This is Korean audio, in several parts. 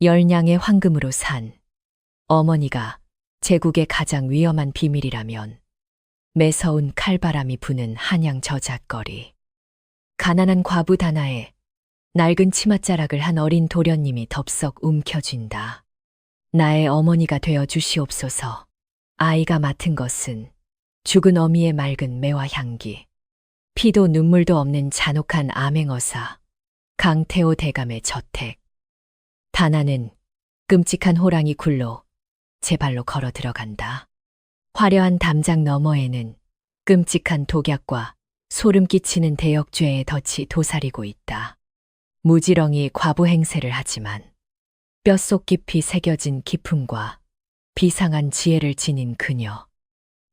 열냥의 황금으로 산 어머니가 제국의 가장 위험한 비밀이라면 매서운 칼바람이 부는 한양 저잣거리. 가난한 과부 다나에 낡은 치맛자락을 한 어린 도련님이 덥석 움켜쥔다. 나의 어머니가 되어 주시옵소서. 아이가 맡은 것은 죽은 어미의 맑은 매화 향기, 피도 눈물도 없는 잔혹한 암행어사, 강태호 대감의 저택. 다나는 끔찍한 호랑이 굴로 제 발로 걸어 들어간다. 화려한 담장 너머에는 끔찍한 독약과 소름 끼치는 대역죄의 덫이 도사리고 있다. 무지렁이 과부 행세를 하지만 뼛속 깊이 새겨진 기품과 비상한 지혜를 지닌 그녀.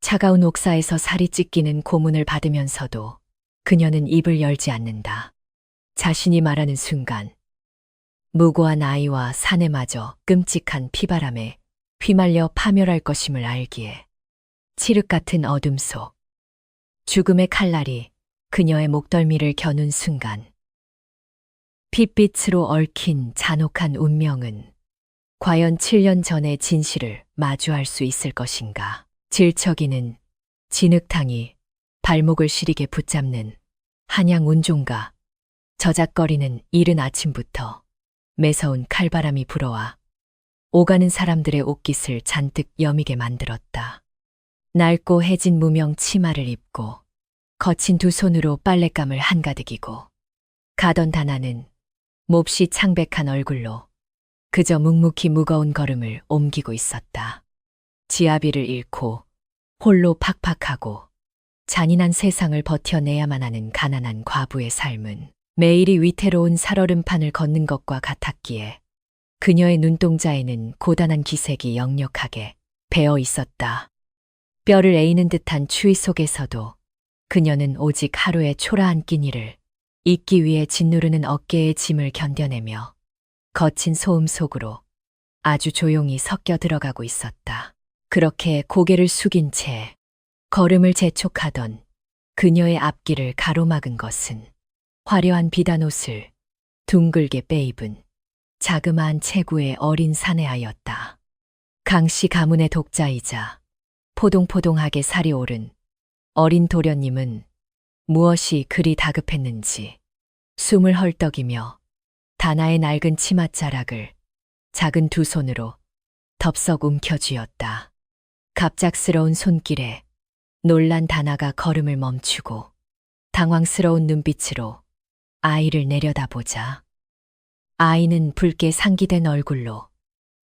차가운 옥사에서 살이 찢기는 고문을 받으면서도 그녀는 입을 열지 않는다. 자신이 말하는 순간 무고한 아이와 사내마저 끔찍한 피바람에 휘말려 파멸할 것임을 알기에 칠흑 같은 어둠 속 죽음의 칼날이 그녀의 목덜미를 겨눈 순간 핏빛으로 얽힌 잔혹한 운명은 과연 7년 전의 진실을 마주할 수 있을 것인가. 질척이는 진흙탕이 발목을 시리게 붙잡는 한양 운종가. 저작거리는 이른 아침부터 매서운 칼바람이 불어와 오가는 사람들의 옷깃을 잔뜩 여미게 만들었다. 낡고 해진 무명 치마를 입고 거친 두 손으로 빨랫감을 한가득이고 가던 다나는 몹시 창백한 얼굴로 그저 묵묵히 무거운 걸음을 옮기고 있었다. 지아비를 잃고 홀로 팍팍하고 잔인한 세상을 버텨내야만 하는 가난한 과부의 삶은 매일이 위태로운 살얼음판을 걷는 것과 같았기에 그녀의 눈동자에는 고단한 기색이 역력하게 배어 있었다. 뼈를 에이는 듯한 추위 속에서도 그녀는 오직 하루의 초라한 끼니를 잊기 위해 짓누르는 어깨의 짐을 견뎌내며 거친 소음 속으로 아주 조용히 섞여 들어가고 있었다. 그렇게 고개를 숙인 채 걸음을 재촉하던 그녀의 앞길을 가로막은 것은 화려한 비단옷을 둥글게 빼입은 자그마한 체구의 어린 사내아였다. 강씨 가문의 독자이자 포동포동하게 살이 오른 어린 도련님은 무엇이 그리 다급했는지 숨을 헐떡이며 다나의 낡은 치맛자락을 작은 두 손으로 덥석 움켜쥐었다. 갑작스러운 손길에 놀란 다나가 걸음을 멈추고 당황스러운 눈빛으로 아이를 내려다보자 아이는 붉게 상기된 얼굴로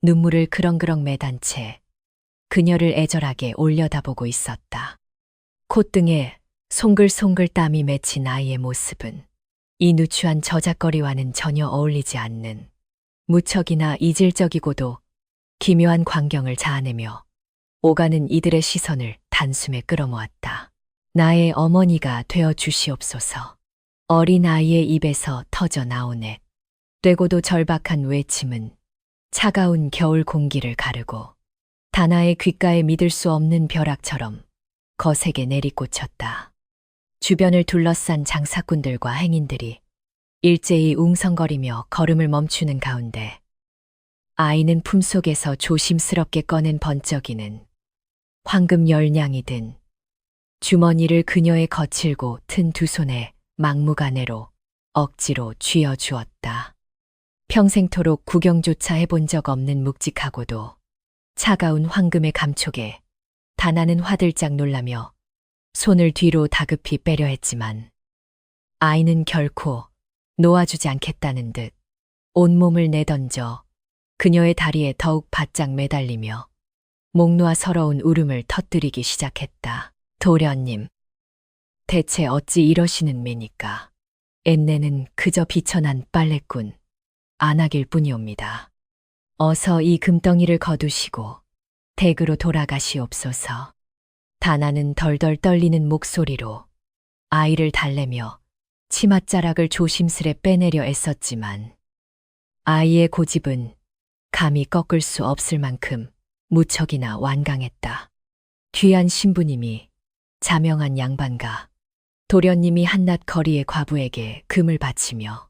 눈물을 그렁그렁 매단 채 그녀를 애절하게 올려다보고 있었다. 콧등에 송글송글 땀이 맺힌 아이의 모습은 이 누추한 저잣거리와는 전혀 어울리지 않는 무척이나 이질적이고도 기묘한 광경을 자아내며 오가는 이들의 시선을 단숨에 끌어모았다. 나의 어머니가 되어 주시옵소서. 어린 아이의 입에서 터져 나오네. 되고도 절박한 외침은 차가운 겨울 공기를 가르고 다나의 귓가에 믿을 수 없는 벼락처럼 거세게 내리꽂혔다. 주변을 둘러싼 장사꾼들과 행인들이 일제히 웅성거리며 걸음을 멈추는 가운데 아이는 품속에서 조심스럽게 꺼낸 번쩍이는 황금 열냥이 든 주머니를 그녀의 거칠고 튼 두 손에 막무가내로 억지로 쥐어주었다. 평생토록 구경조차 해본 적 없는 묵직하고도 차가운 황금의 감촉에 다나는 화들짝 놀라며 손을 뒤로 다급히 빼려 했지만 아이는 결코 놓아주지 않겠다는 듯 온몸을 내던져 그녀의 다리에 더욱 바짝 매달리며 목 놓아 서러운 울음을 터뜨리기 시작했다. 도련님, 대체 어찌 이러시는 매니까. 앤내는 그저 비천한 빨래꾼 안악일 뿐이옵니다. 어서 이 금덩이를 거두시고 댁으로 돌아가시옵소서. 다나는 덜덜 떨리는 목소리로 아이를 달래며 치맛자락을 조심스레 빼내려 애썼지만 아이의 고집은 감히 꺾을 수 없을 만큼 무척이나 완강했다. 귀한 신부님이 자명한 양반가 도련님이 한낱 거리의 과부에게 금을 바치며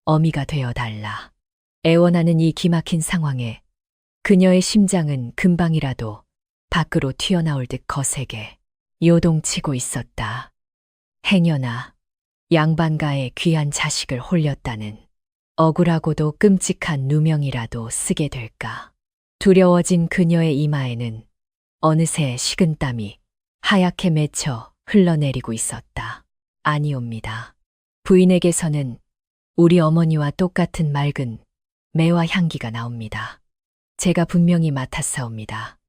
어미가 되어 달라 애원하는 이 기막힌 상황에 그녀의 심장은 금방이라도 밖으로 튀어나올 듯 거세게 요동치고 있었다. 행여나 양반가의 귀한 자식을 홀렸다는 억울하고도 끔찍한 누명이라도 쓰게 될까. 두려워진 그녀의 이마에는 어느새 식은땀이 하얗게 맺혀 흘러내리고 있었다. 아니옵니다. 부인에게서는 우리 어머니와 똑같은 맑은 매와 향기가 나옵니다. 제가 분명히 맡았사옵니다.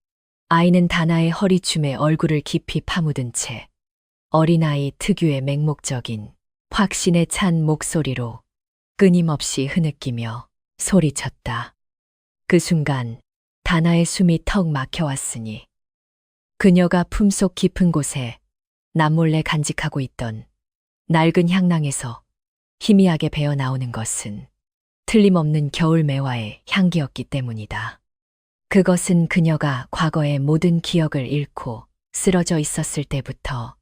아이는 다나의 허리춤에 얼굴을 깊이 파묻은 채 어린아이 특유의 맹목적인 확신에 찬 목소리로 끊임없이 흐느끼며 소리쳤다. 그 순간 다나의 숨이 턱 막혀왔으니 그녀가 품속 깊은 곳에 남몰래 간직하고 있던 낡은 향낭에서 희미하게 배어 나오는 것은 틀림없는 겨울 매화의 향기였기 때문이다. 그것은 그녀가 과거의 모든 기억을 잃고 쓰러져 있었을 때부터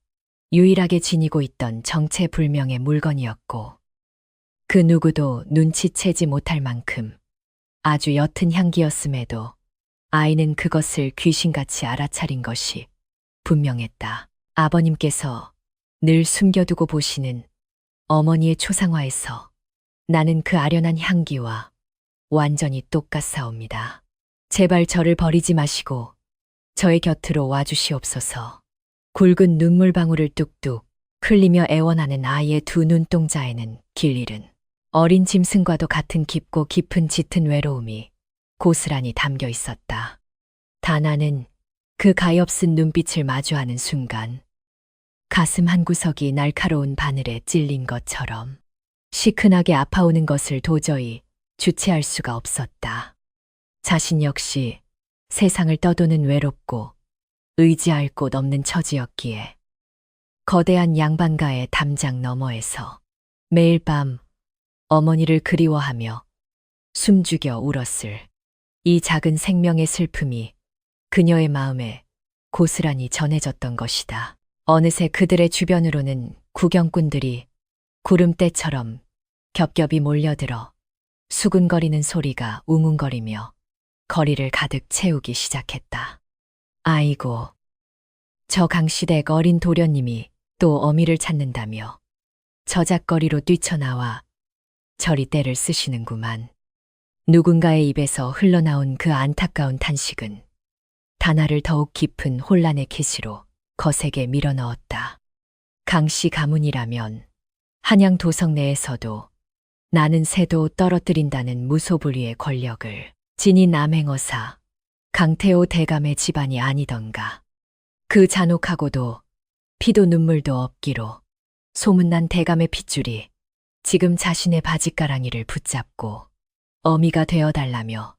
유일하게 지니고 있던 정체불명의 물건이었고, 그 누구도 눈치채지 못할 만큼 아주 옅은 향기였음에도 아이는 그것을 귀신같이 알아차린 것이 분명했다. 아버님께서 늘 숨겨두고 보시는 어머니의 초상화에서 나는 그 아련한 향기와 완전히 똑같사옵니다. 제발 저를 버리지 마시고 저의 곁으로 와주시옵소서. 굵은 눈물방울을 뚝뚝 흘리며 애원하는 아이의 두 눈동자에는 길 잃은 어린 짐승과도 같은 깊고 깊은 짙은 외로움이 고스란히 담겨 있었다. 다나는 그 가엾은 눈빛을 마주하는 순간 가슴 한구석이 날카로운 바늘에 찔린 것처럼 시큰하게 아파오는 것을 도저히 주체할 수가 없었다. 자신 역시 세상을 떠도는 외롭고 의지할 곳 없는 처지였기에 거대한 양반가의 담장 너머에서 매일 밤 어머니를 그리워하며 숨죽여 울었을 이 작은 생명의 슬픔이 그녀의 마음에 고스란히 전해졌던 것이다. 어느새 그들의 주변으로는 구경꾼들이 구름대처럼 겹겹이 몰려들어 수군거리는 소리가 웅웅거리며 거리를 가득 채우기 시작했다. 아이고, 저 강시댁 어린 도련님이 또 어미를 찾는다며 저작거리로 뛰쳐나와 저리 떼를 쓰시는구만. 누군가의 입에서 흘러나온 그 안타까운 탄식은 다나를 더욱 깊은 혼란의 기시로 거세게 밀어넣었다. 강씨 가문이라면 한양 도성 내에서도 나는 새도 떨어뜨린다는 무소불위의 권력을 지닌 암행어사 강태호 대감의 집안이 아니던가. 그 잔혹하고도 피도 눈물도 없기로 소문난 대감의 핏줄이 지금 자신의 바짓가랑이를 붙잡고 어미가 되어달라며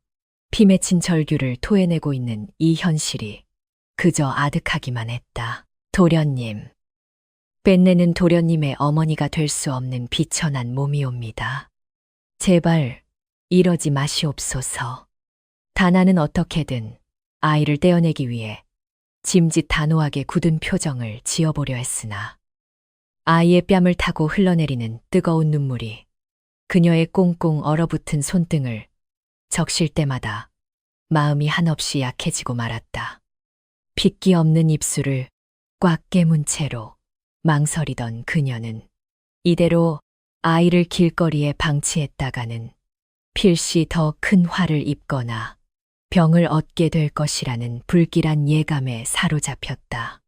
피 맺힌 절규를 토해내고 있는 이 현실이 그저 아득하기만 했다. 도련님. 뺏내는 도련님의 어머니가 될 수 없는 비천한 몸이옵니다. 제발 이러지 마시옵소서. 다나는 어떻게든 아이를 떼어내기 위해 짐짓 단호하게 굳은 표정을 지어보려 했으나 아이의 뺨을 타고 흘러내리는 뜨거운 눈물이 그녀의 꽁꽁 얼어붙은 손등을 적실 때마다 마음이 한없이 약해지고 말았다. 핏기 없는 입술을 꽉 깨문 채로 망설이던 그녀는 이대로 아이를 길거리에 방치했다가는 필시 더 큰 화를 입거나 병을 얻게 될 것이라는 불길한 예감에 사로잡혔다.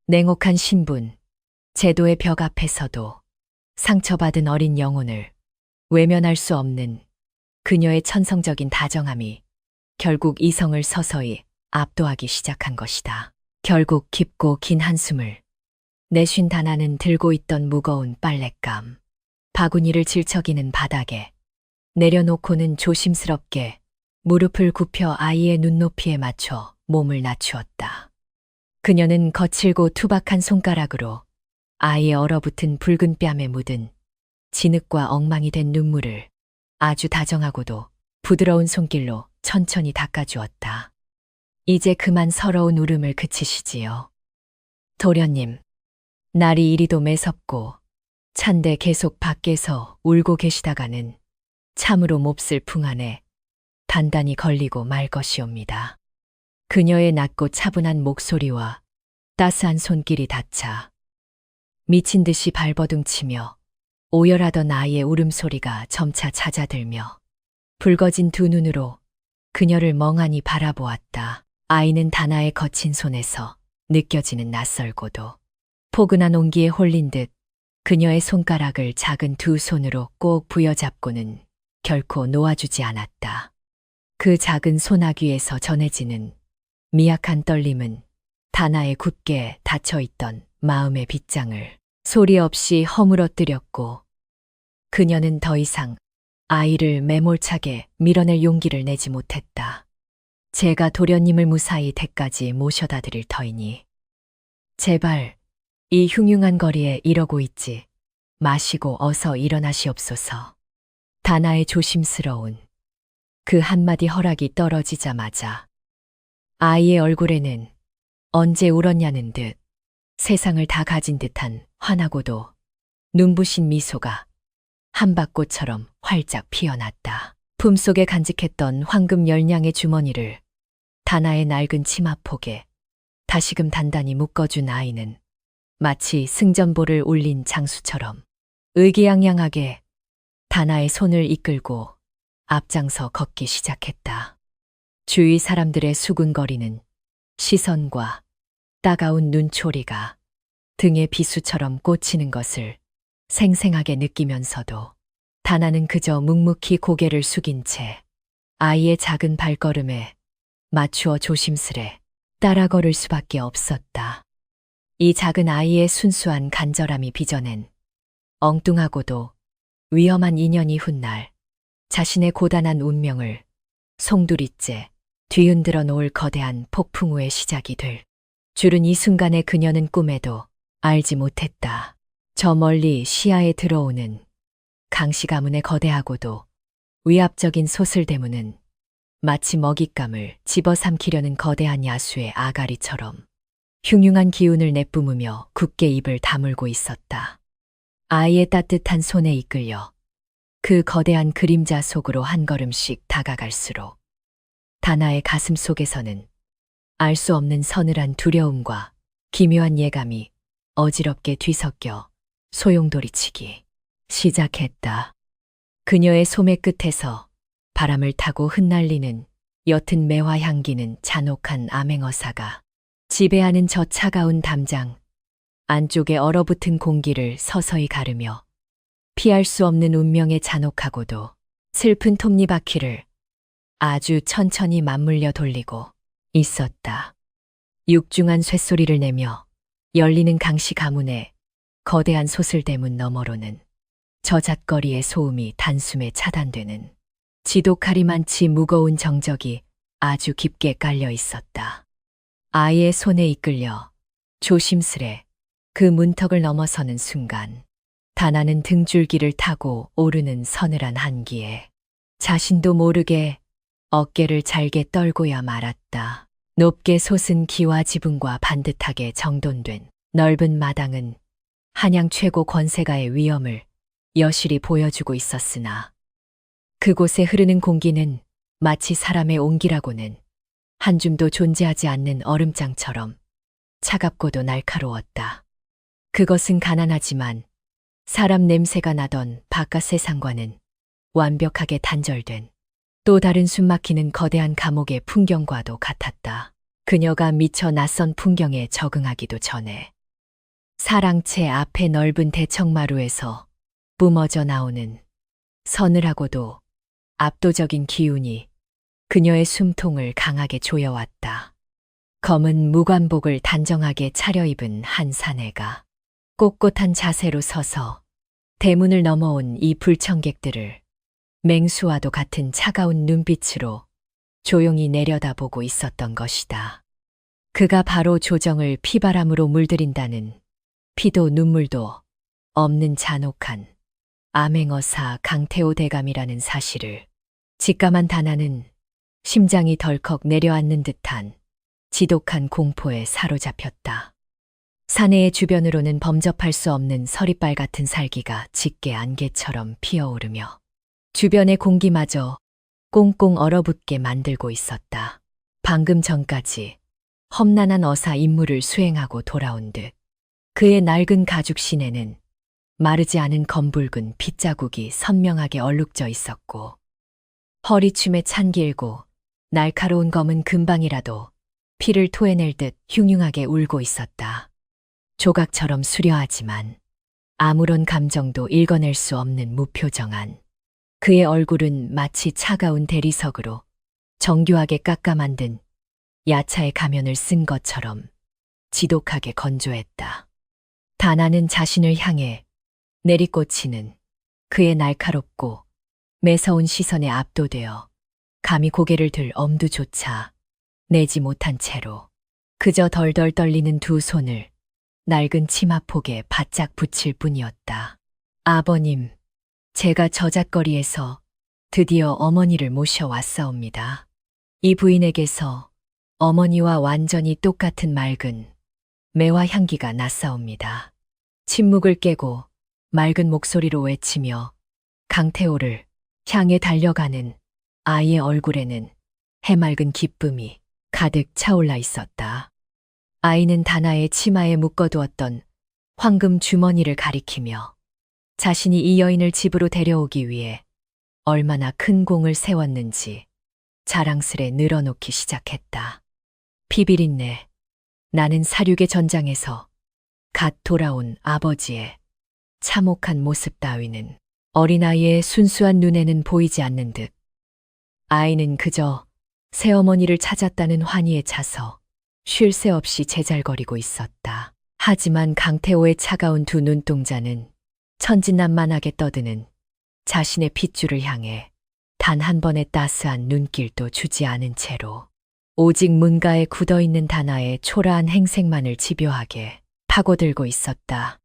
냉혹한 신분, 제도의 벽 앞에서도 상처받은 어린 영혼을 외면할 수 없는 그녀의 천성적인 다정함이 결국 이성을 서서히 압도하기 시작한 것이다. 결국 깊고 긴 한숨을 내쉰 다나는 들고 있던 무거운 빨랫감, 바구니를 질척이는 바닥에 내려놓고는 조심스럽게 무릎을 굽혀 아이의 눈높이에 맞춰 몸을 낮추었다. 그녀는 거칠고 투박한 손가락으로 아이의 얼어붙은 붉은 뺨에 묻은 진흙과 엉망이 된 눈물을 아주 다정하고도 부드러운 손길로 천천히 닦아주었다. 이제 그만 서러운 울음을 그치시지요. 도련님, 날이 이리도 매섭고 찬데 계속 밖에서 울고 계시다가는 참으로 몹쓸 풍안에 단단히 걸리고 말 것이옵니다. 그녀의 낮고 차분한 목소리와 따스한 손길이 닿자 미친 듯이 발버둥치며 오열하던 아이의 울음소리가 점차 잦아들며 붉어진 두 눈으로 그녀를 멍하니 바라보았다. 아이는 다나의 거친 손에서 느껴지는 낯설고도 포근한 온기에 홀린 듯 그녀의 손가락을 작은 두 손으로 꼭 부여잡고는 결코 놓아주지 않았다. 그 작은 손아귀에서 전해지는 미약한 떨림은 다나의 굳게 닫혀있던 마음의 빗장을 소리 없이 허물어뜨렸고 그녀는 더 이상 아이를 매몰차게 밀어낼 용기를 내지 못했다. 제가 도련님을 무사히 댁까지 모셔다 드릴 터이니 제발 이 흉흉한 거리에 이러고 있지 마시고 어서 일어나시옵소서. 다나의 조심스러운 그 한마디 허락이 떨어지자마자 아이의 얼굴에는 언제 울었냐는 듯 세상을 다 가진 듯한 환하고도 눈부신 미소가 한밭꽃처럼 활짝 피어났다. 품속에 간직했던 황금 열냥의 주머니를 다나의 낡은 치마폭에 다시금 단단히 묶어준 아이는 마치 승전보를 올린 장수처럼 의기양양하게 다나의 손을 이끌고 앞장서 걷기 시작했다. 주위 사람들의 수군거리는 시선과 따가운 눈초리가 등에 비수처럼 꽂히는 것을 생생하게 느끼면서도 다나는 그저 묵묵히 고개를 숙인 채 아이의 작은 발걸음에 맞추어 조심스레 따라 걸을 수밖에 없었다. 이 작은 아이의 순수한 간절함이 빚어낸 엉뚱하고도 위험한 인연이 훗날 자신의 고단한 운명을 송두리째 뒤흔들어 놓을 거대한 폭풍우의 시작이 될 줄은 이 순간에 그녀는 꿈에도 알지 못했다. 저 멀리 시야에 들어오는 강씨 가문의 거대하고도 위압적인 소슬대문은 마치 먹잇감을 집어삼키려는 거대한 야수의 아가리처럼 흉흉한 기운을 내뿜으며 굳게 입을 다물고 있었다. 아이의 따뜻한 손에 이끌려 그 거대한 그림자 속으로 한 걸음씩 다가갈수록 다나의 가슴 속에서는 알 수 없는 서늘한 두려움과 기묘한 예감이 어지럽게 뒤섞여 소용돌이치기 시작했다. 그녀의 소매 끝에서 바람을 타고 흩날리는 옅은 매화 향기는 잔혹한 암행어사가 지배하는 저 차가운 담장 안쪽에 얼어붙은 공기를 서서히 가르며 피할 수 없는 운명의 잔혹하고도 슬픈 톱니바퀴를 아주 천천히 맞물려 돌리고 있었다. 육중한 쇳소리를 내며 열리는 강씨 가문의 거대한 소슬대문 너머로는 저잣거리의 소음이 단숨에 차단되는 지독하리만치 무거운 정적이 아주 깊게 깔려 있었다. 아이의 손에 이끌려 조심스레 그 문턱을 넘어서는 순간 다나는 등줄기를 타고 오르는 서늘한 한기에 자신도 모르게 어깨를 잘게 떨고야 말았다. 높게 솟은 기와 지붕과 반듯하게 정돈된 넓은 마당은 한양 최고 권세가의 위엄을 여실히 보여주고 있었으나 그곳에 흐르는 공기는 마치 사람의 온기라고는 한 줌도 존재하지 않는 얼음장처럼 차갑고도 날카로웠다. 그것은 가난하지만 사람 냄새가 나던 바깥 세상과는 완벽하게 단절된 또 다른 숨막히는 거대한 감옥의 풍경과도 같았다. 그녀가 미처 낯선 풍경에 적응하기도 전에 사랑채 앞에 넓은 대청마루에서 뿜어져 나오는 서늘하고도 압도적인 기운이 그녀의 숨통을 강하게 조여왔다. 검은 무관복을 단정하게 차려입은 한 사내가 꼿꼿한 자세로 서서 대문을 넘어온 이 불청객들을 맹수와도 같은 차가운 눈빛으로 조용히 내려다보고 있었던 것이다. 그가 바로 조정을 피바람으로 물들인다는 피도 눈물도 없는 잔혹한 암행어사 강태호 대감이라는 사실을 직감한 다나는 심장이 덜컥 내려앉는 듯한 지독한 공포에 사로잡혔다. 사내의 주변으로는 범접할 수 없는 서리빨 같은 살기가 짙게 안개처럼 피어오르며 주변의 공기마저 꽁꽁 얼어붙게 만들고 있었다. 방금 전까지 험난한 어사 임무를 수행하고 돌아온 듯 그의 낡은 가죽 시내는 마르지 않은 검붉은 핏자국이 선명하게 얼룩져 있었고 허리춤에 찬 길고 날카로운 검은 금방이라도 피를 토해낼 듯 흉흉하게 울고 있었다. 조각처럼 수려하지만 아무런 감정도 읽어낼 수 없는 무표정한 그의 얼굴은 마치 차가운 대리석으로 정교하게 깎아 만든 야차의 가면을 쓴 것처럼 지독하게 건조했다. 다나는 자신을 향해 내리꽂히는 그의 날카롭고 매서운 시선에 압도되어 감히 고개를 들 엄두조차 내지 못한 채로 그저 덜덜 떨리는 두 손을 낡은 치마폭에 바짝 붙일 뿐이었다. 아버님, 제가 저잣거리에서 드디어 어머니를 모셔왔사옵니다. 이 부인에게서 어머니와 완전히 똑같은 맑은 매화 향기가 났사옵니다. 침묵을 깨고 맑은 목소리로 외치며 강태호를 향해 달려가는 아이의 얼굴에는 해맑은 기쁨이 가득 차올라 있었다. 아이는 다나의 치마에 묶어두었던 황금 주머니를 가리키며 자신이 이 여인을 집으로 데려오기 위해 얼마나 큰 공을 세웠는지 자랑스레 늘어놓기 시작했다. 피비린내, 나는 사륙의 전장에서 갓 돌아온 아버지의 참혹한 모습 따위는 어린아이의 순수한 눈에는 보이지 않는 듯 아이는 그저 새어머니를 찾았다는 환희에 차서 쉴 새 없이 제잘거리고 있었다. 하지만 강태호의 차가운 두 눈동자는 천진난만하게 떠드는 자신의 핏줄을 향해 단 한 번의 따스한 눈길도 주지 않은 채로 오직 문가에 굳어있는 다나의 초라한 행색만을 집요하게 파고들고 있었다.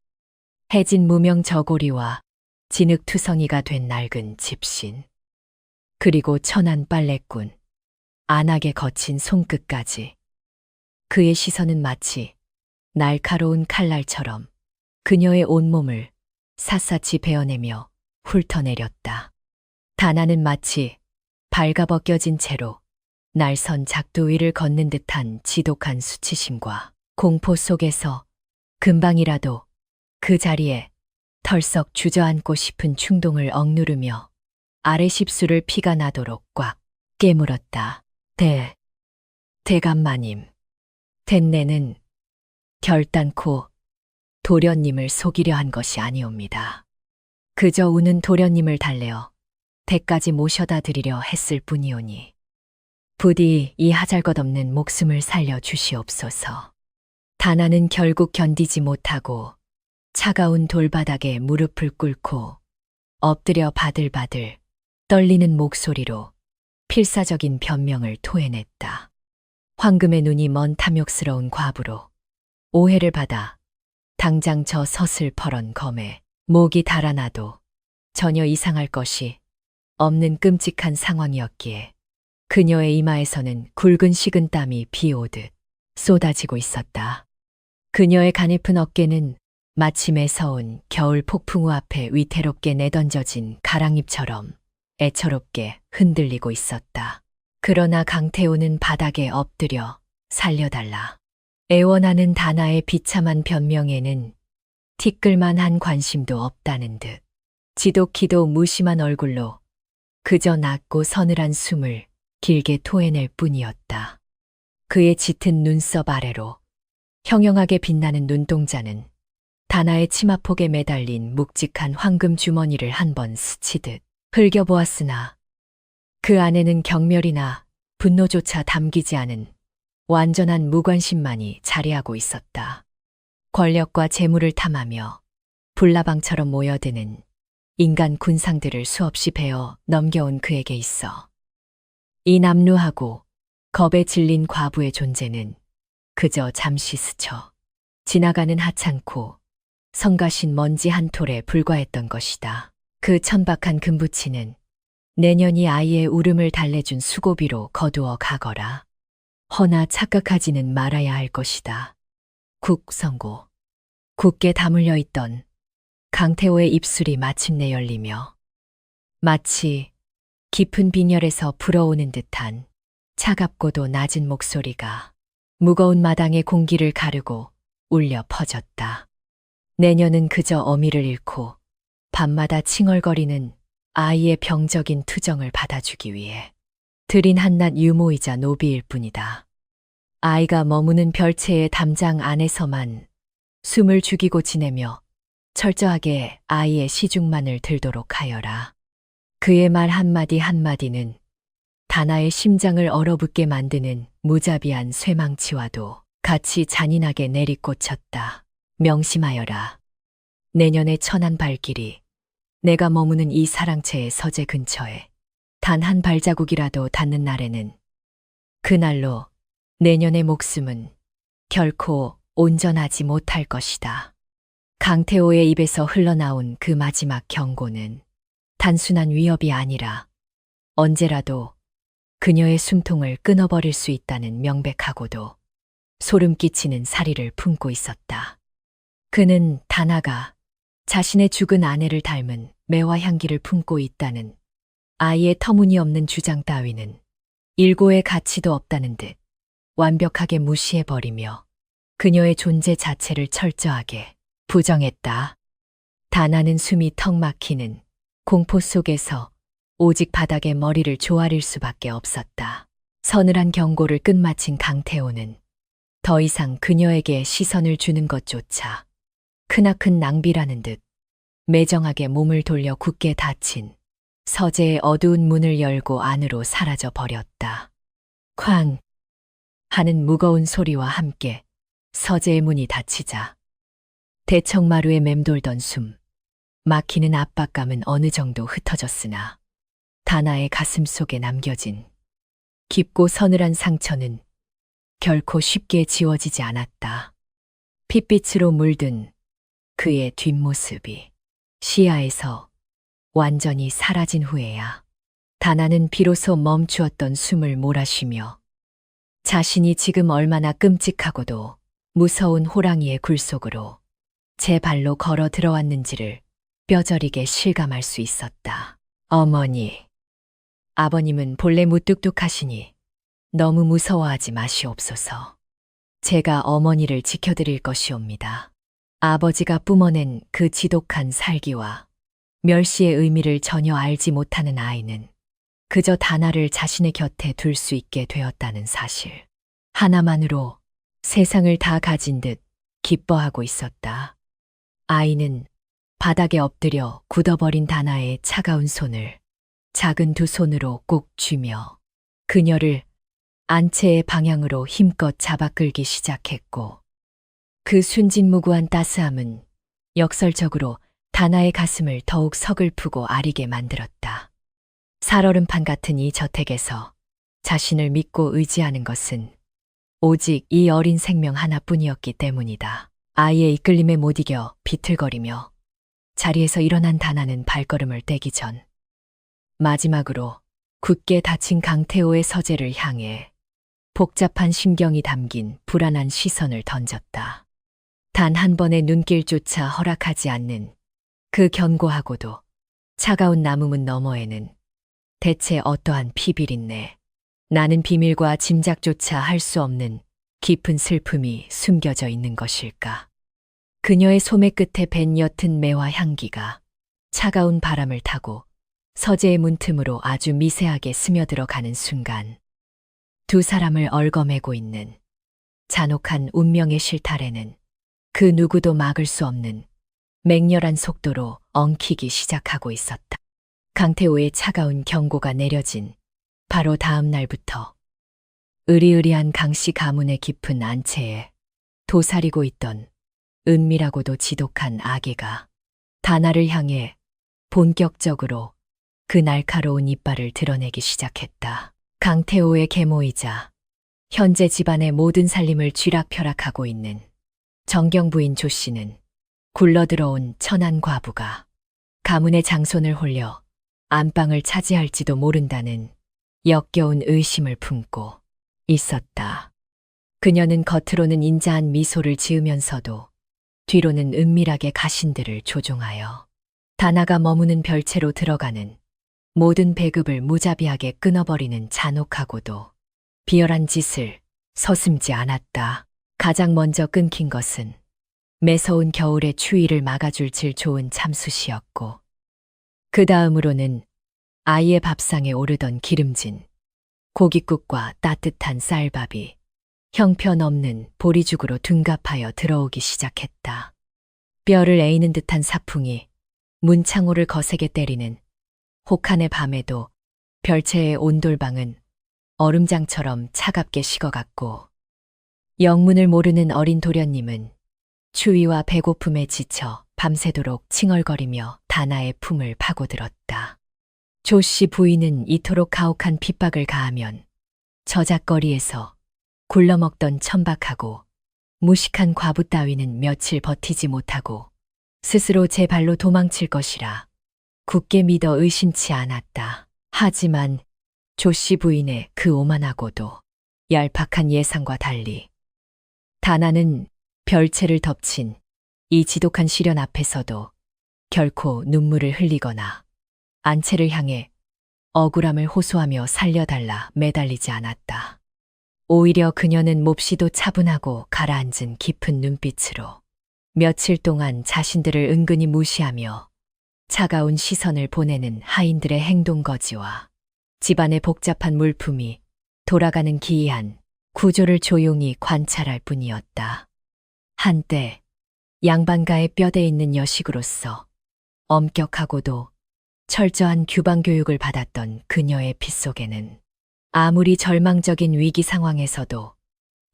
해진 무명 저고리와 진흙투성이가 된 낡은 집신, 그리고 천한 빨래꾼, 안하게 거친 손끝까지. 그의 시선은 마치 날카로운 칼날처럼 그녀의 온몸을 샅샅이 베어내며 훑어내렸다. 다나는 마치 발가벗겨진 채로 날선 작두 위를 걷는 듯한 지독한 수치심과 공포 속에서 금방이라도 그 자리에 털썩 주저앉고 싶은 충동을 억누르며 아래 십수를 피가 나도록 꽉 깨물었다. 대감마님, 댄내는 결단코 도련님을 속이려 한 것이 아니옵니다. 그저 우는 도련님을 달래어 댁까지 모셔다 드리려 했을 뿐이오니 부디 이 하잘것없는 목숨을 살려 주시옵소서. 다나는 결국 견디지 못하고 차가운 돌바닥에 무릎을 꿇고 엎드려 바들바들 떨리는 목소리로 필사적인 변명을 토해냈다. 황금의 눈이 먼 탐욕스러운 과부로 오해를 받아 당장 저 서슬퍼런 검에 목이 달아나도 전혀 이상할 것이 없는 끔찍한 상황이었기에 그녀의 이마에서는 굵은 식은땀이 비오듯 쏟아지고 있었다. 그녀의 가냘픈 어깨는 마치 매서운 겨울 폭풍우 앞에 위태롭게 내던져진 가랑잎처럼 애처롭게 흔들리고 있었다. 그러나 강태호는 바닥에 엎드려 살려달라 애원하는 다나의 비참한 변명에는 티끌만한 관심도 없다는 듯 지독히도 무심한 얼굴로 그저 낮고 서늘한 숨을 길게 토해낼 뿐이었다. 그의 짙은 눈썹 아래로 형형하게 빛나는 눈동자는 다나의 치마폭에 매달린 묵직한 황금 주머니를 한번 스치듯 흘겨보았으나 그 안에는 경멸이나 분노조차 담기지 않은 완전한 무관심만이 자리하고 있었다. 권력과 재물을 탐하며 불나방처럼 모여드는 인간 군상들을 수없이 베어 넘겨온 그에게 있어 이 남루하고 겁에 질린 과부의 존재는 그저 잠시 스쳐 지나가는 하찮고 성가신 먼지 한 톨에 불과했던 것이다. 그 천박한 금부치는 내년이 아이의 울음을 달래준 수고비로 거두어 가거라. 허나 착각하지는 말아야 할 것이다. 국성고. 굳게 다물려 있던 강태호의 입술이 마침내 열리며 마치 깊은 빈혈에서 불어오는 듯한 차갑고도 낮은 목소리가 무거운 마당의 공기를 가르고 울려 퍼졌다. 내년은 그저 어미를 잃고 밤마다 칭얼거리는 아이의 병적인 투정을 받아주기 위해 들인 한낱 유모이자 노비일 뿐이다. 아이가 머무는 별채의 담장 안에서만 숨을 죽이고 지내며 철저하게 아이의 시중만을 들도록 하여라. 그의 말 한마디 한마디는 다나의 심장을 얼어붙게 만드는 무자비한 쇠망치와도 같이 잔인하게 내리꽂혔다. 명심하여라. 내년의 천안 발길이 내가 머무는 이 사랑채의 서재 근처에 단 한 발자국이라도 닿는 날에는 그날로 내년의 목숨은 결코 온전하지 못할 것이다. 강태호의 입에서 흘러나온 그 마지막 경고는 단순한 위협이 아니라 언제라도 그녀의 숨통을 끊어버릴 수 있다는 명백하고도 소름 끼치는 사리를 품고 있었다. 그는 다나가 자신의 죽은 아내를 닮은 매화 향기를 품고 있다는 아이의 터무니없는 주장 따위는 일고의 가치도 없다는 듯 완벽하게 무시해버리며 그녀의 존재 자체를 철저하게 부정했다. 다나는 숨이 턱 막히는 공포 속에서 오직 바닥에 머리를 조아릴 수밖에 없었다. 서늘한 경고를 끝마친 강태호는 더 이상 그녀에게 시선을 주는 것조차 크나큰 낭비라는 듯 매정하게 몸을 돌려 굳게 닫힌 서재의 어두운 문을 열고 안으로 사라져 버렸다. 쾅! 하는 무거운 소리와 함께 서재의 문이 닫히자 대청마루에 맴돌던 숨, 막히는 압박감은 어느 정도 흩어졌으나 다나의 가슴 속에 남겨진 깊고 서늘한 상처는 결코 쉽게 지워지지 않았다. 핏빛으로 물든 그의 뒷모습이 시야에서 완전히 사라진 후에야 다나는 비로소 멈추었던 숨을 몰아쉬며 자신이 지금 얼마나 끔찍하고도 무서운 호랑이의 굴속으로 제 발로 걸어 들어왔는지를 뼈저리게 실감할 수 있었다. 어머니, 아버님은 본래 무뚝뚝하시니 너무 무서워하지 마시옵소서. 제가 어머니를 지켜드릴 것이옵니다. 아버지가 뿜어낸 그 지독한 살기와 멸시의 의미를 전혀 알지 못하는 아이는 그저 다나를 자신의 곁에 둘 수 있게 되었다는 사실 하나만으로 세상을 다 가진 듯 기뻐하고 있었다. 아이는 바닥에 엎드려 굳어버린 다나의 차가운 손을 작은 두 손으로 꼭 쥐며 그녀를 안채의 방향으로 힘껏 잡아 끌기 시작했고 그 순진무구한 따스함은 역설적으로 다나의 가슴을 더욱 서글프고 아리게 만들었다. 살얼음판 같은 이 저택에서 자신을 믿고 의지하는 것은 오직 이 어린 생명 하나뿐이었기 때문이다. 아이의 이끌림에 못 이겨 비틀거리며 자리에서 일어난 다나는 발걸음을 떼기 전 마지막으로 굳게 닫힌 강태호의 서재를 향해 복잡한 심경이 담긴 불안한 시선을 던졌다. 단 한 번의 눈길조차 허락하지 않는 그 견고하고도 차가운 나무문 너머에는 대체 어떠한 피비린내, 나는 비밀과 짐작조차 할 수 없는 깊은 슬픔이 숨겨져 있는 것일까. 그녀의 소매 끝에 밴 옅은 매화 향기가 차가운 바람을 타고 서재의 문틈으로 아주 미세하게 스며들어가는 순간 두 사람을 얽어매고 있는 잔혹한 운명의 실타래는 그 누구도 막을 수 없는 맹렬한 속도로 엉키기 시작하고 있었다. 강태호의 차가운 경고가 내려진 바로 다음 날부터 으리으리한 강씨 가문의 깊은 안채에 도사리고 있던 은밀하고도 지독한 악의가 다나를 향해 본격적으로 그 날카로운 이빨을 드러내기 시작했다. 강태호의 계모이자 현재 집안의 모든 살림을 쥐락펴락하고 있는 정경 부인 조 씨는 굴러들어온 천한 과부가 가문의 장손을 홀려 안방을 차지할지도 모른다는 역겨운 의심을 품고 있었다. 그녀는 겉으로는 인자한 미소를 지으면서도 뒤로는 은밀하게 가신들을 조종하여 다나가 머무는 별채로 들어가는 모든 배급을 무자비하게 끊어버리는 잔혹하고도 비열한 짓을 서슴지 않았다. 가장 먼저 끊긴 것은 매서운 겨울의 추위를 막아줄 질 좋은 참숯이었고, 그 다음으로는 아이의 밥상에 오르던 기름진 고깃국과 따뜻한 쌀밥이 형편없는 보리죽으로 둔갑하여 들어오기 시작했다. 뼈를 에이는 듯한 사풍이 문창호를 거세게 때리는 혹한의 밤에도 별채의 온돌방은 얼음장처럼 차갑게 식어갔고, 영문을 모르는 어린 도련님은 추위와 배고픔에 지쳐 밤새도록 칭얼거리며 다나의 품을 파고들었다. 조씨 부인은 이토록 가혹한 핍박을 가하면 저작거리에서 굴러먹던 천박하고 무식한 과부 따위는 며칠 버티지 못하고 스스로 제 발로 도망칠 것이라 굳게 믿어 의심치 않았다. 하지만 조씨 부인의 그 오만하고도 얄팍한 예상과 달리 다나는 별채를 덮친 이 지독한 시련 앞에서도 결코 눈물을 흘리거나 안채를 향해 억울함을 호소하며 살려달라 매달리지 않았다. 오히려 그녀는 몹시도 차분하고 가라앉은 깊은 눈빛으로 며칠 동안 자신들을 은근히 무시하며 차가운 시선을 보내는 하인들의 행동거지와 집안의 복잡한 물품이 돌아가는 기이한 구조를 조용히 관찰할 뿐이었다. 한때 양반가의 뼈대 있는 여식으로서 엄격하고도 철저한 규방 교육을 받았던 그녀의 피 속에는 아무리 절망적인 위기 상황에서도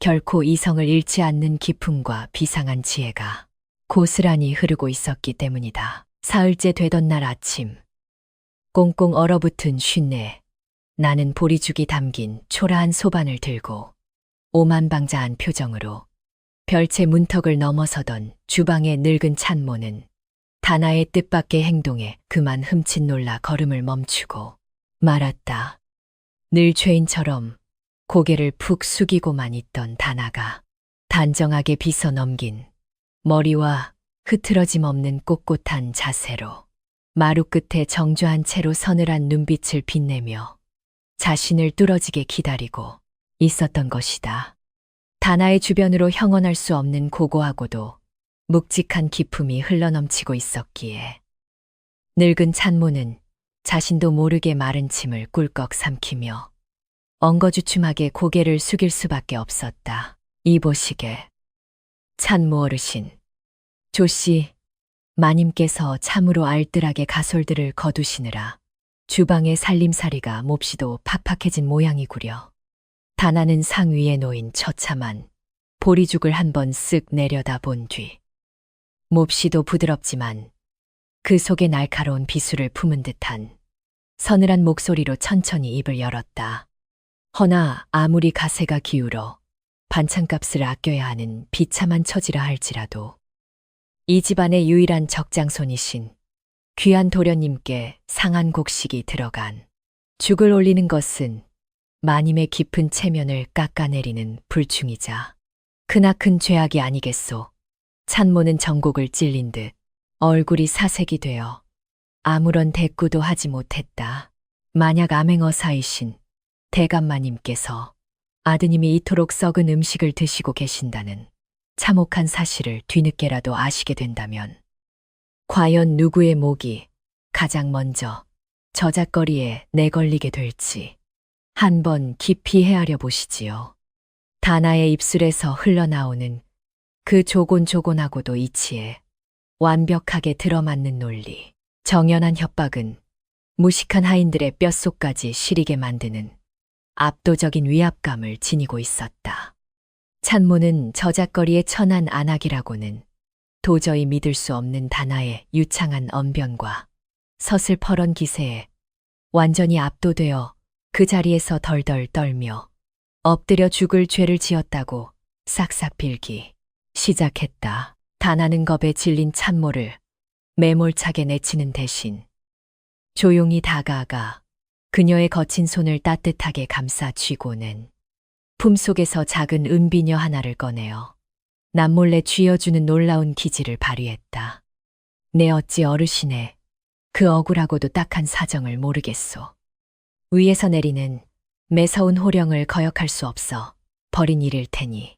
결코 이성을 잃지 않는 기품과 비상한 지혜가 고스란히 흐르고 있었기 때문이다. 사흘째 되던 날 아침, 꽁꽁 얼어붙은 쉰내, 나는 보리죽이 담긴 초라한 소반을 들고 오만방자한 표정으로 별채 문턱을 넘어서던 주방의 늙은 찬모는 다나의 뜻밖의 행동에 그만 흠칫 놀라 걸음을 멈추고 말았다. 늘 죄인처럼 고개를 푹 숙이고만 있던 다나가 단정하게 빗어 넘긴 머리와 흐트러짐 없는 꼿꼿한 자세로 마루 끝에 정좌한 채로 서늘한 눈빛을 빛내며 자신을 뚫어지게 기다리고 있었던 것이다. 다나의 주변으로 형언할 수 없는 고고하고도 묵직한 기품이 흘러넘치고 있었기에 늙은 찬모는 자신도 모르게 마른 침을 꿀꺽 삼키며 엉거주춤하게 고개를 숙일 수밖에 없었다. 이보시게, 찬모 어르신, 조씨, 마님께서 참으로 알뜰하게 가솔들을 거두시느라 주방의 살림살이가 몹시도 팍팍해진 모양이구려. 다나는 상 위에 놓인 처참한 보리죽을 한번 쓱 내려다 본 뒤 몹시도 부드럽지만 그 속에 날카로운 비수를 품은 듯한 서늘한 목소리로 천천히 입을 열었다. 허나 아무리 가세가 기울어 반찬값을 아껴야 하는 비참한 처지라 할지라도 이 집안의 유일한 적장손이신 귀한 도련님께 상한 곡식이 들어간 죽을 올리는 것은 마님의 깊은 체면을 깎아내리는 불충이자 크나큰 죄악이 아니겠소. 찬모는 정곡을 찔린 듯 얼굴이 사색이 되어 아무런 대꾸도 하지 못했다. 만약 암행어사이신 대감마님께서 아드님이 이토록 썩은 음식을 드시고 계신다는 참혹한 사실을 뒤늦게라도 아시게 된다면 과연 누구의 목이 가장 먼저 저작거리에 내걸리게 될지 한번 깊이 헤아려 보시지요. 다나의 입술에서 흘러나오는 그 조곤조곤하고도 이치에 완벽하게 들어맞는 논리, 정연한 협박은 무식한 하인들의 뼛속까지 시리게 만드는 압도적인 위압감을 지니고 있었다. 찬모는 저작거리의 천한 안악이라고는 도저히 믿을 수 없는 다나의 유창한 언변과 서슬퍼런 기세에 완전히 압도되어 그 자리에서 덜덜 떨며 엎드려 죽을 죄를 지었다고 싹싹 빌기 시작했다. 다나는 겁에 질린 찬모를 매몰차게 내치는 대신 조용히 다가가 그녀의 거친 손을 따뜻하게 감싸 쥐고는 품속에서 작은 은비녀 하나를 꺼내어 남몰래 쥐어주는 놀라운 기질을 발휘했다. 내 어찌 어르신의 그 억울하고도 딱한 사정을 모르겠소. 위에서 내리는 매서운 호령을 거역할 수 없어 벌인 일일 테니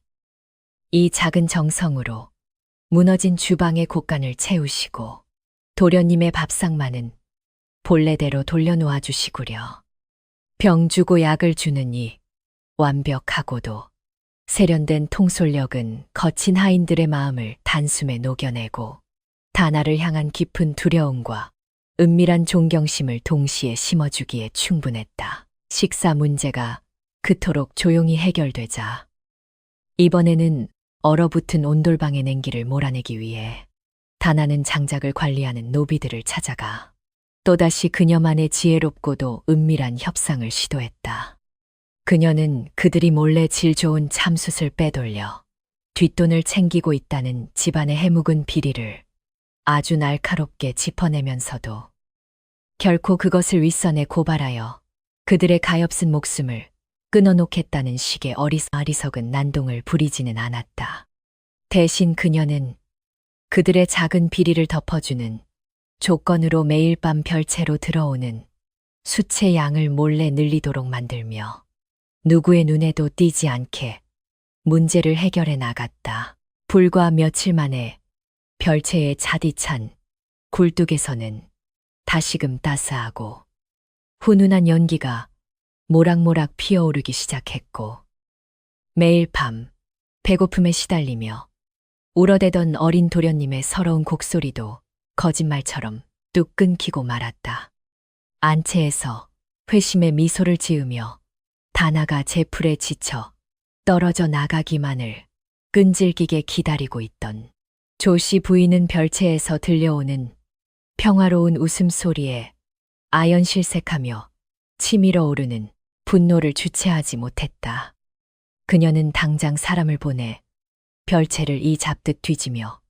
이 작은 정성으로 무너진 주방의 곳간을 채우시고 도련님의 밥상만은 본래대로 돌려놓아 주시구려. 병 주고 약을 주는 이 완벽하고도 세련된 통솔력은 거친 하인들의 마음을 단숨에 녹여내고 다나를 향한 깊은 두려움과 은밀한 존경심을 동시에 심어주기에 충분했다. 식사 문제가 그토록 조용히 해결되자 이번에는 얼어붙은 온돌방의 냉기를 몰아내기 위해 다나는 장작을 관리하는 노비들을 찾아가 또다시 그녀만의 지혜롭고도 은밀한 협상을 시도했다. 그녀는 그들이 몰래 질 좋은 참숯을 빼돌려 뒷돈을 챙기고 있다는 집안의 해묵은 비리를 아주 날카롭게 짚어내면서도 결코 그것을 윗선에 고발하여 그들의 가엾은 목숨을 끊어놓겠다는 식의 어리석은 난동을 부리지는 않았다. 대신 그녀는 그들의 작은 비리를 덮어주는 조건으로 매일 밤 별채로 들어오는 수채 양을 몰래 늘리도록 만들며 누구의 눈에도 띄지 않게 문제를 해결해 나갔다. 불과 며칠 만에 별채의 자디찬 굴뚝에서는 다시금 따스하고 훈훈한 연기가 모락모락 피어오르기 시작했고 매일 밤 배고픔에 시달리며 울어대던 어린 도련님의 서러운 곡소리도 거짓말처럼 뚝 끊기고 말았다. 안채에서 회심의 미소를 지으며 다나가 제풀에 지쳐 떨어져 나가기만을 끈질기게 기다리고 있던 조씨 부인은 별채에서 들려오는 평화로운 웃음소리에 아연실색하며 치밀어 오르는 분노를 주체하지 못했다. 그녀는 당장 사람을 보내 별채를 이 잡듯 뒤지며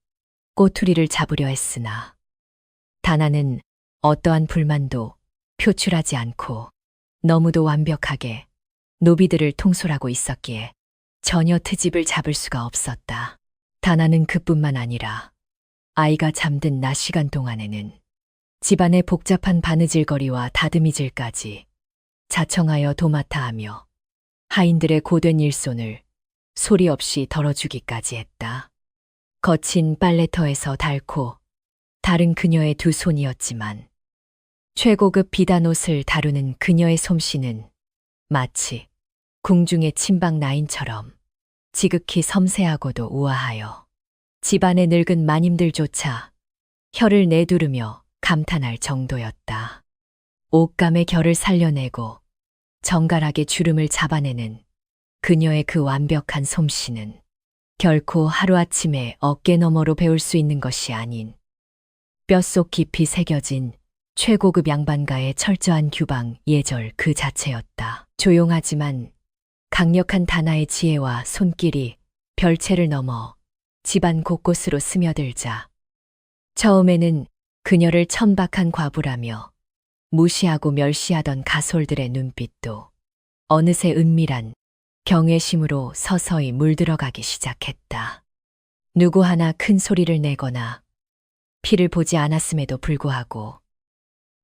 꼬투리를 잡으려 했으나 다나는 어떠한 불만도 표출하지 않고 너무도 완벽하게 노비들을 통솔하고 있었기에 전혀 트집을 잡을 수가 없었다. 다나는 그뿐만 아니라 아이가 잠든 낮 시간 동안에는 집안의 복잡한 바느질거리와 다듬이질까지 자청하여 도맡아 하며 하인들의 고된 일손을 소리 없이 덜어주기까지 했다. 거친 빨래터에서 닳고 다른 그녀의 두 손이었지만 최고급 비단옷을 다루는 그녀의 솜씨는 마치 궁중의 침박 라인처럼 지극히 섬세하고도 우아하여 집안의 늙은 마님들조차 혀를 내두르며 감탄할 정도였다. 옷감의 결을 살려내고 정갈하게 주름을 잡아내는 그녀의 그 완벽한 솜씨는 결코 하루아침에 어깨너머로 배울 수 있는 것이 아닌 뼛속 깊이 새겨진 최고급 양반가의 철저한 규방 예절 그 자체였다. 조용하지만 강력한 다나의 지혜와 손길이 별채를 넘어 집안 곳곳으로 스며들자 처음에는 그녀를 천박한 과부라며 무시하고 멸시하던 가솔들의 눈빛도 어느새 은밀한 경외심으로 서서히 물들어가기 시작했다. 누구 하나 큰 소리를 내거나 피를 보지 않았음에도 불구하고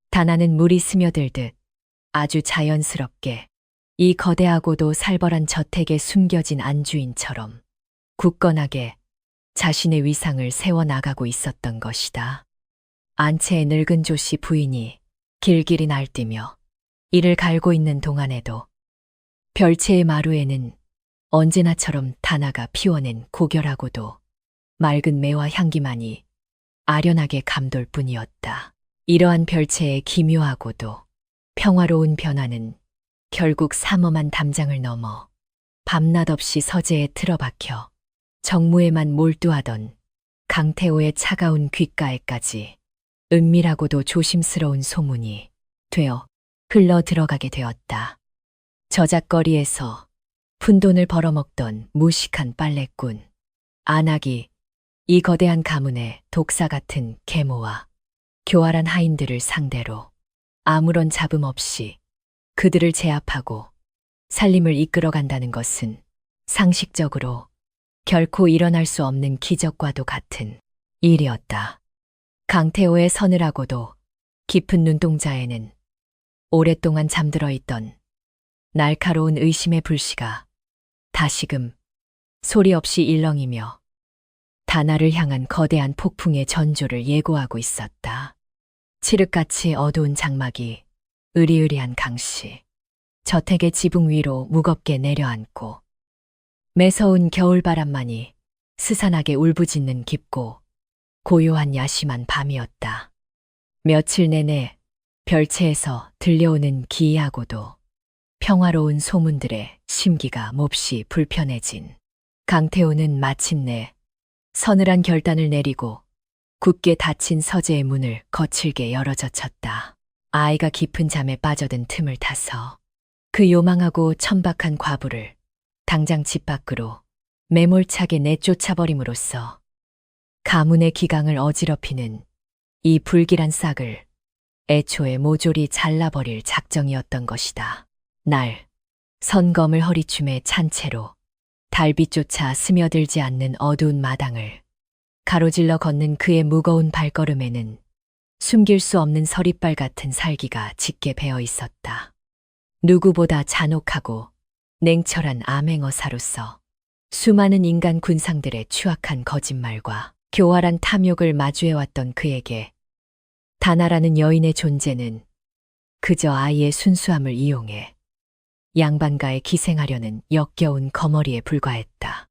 다나는 물이 스며들듯 아주 자연스럽게 이 거대하고도 살벌한 저택에 숨겨진 안주인처럼 굳건하게 자신의 위상을 세워나가고 있었던 것이다. 안채의 늙은 조씨 부인이 길길이 날뛰며 이를 갈고 있는 동안에도 별채의 마루에는 언제나처럼 다나가 피워낸 고결하고도 맑은 매화 향기만이 아련하게 감돌 뿐이었다. 이러한 별채의 기묘하고도 평화로운 변화는 결국 삼엄한 담장을 넘어 밤낮 없이 서재에 틀어박혀 정무에만 몰두하던 강태호의 차가운 귓가에까지 은밀하고도 조심스러운 소문이 되어 흘러 들어가게 되었다. 저작거리에서 푼돈을 벌어먹던 무식한 빨래꾼 안악이 이 거대한 가문의 독사 같은 계모와 교활한 하인들을 상대로 아무런 잡음 없이 그들을 제압하고 살림을 이끌어간다는 것은 상식적으로 결코 일어날 수 없는 기적과도 같은 일이었다. 강태호의 서늘하고도 깊은 눈동자에는 오랫동안 잠들어 있던 날카로운 의심의 불씨가 다시금 소리 없이 일렁이며 다나를 향한 거대한 폭풍의 전조를 예고하고 있었다. 칠흑같이 어두운 장막이 으리으리한 강씨, 저택의 지붕 위로 무겁게 내려앉고 매서운 겨울바람만이 스산하게 울부짖는 깊고 고요한 야심한 밤이었다. 며칠 내내 별채에서 들려오는 기이하고도 평화로운 소문들의 심기가 몹시 불편해진 강태호는 마침내 서늘한 결단을 내리고 굳게 닫힌 서재의 문을 거칠게 열어젖혔다. 아이가 깊은 잠에 빠져든 틈을 타서 그 요망하고 천박한 과부를 당장 집 밖으로 매몰차게 내쫓아버림으로써 가문의 기강을 어지럽히는 이 불길한 싹을 애초에 모조리 잘라버릴 작정이었던 것이다. 날, 선검을 허리춤에 찬 채로 달빛조차 스며들지 않는 어두운 마당을 가로질러 걷는 그의 무거운 발걸음에는 숨길 수 없는 서리빨 같은 살기가 짙게 배어 있었다. 누구보다 잔혹하고 냉철한 암행어사로서 수많은 인간 군상들의 추악한 거짓말과 교활한 탐욕을 마주해왔던 그에게 다나라는 여인의 존재는 그저 아이의 순수함을 이용해 양반가에 기생하려는 역겨운 거머리에 불과했다.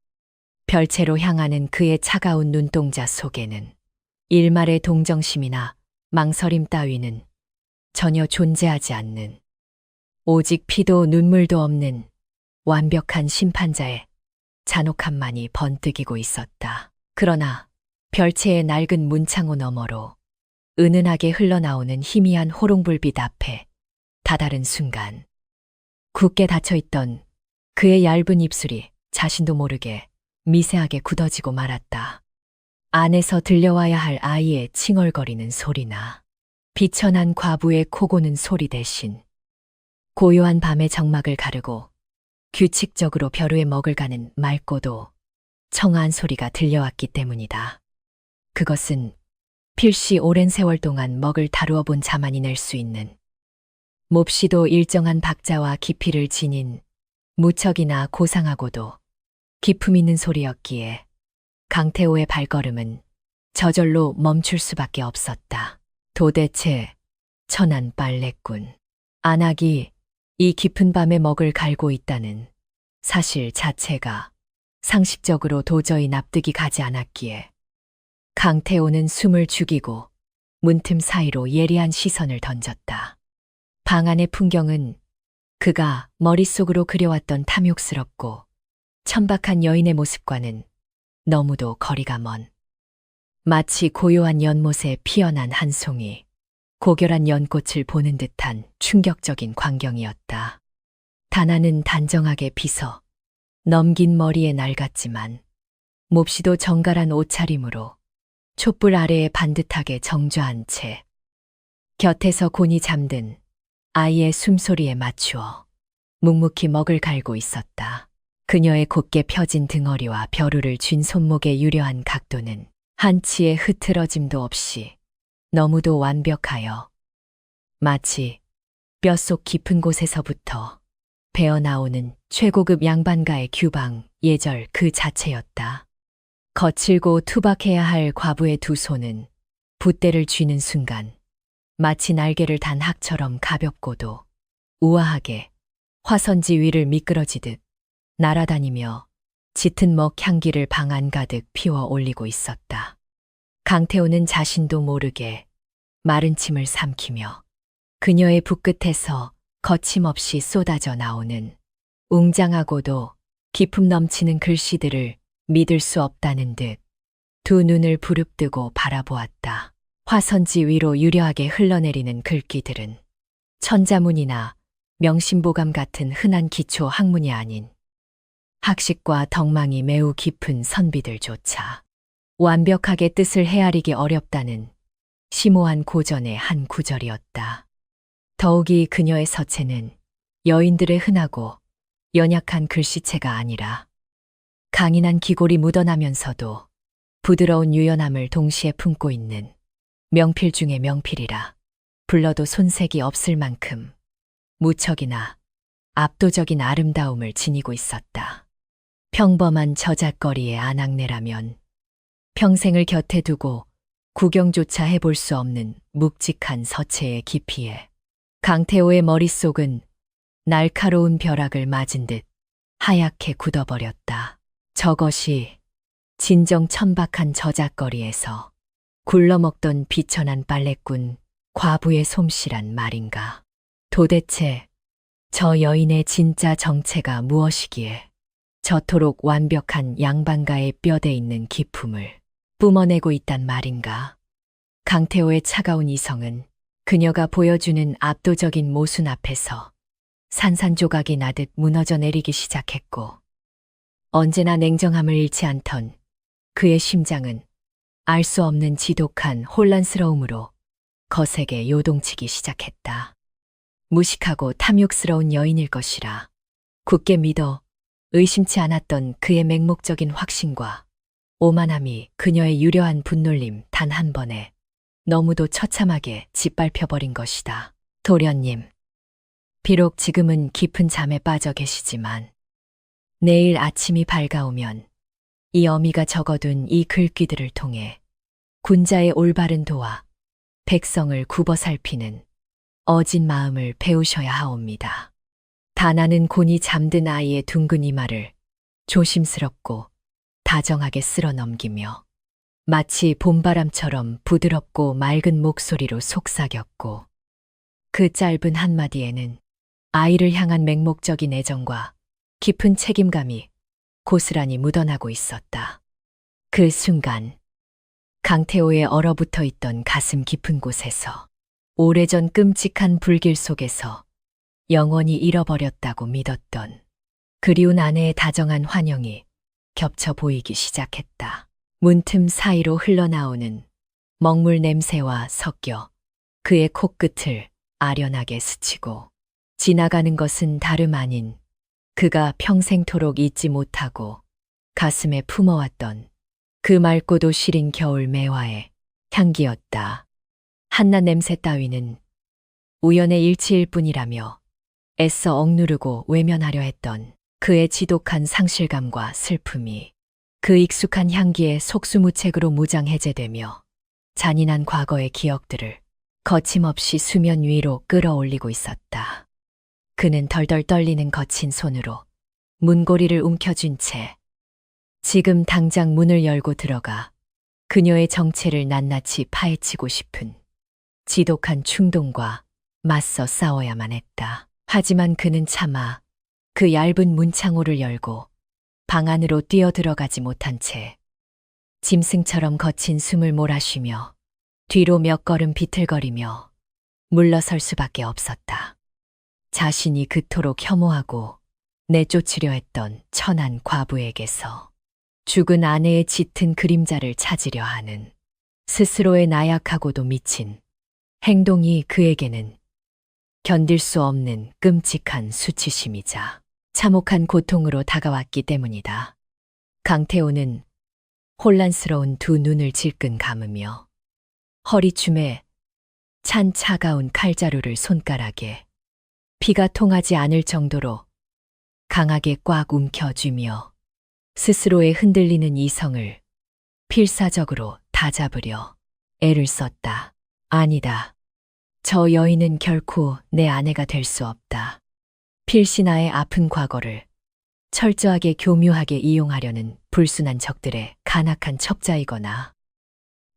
별채로 향하는 그의 차가운 눈동자 속에는 일말의 동정심이나 망설임 따위는 전혀 존재하지 않는, 오직 피도 눈물도 없는 완벽한 심판자의 잔혹함만이 번뜩이고 있었다. 그러나 별채의 낡은 문창호 너머로 은은하게 흘러나오는 희미한 호롱불빛 앞에 다다른 순간 굳게 닫혀있던 그의 얇은 입술이 자신도 모르게 미세하게 굳어지고 말았다. 안에서 들려와야 할 아이의 칭얼거리는 소리나 비천한 과부의 코고는 소리 대신 고요한 밤의 정막을 가르고 규칙적으로 벼루에 먹을 가는 맑고도 청아한 소리가 들려왔기 때문이다. 그것은 필시 오랜 세월 동안 먹을 다루어 본 자만이 낼 수 있는 몹시도 일정한 박자와 깊이를 지닌 무척이나 고상하고도 기품 있는 소리였기에 강태호의 발걸음은 저절로 멈출 수밖에 없었다. 도대체 천한 빨래꾼 안악이 이 깊은 밤에 먹을 갈고 있다는 사실 자체가 상식적으로 도저히 납득이 가지 않았기에 강태호는 숨을 죽이고 문틈 사이로 예리한 시선을 던졌다. 방 안의 풍경은 그가 머릿속으로 그려왔던 탐욕스럽고 천박한 여인의 모습과는 너무도 거리가 먼, 마치 고요한 연못에 피어난 한 송이 고결한 연꽃을 보는 듯한 충격적인 광경이었다. 다나는 단정하게 빗어 넘긴 머리에 낡았지만 몹시도 정갈한 옷차림으로 촛불 아래에 반듯하게 정좌한 채 곁에서 곤히 잠든 아이의 숨소리에 맞추어 묵묵히 먹을 갈고 있었다. 그녀의 곧게 펴진 등허리와 벼루를 쥔 손목의 유려한 각도는 한치의 흐트러짐도 없이 너무도 완벽하여 마치 뼛속 깊은 곳에서부터 배어나오는 최고급 양반가의 규방, 예절 그 자체였다. 거칠고 투박해야 할 과부의 두 손은 붓대를 쥐는 순간 마치 날개를 단 학처럼 가볍고도 우아하게 화선지 위를 미끄러지듯 날아다니며 짙은 먹 향기를 방 안 가득 피워 올리고 있었다. 강태호는 자신도 모르게 마른 침을 삼키며 그녀의 붓끝에서 거침없이 쏟아져 나오는 웅장하고도 기품 넘치는 글씨들을 믿을 수 없다는 듯 두 눈을 부릅뜨고 바라보았다. 화선지 위로 유려하게 흘러내리는 글귀들은 천자문이나 명심보감 같은 흔한 기초 학문이 아닌 학식과 덕망이 매우 깊은 선비들조차 완벽하게 뜻을 헤아리기 어렵다는 심오한 고전의 한 구절이었다. 더욱이 그녀의 서체는 여인들의 흔하고 연약한 글씨체가 아니라 강인한 기골이 묻어나면서도 부드러운 유연함을 동시에 품고 있는 명필 중의 명필이라 불러도 손색이 없을 만큼 무척이나 압도적인 아름다움을 지니고 있었다. 평범한 저잣거리의 아낙네라면 평생을 곁에 두고 구경조차 해볼 수 없는 묵직한 서체의 깊이에 강태호의 머릿속은 날카로운 벼락을 맞은 듯 하얗게 굳어버렸다. 저것이 진정 천박한 저잣거리에서 굴러먹던 비천한 빨래꾼 과부의 솜씨란 말인가. 도대체 저 여인의 진짜 정체가 무엇이기에 저토록 완벽한 양반가의 뼈대 있는 기품을 뿜어내고 있단 말인가. 강태호의 차가운 이성은 그녀가 보여주는 압도적인 모순 앞에서 산산조각이 나듯 무너져 내리기 시작했고, 언제나 냉정함을 잃지 않던 그의 심장은 알 수 없는 지독한 혼란스러움으로 거세게 요동치기 시작했다. 무식하고 탐욕스러운 여인일 것이라 굳게 믿어 의심치 않았던 그의 맹목적인 확신과 오만함이 그녀의 유려한 분놀림 단 한 번에 너무도 처참하게 짓밟혀버린 것이다. 도련님, 비록 지금은 깊은 잠에 빠져 계시지만 내일 아침이 밝아오면 이 어미가 적어둔 이 글귀들을 통해 군자의 올바른 도와 백성을 굽어 살피는 어진 마음을 배우셔야 하옵니다. 다나는 곤히 잠든 아이의 둥근 이마를 조심스럽고 다정하게 쓸어 넘기며 마치 봄바람처럼 부드럽고 맑은 목소리로 속삭였고, 그 짧은 한마디에는 아이를 향한 맹목적인 애정과 깊은 책임감이 고스란히 묻어나고 있었다. 그 순간 강태호의 얼어붙어 있던 가슴 깊은 곳에서 오래전 끔찍한 불길 속에서 영원히 잃어버렸다고 믿었던 그리운 아내의 다정한 환영이 겹쳐 보이기 시작했다. 문틈 사이로 흘러나오는 먹물 냄새와 섞여 그의 코끝을 아련하게 스치고 지나가는 것은 다름 아닌 그가 평생토록 잊지 못하고 가슴에 품어왔던 그 맑고도 시린 겨울 매화의 향기였다. 한낱 냄새 따위는 우연의 일치일 뿐이라며 애써 억누르고 외면하려 했던 그의 지독한 상실감과 슬픔이 그 익숙한 향기에 속수무책으로 무장해제되며 잔인한 과거의 기억들을 거침없이 수면 위로 끌어올리고 있었다. 그는 덜덜 떨리는 거친 손으로 문고리를 움켜쥔 채 지금 당장 문을 열고 들어가 그녀의 정체를 낱낱이 파헤치고 싶은 지독한 충동과 맞서 싸워야만 했다. 하지만 그는 차마 그 얇은 문창호를 열고 방 안으로 뛰어들어가지 못한 채 짐승처럼 거친 숨을 몰아쉬며 뒤로 몇 걸음 비틀거리며 물러설 수밖에 없었다. 자신이 그토록 혐오하고 내쫓으려 했던 천한 과부에게서 죽은 아내의 짙은 그림자를 찾으려 하는 스스로의 나약하고도 미친 행동이 그에게는 견딜 수 없는 끔찍한 수치심이자 참혹한 고통으로 다가왔기 때문이다. 강태호는 혼란스러운 두 눈을 질끈 감으며 허리춤에 찬 차가운 칼자루를 손가락에 피가 통하지 않을 정도로 강하게 꽉 움켜쥐며 스스로의 흔들리는 이성을 필사적으로 다잡으려 애를 썼다. 아니다. 저 여인은 결코 내 아내가 될 수 없다. 필신아의 아픈 과거를 철저하게 교묘하게 이용하려는 불순한 적들의 간악한 첩자이거나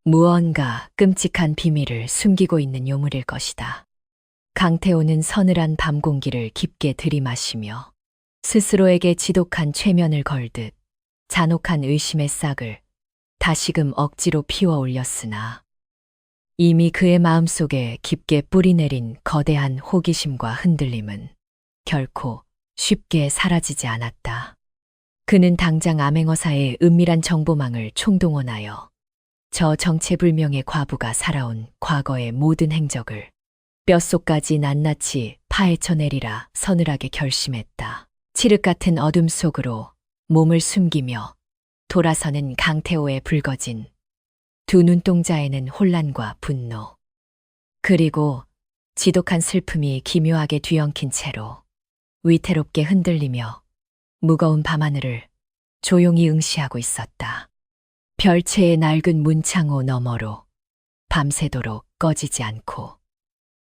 무언가 끔찍한 비밀을 숨기고 있는 요물일 것이다. 강태호는 서늘한 밤 공기를 깊게 들이마시며 스스로에게 지독한 최면을 걸듯 잔혹한 의심의 싹을 다시금 억지로 피워 올렸으나 이미 그의 마음속에 깊게 뿌리내린 거대한 호기심과 흔들림은 결코 쉽게 사라지지 않았다. 그는 당장 암행어사의 은밀한 정보망을 총동원하여 저 정체불명의 과부가 살아온 과거의 모든 행적을 뼛속까지 낱낱이 파헤쳐내리라 서늘하게 결심했다. 칠흑 같은 어둠 속으로 몸을 숨기며 돌아서는 강태호의 붉어진 두 눈동자에는 혼란과 분노, 그리고 지독한 슬픔이 기묘하게 뒤엉킨 채로 위태롭게 흔들리며 무거운 밤하늘을 조용히 응시하고 있었다. 별채의 낡은 문창호 너머로 밤새도록 꺼지지 않고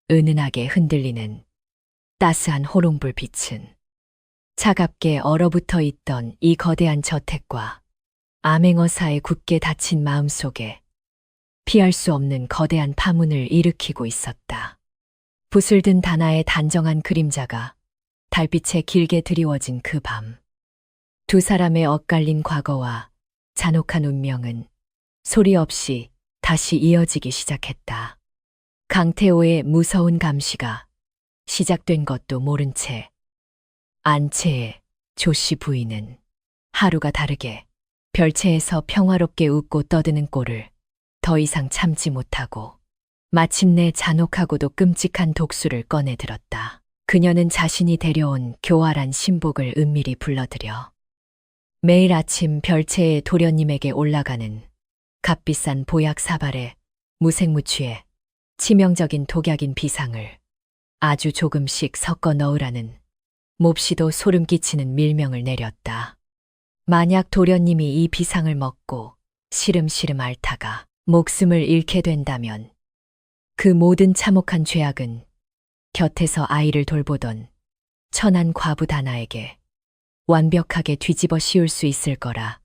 은은하게 흔들리는 따스한 호롱불 빛은 차갑게 얼어붙어 있던 이 거대한 저택과 암행어사의 굳게 닫힌 마음속에 피할 수 없는 거대한 파문을 일으키고 있었다. 붓을 든 다나의 단정한 그림자가 달빛에 길게 드리워진 그 밤. 두 사람의 엇갈린 과거와 잔혹한 운명은 소리 없이 다시 이어지기 시작했다. 강태호의 무서운 감시가 시작된 것도 모른 채 안채의 조씨 부인은 하루가 다르게 별채에서 평화롭게 웃고 떠드는 꼴을 더 이상 참지 못하고 마침내 잔혹하고도 끔찍한 독수를 꺼내 들었다. 그녀는 자신이 데려온 교활한 신복을 은밀히 불러들여 매일 아침 별채의 도련님에게 올라가는 값비싼 보약 사발에 무색무취해 치명적인 독약인 비상을 아주 조금씩 섞어 넣으라는 몹시도 소름 끼치는 밀명을 내렸다. 만약 도련님이 이 비상을 먹고 시름시름 앓다가 목숨을 잃게 된다면 그 모든 참혹한 죄악은 곁에서 아이를 돌보던 천한 과부 다나에게 완벽하게 뒤집어 씌울 수 있을 거라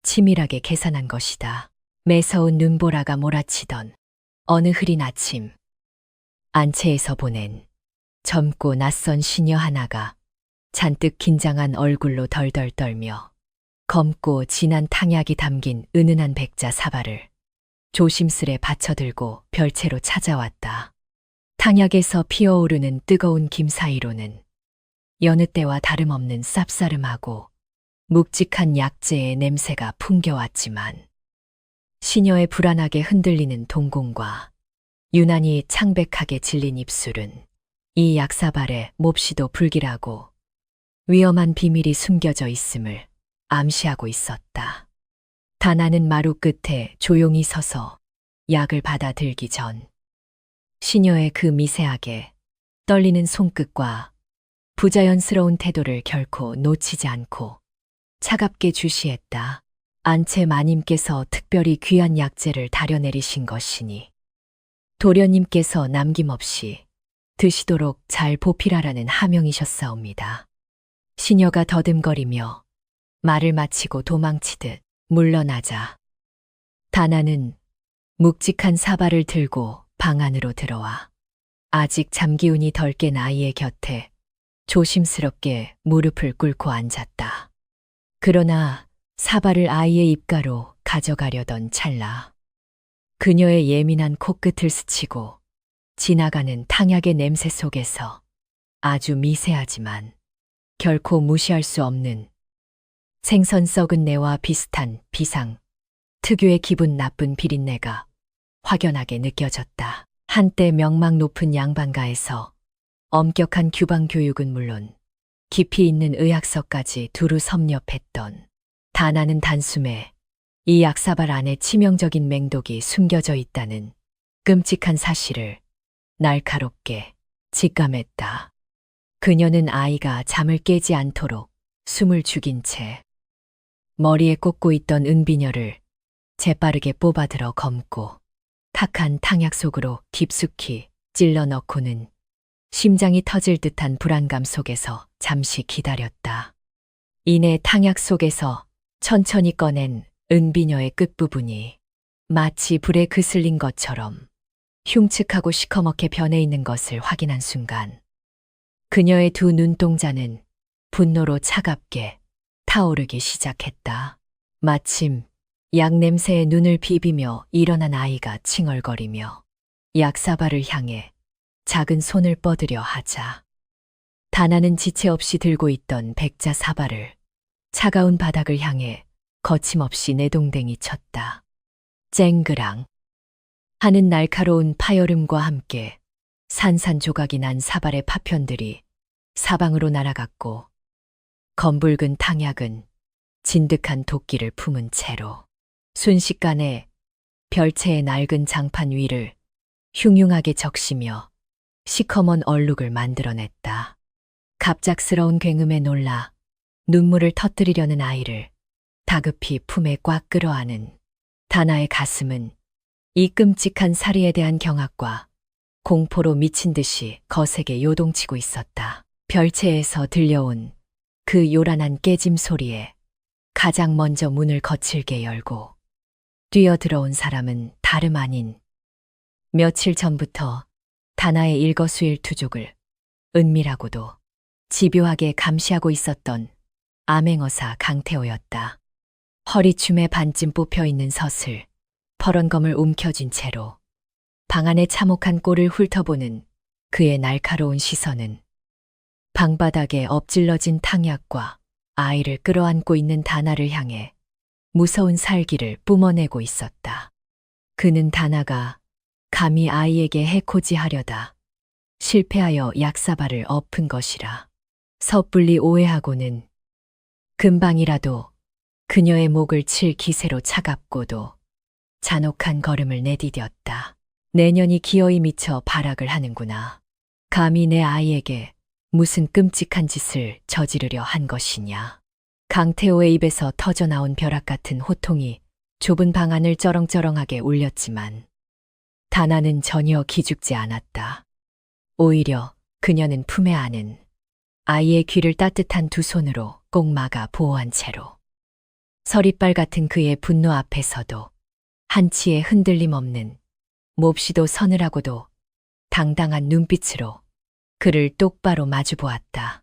치밀하게 계산한 것이다. 매서운 눈보라가 몰아치던 어느 흐린 아침, 안채에서 보낸 젊고 낯선 시녀 하나가 잔뜩 긴장한 얼굴로 덜덜 떨며 검고 진한 탕약이 담긴 은은한 백자 사발을 조심스레 받쳐들고 별채로 찾아왔다. 탕약에서 피어오르는 뜨거운 김 사이로는 여느 때와 다름없는 쌉싸름하고 묵직한 약재의 냄새가 풍겨왔지만 시녀의 불안하게 흔들리는 동공과 유난히 창백하게 질린 입술은 이 약사발에 몹시도 불길하고 위험한 비밀이 숨겨져 있음을 암시하고 있었다. 다나는 마루 끝에 조용히 서서 약을 받아들기 전 시녀의 그 미세하게 떨리는 손끝과 부자연스러운 태도를 결코 놓치지 않고 차갑게 주시했다. 안채 마님께서 특별히 귀한 약재를 다려내리신 것이니 도련님께서 남김없이 드시도록 잘 보필하라는 하명이셨사옵니다. 시녀가 더듬거리며 말을 마치고 도망치듯 물러나자 다나는 묵직한 사발을 들고 방 안으로 들어와 아직 잠기운이 덜 깬 아이의 곁에 조심스럽게 무릎을 꿇고 앉았다. 그러나 사발을 아이의 입가로 가져가려던 찰나 그녀의 예민한 코끝을 스치고 지나가는 탕약의 냄새 속에서 아주 미세하지만 결코 무시할 수 없는 생선 썩은 내와 비슷한 비상, 특유의 기분 나쁜 비린내가 확연하게 느껴졌다. 한때 명망 높은 양반가에서 엄격한 규방 교육은 물론 깊이 있는 의학서까지 두루 섭렵했던 다나는 단숨에 이 약사발 안에 치명적인 맹독이 숨겨져 있다는 끔찍한 사실을 날카롭게 직감했다. 그녀는 아이가 잠을 깨지 않도록 숨을 죽인 채 머리에 꽂고 있던 은비녀를 재빠르게 뽑아들어 검고 탁한 탕약 속으로 깊숙이 찔러 넣고는 심장이 터질 듯한 불안감 속에서 잠시 기다렸다. 이내 탕약 속에서 천천히 꺼낸 은비녀의 끝부분이 마치 불에 그슬린 것처럼 흉측하고 시커멓게 변해 있는 것을 확인한 순간 그녀의 두 눈동자는 분노로 차갑게 타오르기 시작했다. 마침 약 냄새에 눈을 비비며 일어난 아이가 칭얼거리며 약사발을 향해 작은 손을 뻗으려 하자 다나는 지체 없이 들고 있던 백자 사발을 차가운 바닥을 향해 거침없이 내동댕이 쳤다. 쨍그랑 하는 날카로운 파열음과 함께 산산조각이 난 사발의 파편들이 사방으로 날아갔고 검붉은 탕약은 진득한 도끼를 품은 채로 순식간에 별채의 낡은 장판 위를 흉흉하게 적시며 시커먼 얼룩을 만들어냈다. 갑작스러운 굉음에 놀라 눈물을 터뜨리려는 아이를 다급히 품에 꽉 끌어안은 다나의 가슴은 이 끔찍한 살해에 대한 경악과 공포로 미친 듯이 거세게 요동치고 있었다. 별채에서 들려온 그 요란한 깨짐 소리에 가장 먼저 문을 거칠게 열고 뛰어들어온 사람은 다름 아닌 며칠 전부터 다나의 일거수일투족을 은밀하고도 집요하게 감시하고 있었던 암행어사 강태호였다. 허리춤에 반쯤 뽑혀있는 섯을 퍼런검을 움켜쥔 채로 방 안의 참혹한 꼴을 훑어보는 그의 날카로운 시선은 방바닥에 엎질러진 탕약과 아이를 끌어안고 있는 다나를 향해 무서운 살기를 뿜어내고 있었다. 그는 다나가 감히 아이에게 해코지하려다 실패하여 약사발을 엎은 것이라 섣불리 오해하고는 금방이라도 그녀의 목을 칠 기세로 차갑고도 잔혹한 걸음을 내디뎠다. 내년이 기어이 미쳐 발악을 하는구나. 감히 내 아이에게 무슨 끔찍한 짓을 저지르려 한 것이냐. 강태호의 입에서 터져나온 벼락 같은 호통이 좁은 방 안을 쩌렁쩌렁하게 울렸지만 다나는 전혀 기죽지 않았다. 오히려 그녀는 품에 안은 아이의 귀를 따뜻한 두 손으로 꼭 막아 보호한 채로 서리빨 같은 그의 분노 앞에서도 한치의 흔들림 없는 몹시도 서늘하고도 당당한 눈빛으로 그를 똑바로 마주보았다.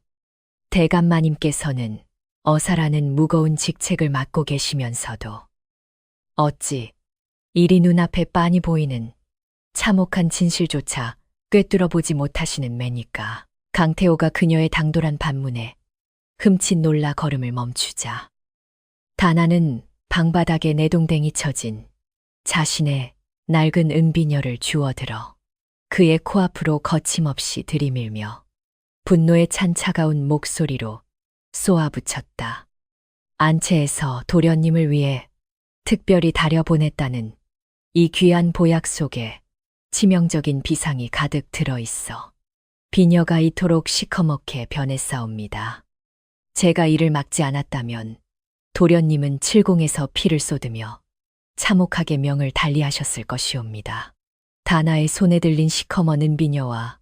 대감마님께서는 어사라는 무거운 직책을 맡고 계시면서도 어찌 이리 눈앞에 빤히 보이는 참혹한 진실조차 꿰뚫어 보지 못하시는 매니까. 강태호가 그녀의 당돌한 반문에 흠칫 놀라 걸음을 멈추자 다나는 방바닥에 내동댕이 쳐진 자신의 낡은 은비녀를 주워들어 그의 코앞으로 거침없이 들이밀며 분노에 찬 차가운 목소리로 쏘아붙였다. 안채에서 도련님을 위해 특별히 다려보냈다는 이 귀한 보약 속에 치명적인 비상이 가득 들어있어 비녀가 이토록 시커멓게 변했사옵니다. 제가 이를 막지 않았다면 도련님은 칠공에서 피를 쏟으며 참혹하게 명을 달리하셨을 것이옵니다. 다나의 손에 들린 시커먼 은비녀와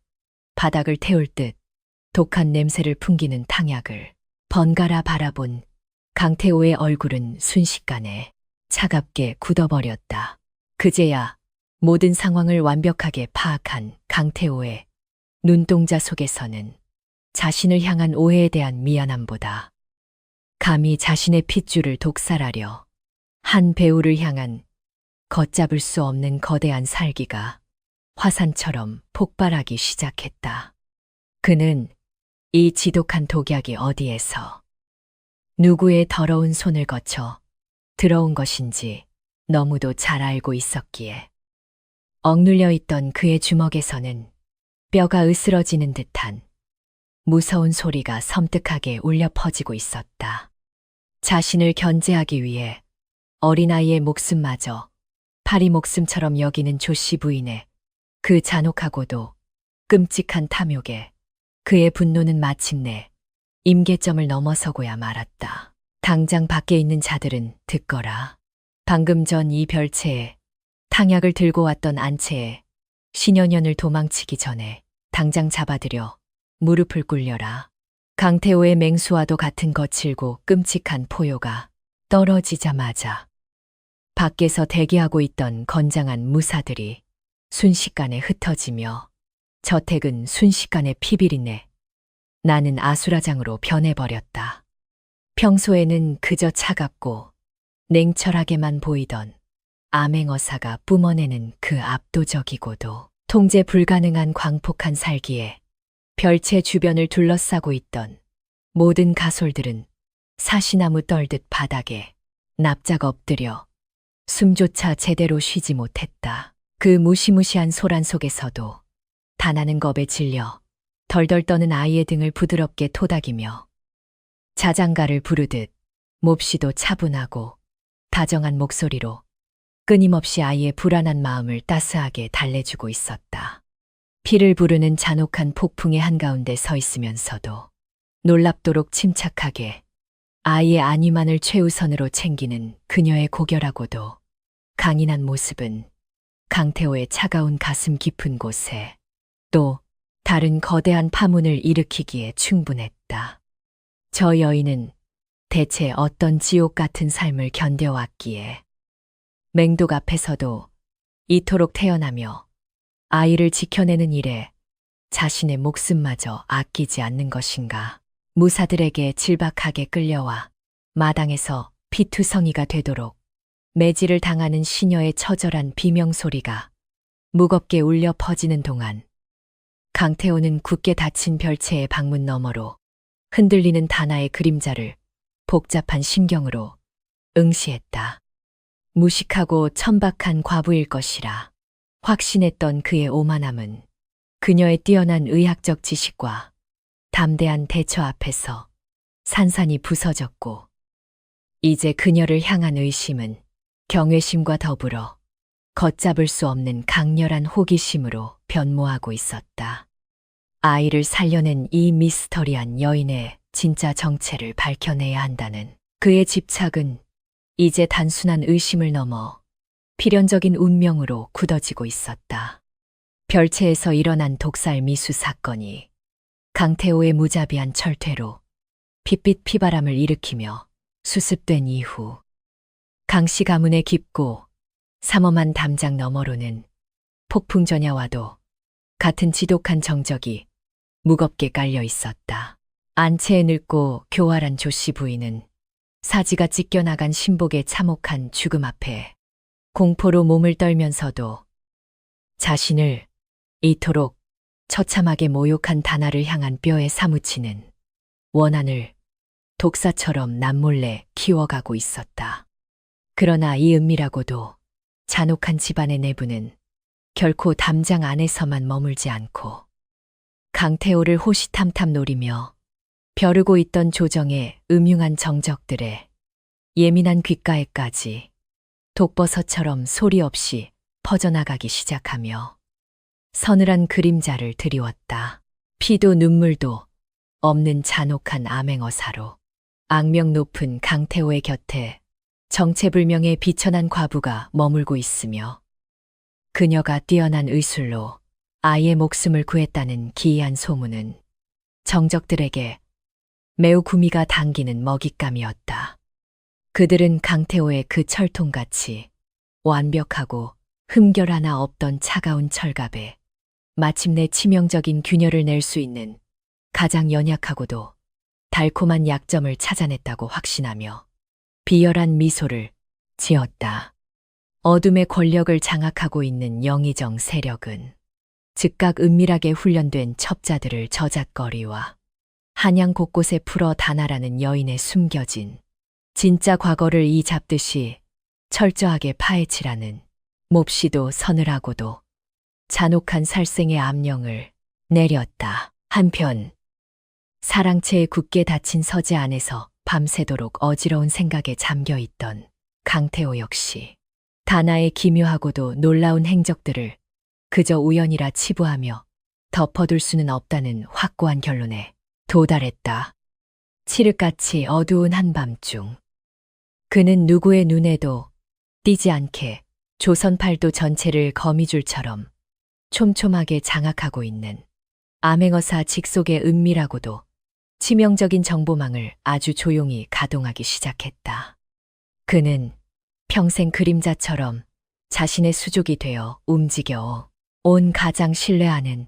바닥을 태울 듯 독한 냄새를 풍기는 탕약을 번갈아 바라본 강태호의 얼굴은 순식간에 차갑게 굳어버렸다. 그제야 모든 상황을 완벽하게 파악한 강태호의 눈동자 속에서는 자신을 향한 오해에 대한 미안함보다 감히 자신의 핏줄을 독살하려 한 배우를 향한 걷잡을 수 없는 거대한 살기가 화산처럼 폭발하기 시작했다. 그는 이 지독한 독약이 어디에서 누구의 더러운 손을 거쳐 들어온 것인지 너무도 잘 알고 있었기에 억눌려 있던 그의 주먹에서는 뼈가 으스러지는 듯한 무서운 소리가 섬뜩하게 울려 퍼지고 있었다. 자신을 견제하기 위해 어린아이의 목숨마저 파리 목숨처럼 여기는 조씨 부인의 그 잔혹하고도 끔찍한 탐욕에 그의 분노는 마침내 임계점을 넘어서고야 말았다. 당장 밖에 있는 자들은 듣거라. 방금 전 이 별채에 탕약을 들고 왔던 안채에 신현연을 도망치기 전에 당장 잡아들여 무릎을 꿇려라. 강태호의 맹수와도 같은 거칠고 끔찍한 포효가 떨어지자마자 밖에서 대기하고 있던 건장한 무사들이 순식간에 흩어지며 저택은 순식간에 피비린내 나는 아수라장으로 변해버렸다. 평소에는 그저 차갑고 냉철하게만 보이던 암행어사가 뿜어내는 그 압도적이고도 통제 불가능한 광폭한 살기에 별채 주변을 둘러싸고 있던 모든 가솔들은 사시나무 떨듯 바닥에 납작 엎드려 숨조차 제대로 쉬지 못했다. 그 무시무시한 소란 속에서도 다나는 겁에 질려 덜덜 떠는 아이의 등을 부드럽게 토닥이며 자장가를 부르듯 몹시도 차분하고 다정한 목소리로 끊임없이 아이의 불안한 마음을 따스하게 달래주고 있었다. 피를 부르는 잔혹한 폭풍의 한가운데 서 있으면서도 놀랍도록 침착하게 아이의 안위만을 최우선으로 챙기는 그녀의 고결하고도 강인한 모습은 강태호의 차가운 가슴 깊은 곳에 또 다른 거대한 파문을 일으키기에 충분했다. 저 여인은 대체 어떤 지옥 같은 삶을 견뎌왔기에 맹독 앞에서도 이토록 태어나며 아이를 지켜내는 일에 자신의 목숨마저 아끼지 않는 것인가. 무사들에게 질박하게 끌려와 마당에서 피투성이가 되도록 매질을 당하는 시녀의 처절한 비명소리가 무겁게 울려 퍼지는 동안 강태호는 굳게 닫힌 별채의 방문 너머로 흔들리는 다나의 그림자를 복잡한 심경으로 응시했다. 무식하고 천박한 과부일 것이라 확신했던 그의 오만함은 그녀의 뛰어난 의학적 지식과 담대한 대처 앞에서 산산이 부서졌고 이제 그녀를 향한 의심은 경외심과 더불어 걷잡을 수 없는 강렬한 호기심으로 변모하고 있었다. 아이를 살려낸 이 미스터리한 여인의 진짜 정체를 밝혀내야 한다는 그의 집착은 이제 단순한 의심을 넘어 필연적인 운명으로 굳어지고 있었다. 별채에서 일어난 독살 미수 사건이 강태호의 무자비한 철퇴로 핏빛 피바람을 일으키며 수습된 이후 강씨 가문의 깊고 삼엄한 담장 너머로는 폭풍전야와도 같은 지독한 정적이 무겁게 깔려 있었다. 안채에 늙고 교활한 조씨 부인은 사지가 찢겨나간 신복의 참혹한 죽음 앞에 공포로 몸을 떨면서도 자신을 이토록 처참하게 모욕한 다나를 향한 뼈에 사무치는 원한을 독사처럼 남몰래 키워가고 있었다. 그러나 이 은밀하고도 잔혹한 집안의 내부는 결코 담장 안에서만 머물지 않고 강태호를 호시탐탐 노리며 벼르고 있던 조정의 음흉한 정적들에 예민한 귓가에까지 독버섯처럼 소리 없이 퍼져나가기 시작하며 서늘한 그림자를 드리웠다. 피도 눈물도 없는 잔혹한 암행어사로 악명 높은 강태호의 곁에 정체불명의 비천한 과부가 머물고 있으며 그녀가 뛰어난 의술로 아이의 목숨을 구했다는 기이한 소문은 정적들에게 매우 구미가 당기는 먹잇감이었다. 그들은 강태호의 그 철통같이 완벽하고 흠결 하나 없던 차가운 철갑에 마침내 치명적인 균열을 낼 수 있는 가장 연약하고도 달콤한 약점을 찾아냈다고 확신하며 비열한 미소를 지었다. 어둠의 권력을 장악하고 있는 영의정 세력은 즉각 은밀하게 훈련된 첩자들을 저잣거리와 한양 곳곳에 풀어 다나라는 여인의 숨겨진 진짜 과거를 이 잡듯이 철저하게 파헤치라는 몹시도 서늘하고도 잔혹한 살생의 암령을 내렸다. 한편 사랑채에 굳게 닫힌 서재 안에서 밤새도록 어지러운 생각에 잠겨있던 강태호 역시 다나의 기묘하고도 놀라운 행적들을 그저 우연이라 치부하며 덮어둘 수는 없다는 확고한 결론에 도달했다. 칠흑같이 어두운 한밤중 그는 누구의 눈에도 띄지 않게 조선팔도 전체를 거미줄처럼 촘촘하게 장악하고 있는 암행어사 직속의 은밀하고도 치명적인 정보망을 아주 조용히 가동하기 시작했다. 그는 평생 그림자처럼 자신의 수족이 되어 움직여 온 가장 신뢰하는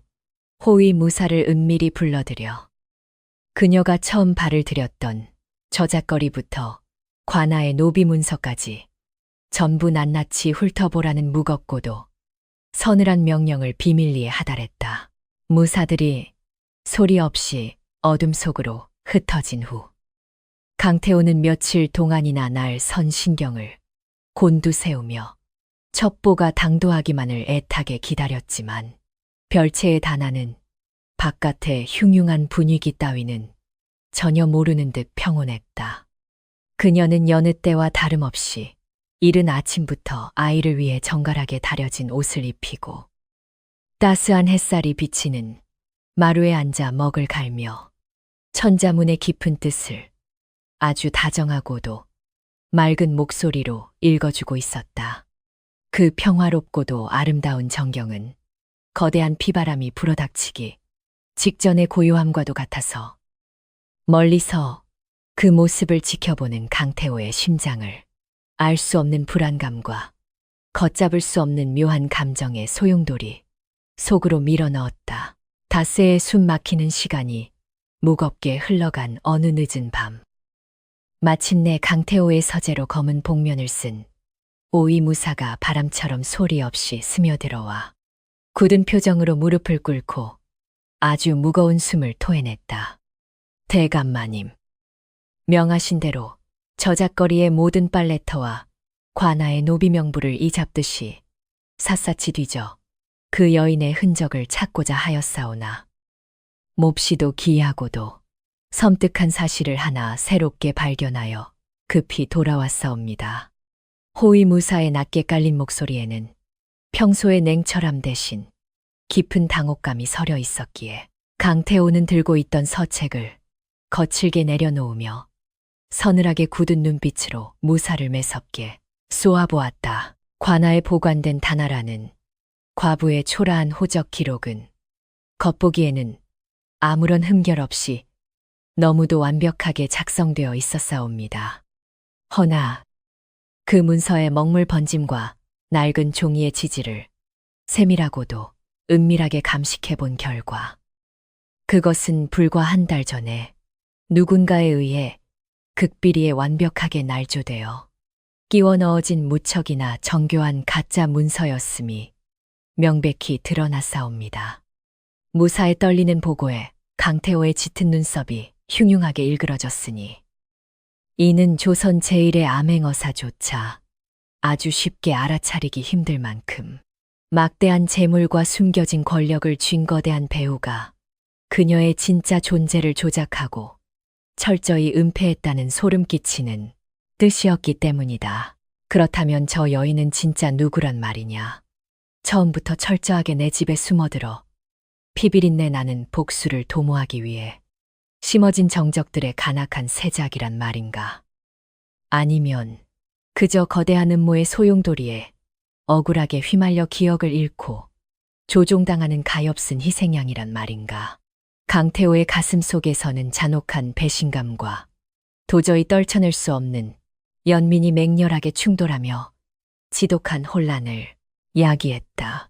호위 무사를 은밀히 불러들여 그녀가 처음 발을 들였던 저잣거리부터 관아의 노비 문서까지 전부 낱낱이 훑어보라는 무겁고도 서늘한 명령을 비밀리에 하달했다. 무사들이 소리 없이 어둠 속으로 흩어진 후 강태호는 며칠 동안이나 날 선신경을 곤두세우며 첩보가 당도하기만을 애타게 기다렸지만 별채의 다나는 바깥의 흉흉한 분위기 따위는 전혀 모르는 듯 평온했다. 그녀는 여느 때와 다름없이 이른 아침부터 아이를 위해 정갈하게 다려진 옷을 입히고 따스한 햇살이 비치는 마루에 앉아 먹을 갈며 천자문의 깊은 뜻을 아주 다정하고도 맑은 목소리로 읽어주고 있었다. 그 평화롭고도 아름다운 정경은 거대한 비바람이 불어닥치기 직전의 고요함과도 같아서 멀리서 그 모습을 지켜보는 강태호의 심장을 알 수 없는 불안감과 걷잡을 수 없는 묘한 감정의 소용돌이 속으로 밀어넣었다. 닷새에 숨 막히는 시간이 무겁게 흘러간 어느 늦은 밤. 마침내 강태호의 서재로 검은 복면을 쓴 오이무사가 바람처럼 소리 없이 스며들어와 굳은 표정으로 무릎을 꿇고 아주 무거운 숨을 토해냈다. 대감마님, 명하신 대로 저작거리의 모든 빨래터와 관아의 노비명부를 이잡듯이 샅샅이 뒤져 그 여인의 흔적을 찾고자 하였사오나 몹시도 기이하고도 섬뜩한 사실을 하나 새롭게 발견하여 급히 돌아왔사옵니다. 호위무사의 낮게 깔린 목소리에는 평소의 냉철함 대신 깊은 당혹감이 서려 있었기에 강태호는 들고 있던 서책을 거칠게 내려놓으며 서늘하게 굳은 눈빛으로 무사를 매섭게 쏘아보았다. 관아에 보관된 단아라는 과부의 초라한 호적 기록은 겉보기에는 아무런 흠결 없이 너무도 완벽하게 작성되어 있었사옵니다. 허나 그 문서의 먹물 번짐과 낡은 종이의 지지를 세밀하고도 은밀하게 감식해 본 결과 그것은 불과 한 달 전에 누군가에 의해 극비리에 완벽하게 날조되어 끼워 넣어진 무척이나 정교한 가짜 문서였음이 명백히 드러났사옵니다. 무사에 떨리는 보고에 강태호의 짙은 눈썹이 흉흉하게 일그러졌으니 이는 조선 제1의 암행어사조차 아주 쉽게 알아차리기 힘들 만큼 막대한 재물과 숨겨진 권력을 쥔 거대한 배우가 그녀의 진짜 존재를 조작하고 철저히 은폐했다는 소름 끼치는 뜻이었기 때문이다. 그렇다면 저 여인은 진짜 누구란 말이냐? 처음부터 철저하게 내 집에 숨어들어 피비린내 나는 복수를 도모하기 위해 심어진 정적들의 간악한 세작이란 말인가? 아니면 그저 거대한 음모의 소용돌이에 억울하게 휘말려 기억을 잃고 조종당하는 가엾은 희생양이란 말인가? 강태호의 가슴 속에서는 잔혹한 배신감과 도저히 떨쳐낼 수 없는 연민이 맹렬하게 충돌하며 지독한 혼란을 야기했다.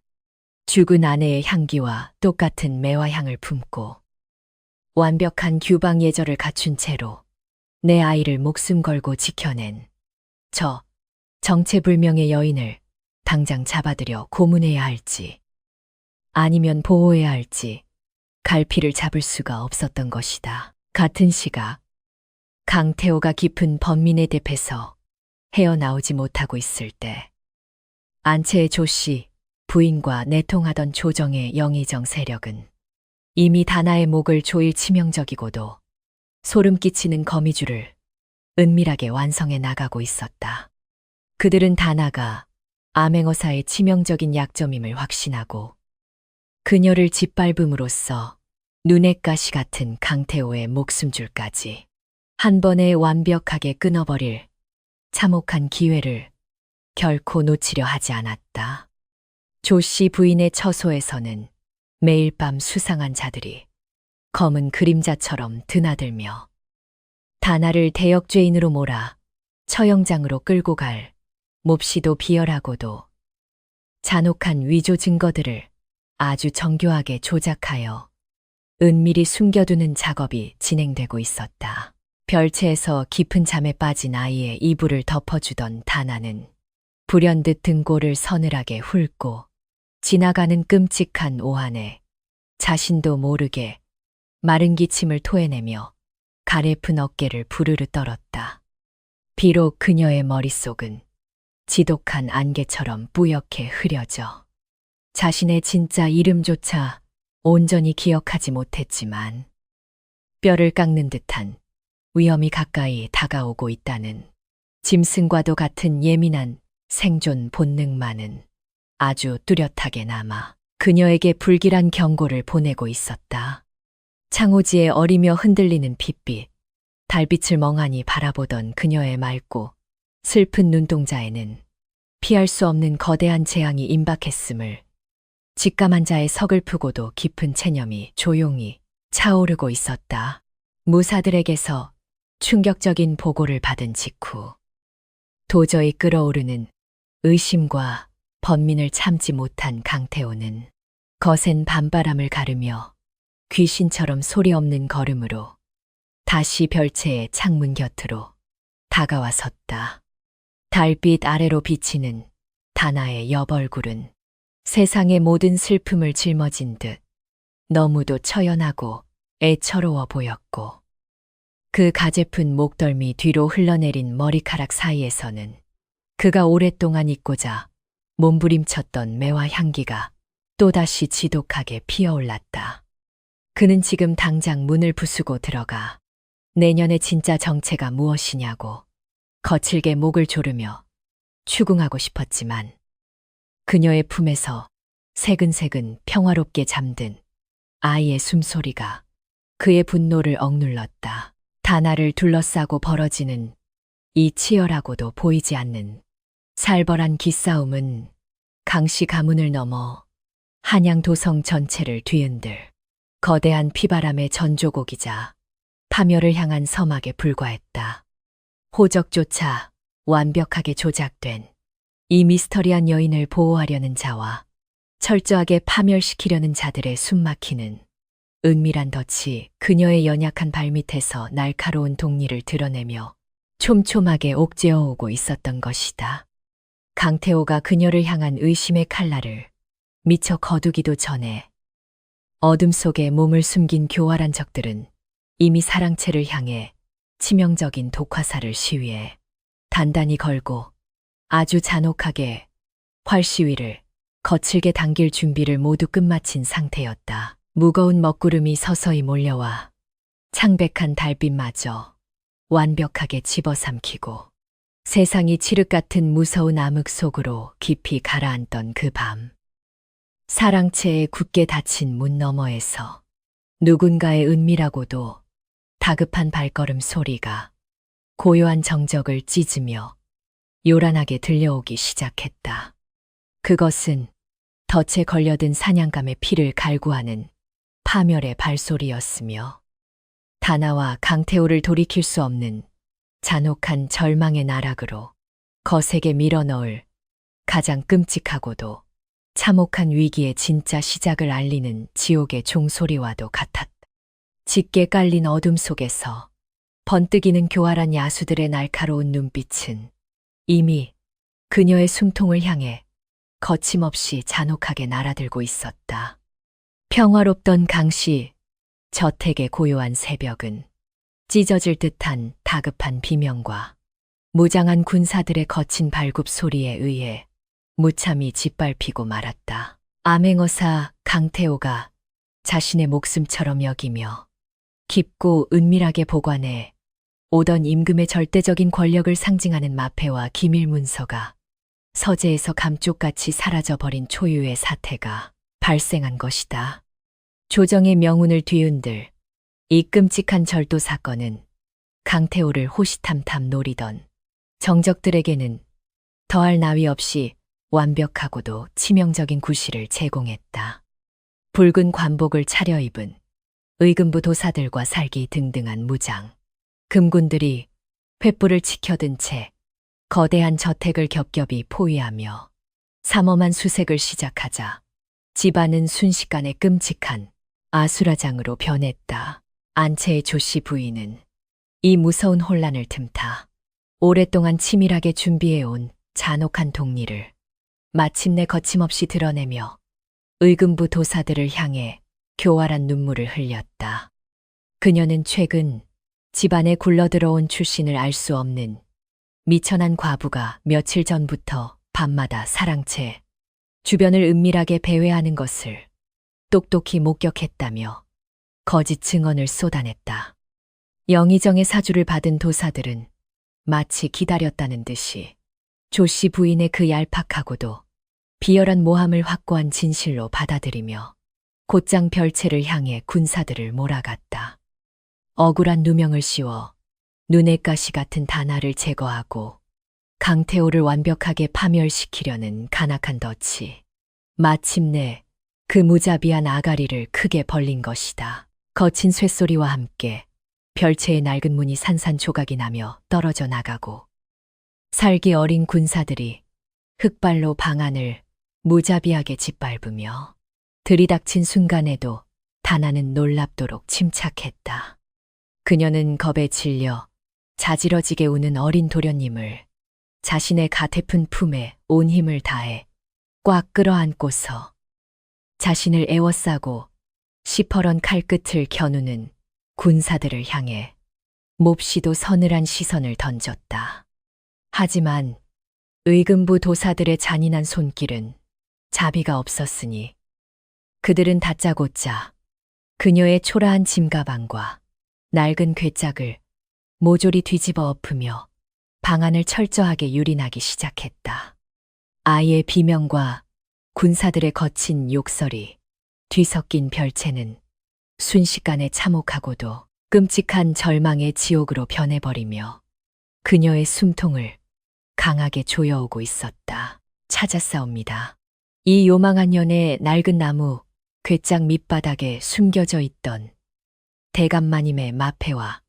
죽은 아내의 향기와 똑같은 매화향을 품고 완벽한 규방 예절을 갖춘 채로 내 아이를 목숨 걸고 지켜낸 저 정체불명의 여인을 당장 잡아들여 고문해야 할지 아니면 보호해야 할지 갈피를 잡을 수가 없었던 것이다. 같은 시각 강태호가 깊은 번민의 늪에서 헤어나오지 못하고 있을 때 안채의 조씨 부인과 내통하던 조정의 영의정 세력은 이미 다나의 목을 조일 치명적이고도 소름 끼치는 거미줄을 은밀하게 완성해 나가고 있었다. 그들은 다나가 암행어사의 치명적인 약점임을 확신하고 그녀를 짓밟음으로써 눈의 가시 같은 강태호의 목숨줄까지 한 번에 완벽하게 끊어버릴 참혹한 기회를 결코 놓치려 하지 않았다. 조씨 부인의 처소에서는 매일 밤 수상한 자들이 검은 그림자처럼 드나들며 다나를 대역죄인으로 몰아 처형장으로 끌고 갈 몹시도 비열하고도 잔혹한 위조 증거들을 아주 정교하게 조작하여 은밀히 숨겨두는 작업이 진행되고 있었다. 별채에서 깊은 잠에 빠진 아이의 이불을 덮어주던 다나는 불현듯 등골을 서늘하게 훑고 지나가는 끔찍한 오한에 자신도 모르게 마른 기침을 토해내며 가래픈 어깨를 부르르 떨었다. 비록 그녀의 머릿속은 지독한 안개처럼 뿌옇게 흐려져 자신의 진짜 이름조차 온전히 기억하지 못했지만 뼈를 깎는 듯한 위험이 가까이 다가오고 있다는 짐승과도 같은 예민한 생존 본능만은 아주 뚜렷하게 남아 그녀에게 불길한 경고를 보내고 있었다. 창호지에 어리며 흔들리는 핏빛, 달빛을 멍하니 바라보던 그녀의 맑고 슬픈 눈동자에는 피할 수 없는 거대한 재앙이 임박했음을 직감한 자의 서글프고도 깊은 체념이 조용히 차오르고 있었다. 무사들에게서 충격적인 보고를 받은 직후 도저히 끓어오르는 의심과 번민을 참지 못한 강태호는 거센 밤바람을 가르며 귀신처럼 소리 없는 걸음으로 다시 별채의 창문 곁으로 다가와 섰다. 달빛 아래로 비치는 다나의 옆얼굴은 세상의 모든 슬픔을 짊어진 듯 너무도 처연하고 애처로워 보였고 그 가제픈 목덜미 뒤로 흘러내린 머리카락 사이에서는 그가 오랫동안 잊고자 몸부림쳤던 매화 향기가 또다시 지독하게 피어올랐다. 그는 지금 당장 문을 부수고 들어가 내년의 진짜 정체가 무엇이냐고 거칠게 목을 조르며 추궁하고 싶었지만 그녀의 품에서 새근새근 평화롭게 잠든 아이의 숨소리가 그의 분노를 억눌렀다. 다나를 둘러싸고 벌어지는 이 치열하고도 보이지 않는 살벌한 기싸움은 강씨 가문을 넘어 한양 도성 전체를 뒤흔들 거대한 피바람의 전조곡이자 파멸을 향한 서막에 불과했다. 호적조차 완벽하게 조작된 이 미스터리한 여인을 보호하려는 자와 철저하게 파멸시키려는 자들의 숨막히는 은밀한 덫이 그녀의 연약한 발밑에서 날카로운 동리를 드러내며 촘촘하게 옥죄어오고 있었던 것이다. 강태호가 그녀를 향한 의심의 칼날을 미처 거두기도 전에 어둠 속에 몸을 숨긴 교활한 적들은 이미 사랑채를 향해 치명적인 독화살을 시위해 단단히 걸고 아주 잔혹하게 활시위를 거칠게 당길 준비를 모두 끝마친 상태였다. 무거운 먹구름이 서서히 몰려와 창백한 달빛마저 완벽하게 집어삼키고 세상이 칠흑 같은 무서운 암흑 속으로 깊이 가라앉던 그 밤. 사랑채에 굳게 닫힌 문 너머에서 누군가의 은밀하고도 다급한 발걸음 소리가 고요한 정적을 찢으며 요란하게 들려오기 시작했다. 그것은 덫에 걸려든 사냥감의 피를 갈구하는 파멸의 발소리였으며 다나와 강태호를 돌이킬 수 없는 잔혹한 절망의 나락으로 거세게 밀어넣을 가장 끔찍하고도 참혹한 위기의 진짜 시작을 알리는 지옥의 종소리와도 같았다. 짙게 깔린 어둠 속에서 번뜩이는 교활한 야수들의 날카로운 눈빛은 이미 그녀의 숨통을 향해 거침없이 잔혹하게 날아들고 있었다. 평화롭던 강씨 저택의 고요한 새벽은 찢어질 듯한 다급한 비명과 무장한 군사들의 거친 발굽 소리에 의해 무참히 짓밟히고 말았다. 암행어사 강태호가 자신의 목숨처럼 여기며 깊고 은밀하게 보관해 오던 임금의 절대적인 권력을 상징하는 마패와 기밀 문서가 서재에서 감쪽같이 사라져버린 초유의 사태가 발생한 것이다. 조정의 명운을 뒤흔들 이 끔찍한 절도 사건은 강태호를 호시탐탐 노리던 정적들에게는 더할 나위 없이 완벽하고도 치명적인 구실을 제공했다. 붉은 관복을 차려입은 의금부 도사들과 살기 등등한 무장, 금군들이 횃불을 치켜든 채 거대한 저택을 겹겹이 포위하며 삼엄한 수색을 시작하자 집안은 순식간에 끔찍한 아수라장으로 변했다. 안채의 조씨 부인은 이 무서운 혼란을 틈타 오랫동안 치밀하게 준비해온 잔혹한 동리를 마침내 거침없이 드러내며 의금부 도사들을 향해 교활한 눈물을 흘렸다. 그녀는 최근 집안에 굴러들어온 출신을 알 수 없는 미천한 과부가 며칠 전부터 밤마다 사랑채 주변을 은밀하게 배회하는 것을 똑똑히 목격했다며 거짓 증언을 쏟아냈다. 영의정의 사주를 받은 도사들은 마치 기다렸다는 듯이 조씨 부인의 그 얄팍하고도 비열한 모함을 확고한 진실로 받아들이며 곧장 별채를 향해 군사들을 몰아갔다. 억울한 누명을 씌워 눈의 가시 같은 다나를 제거하고 강태호를 완벽하게 파멸시키려는 간악한 덫이 마침내 그 무자비한 아가리를 크게 벌린 것이다. 거친 쇳소리와 함께 별채의 낡은 문이 산산조각이 나며 떨어져 나가고 살기 어린 군사들이 흙발로 방 안을 무자비하게 짓밟으며 들이닥친 순간에도 다나는 놀랍도록 침착했다. 그녀는 겁에 질려 자지러지게 우는 어린 도련님을 자신의 가태픈 품에 온 힘을 다해 꽉 끌어안고서 자신을 애워싸고 시퍼런 칼끝을 겨누는 군사들을 향해 몹시도 서늘한 시선을 던졌다. 하지만 의금부 도사들의 잔인한 손길은 자비가 없었으니 그들은 다짜고짜 그녀의 초라한 짐가방과 낡은 괴짝을 모조리 뒤집어 엎으며 방안을 철저하게 유린하기 시작했다. 아이의 비명과 군사들의 거친 욕설이 뒤섞인 별채는 순식간에 참혹하고도 끔찍한 절망의 지옥으로 변해버리며 그녀의 숨통을 강하게 조여오고 있었다. 찾아싸웁니다. 이 요망한 년의 낡은 나무 괴짝 밑바닥에 숨겨져 있던 대감마님의 마패와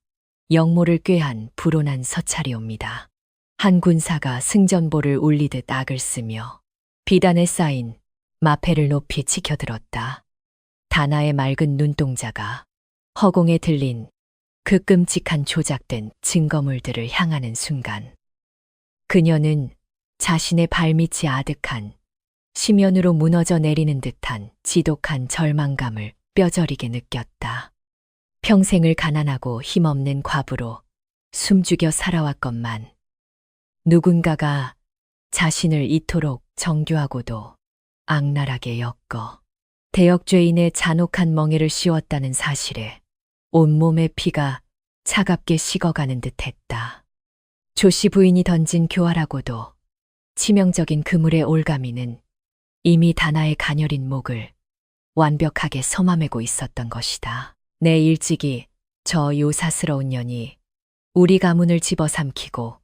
영모를 꾀한 불온한 서찰이옵니다. 한 군사가 승전보를 울리듯 악을 쓰며 비단에 쌓인 마패를 높이 치켜들었다. 다나의 맑은 눈동자가 허공에 들린 그 끔찍한 조작된 증거물들을 향하는 순간 그녀는 자신의 발밑이 아득한 심연으로 무너져 내리는 듯한 지독한 절망감을 뼈저리게 느꼈다. 평생을 가난하고 힘없는 과부로 숨죽여 살아왔건만 누군가가 자신을 이토록 정교하고도 악랄하게 엮어 대역죄인의 잔혹한 멍에를 씌웠다는 사실에 온몸의 피가 차갑게 식어가는 듯했다. 조씨 부인이 던진 교활하고도 치명적인 그물의 올가미는 이미 다나의 가녀린 목을 완벽하게 서마매고 있었던 것이다. 내 일찍이 저 요사스러운 년이 우리 가문을 집어삼키고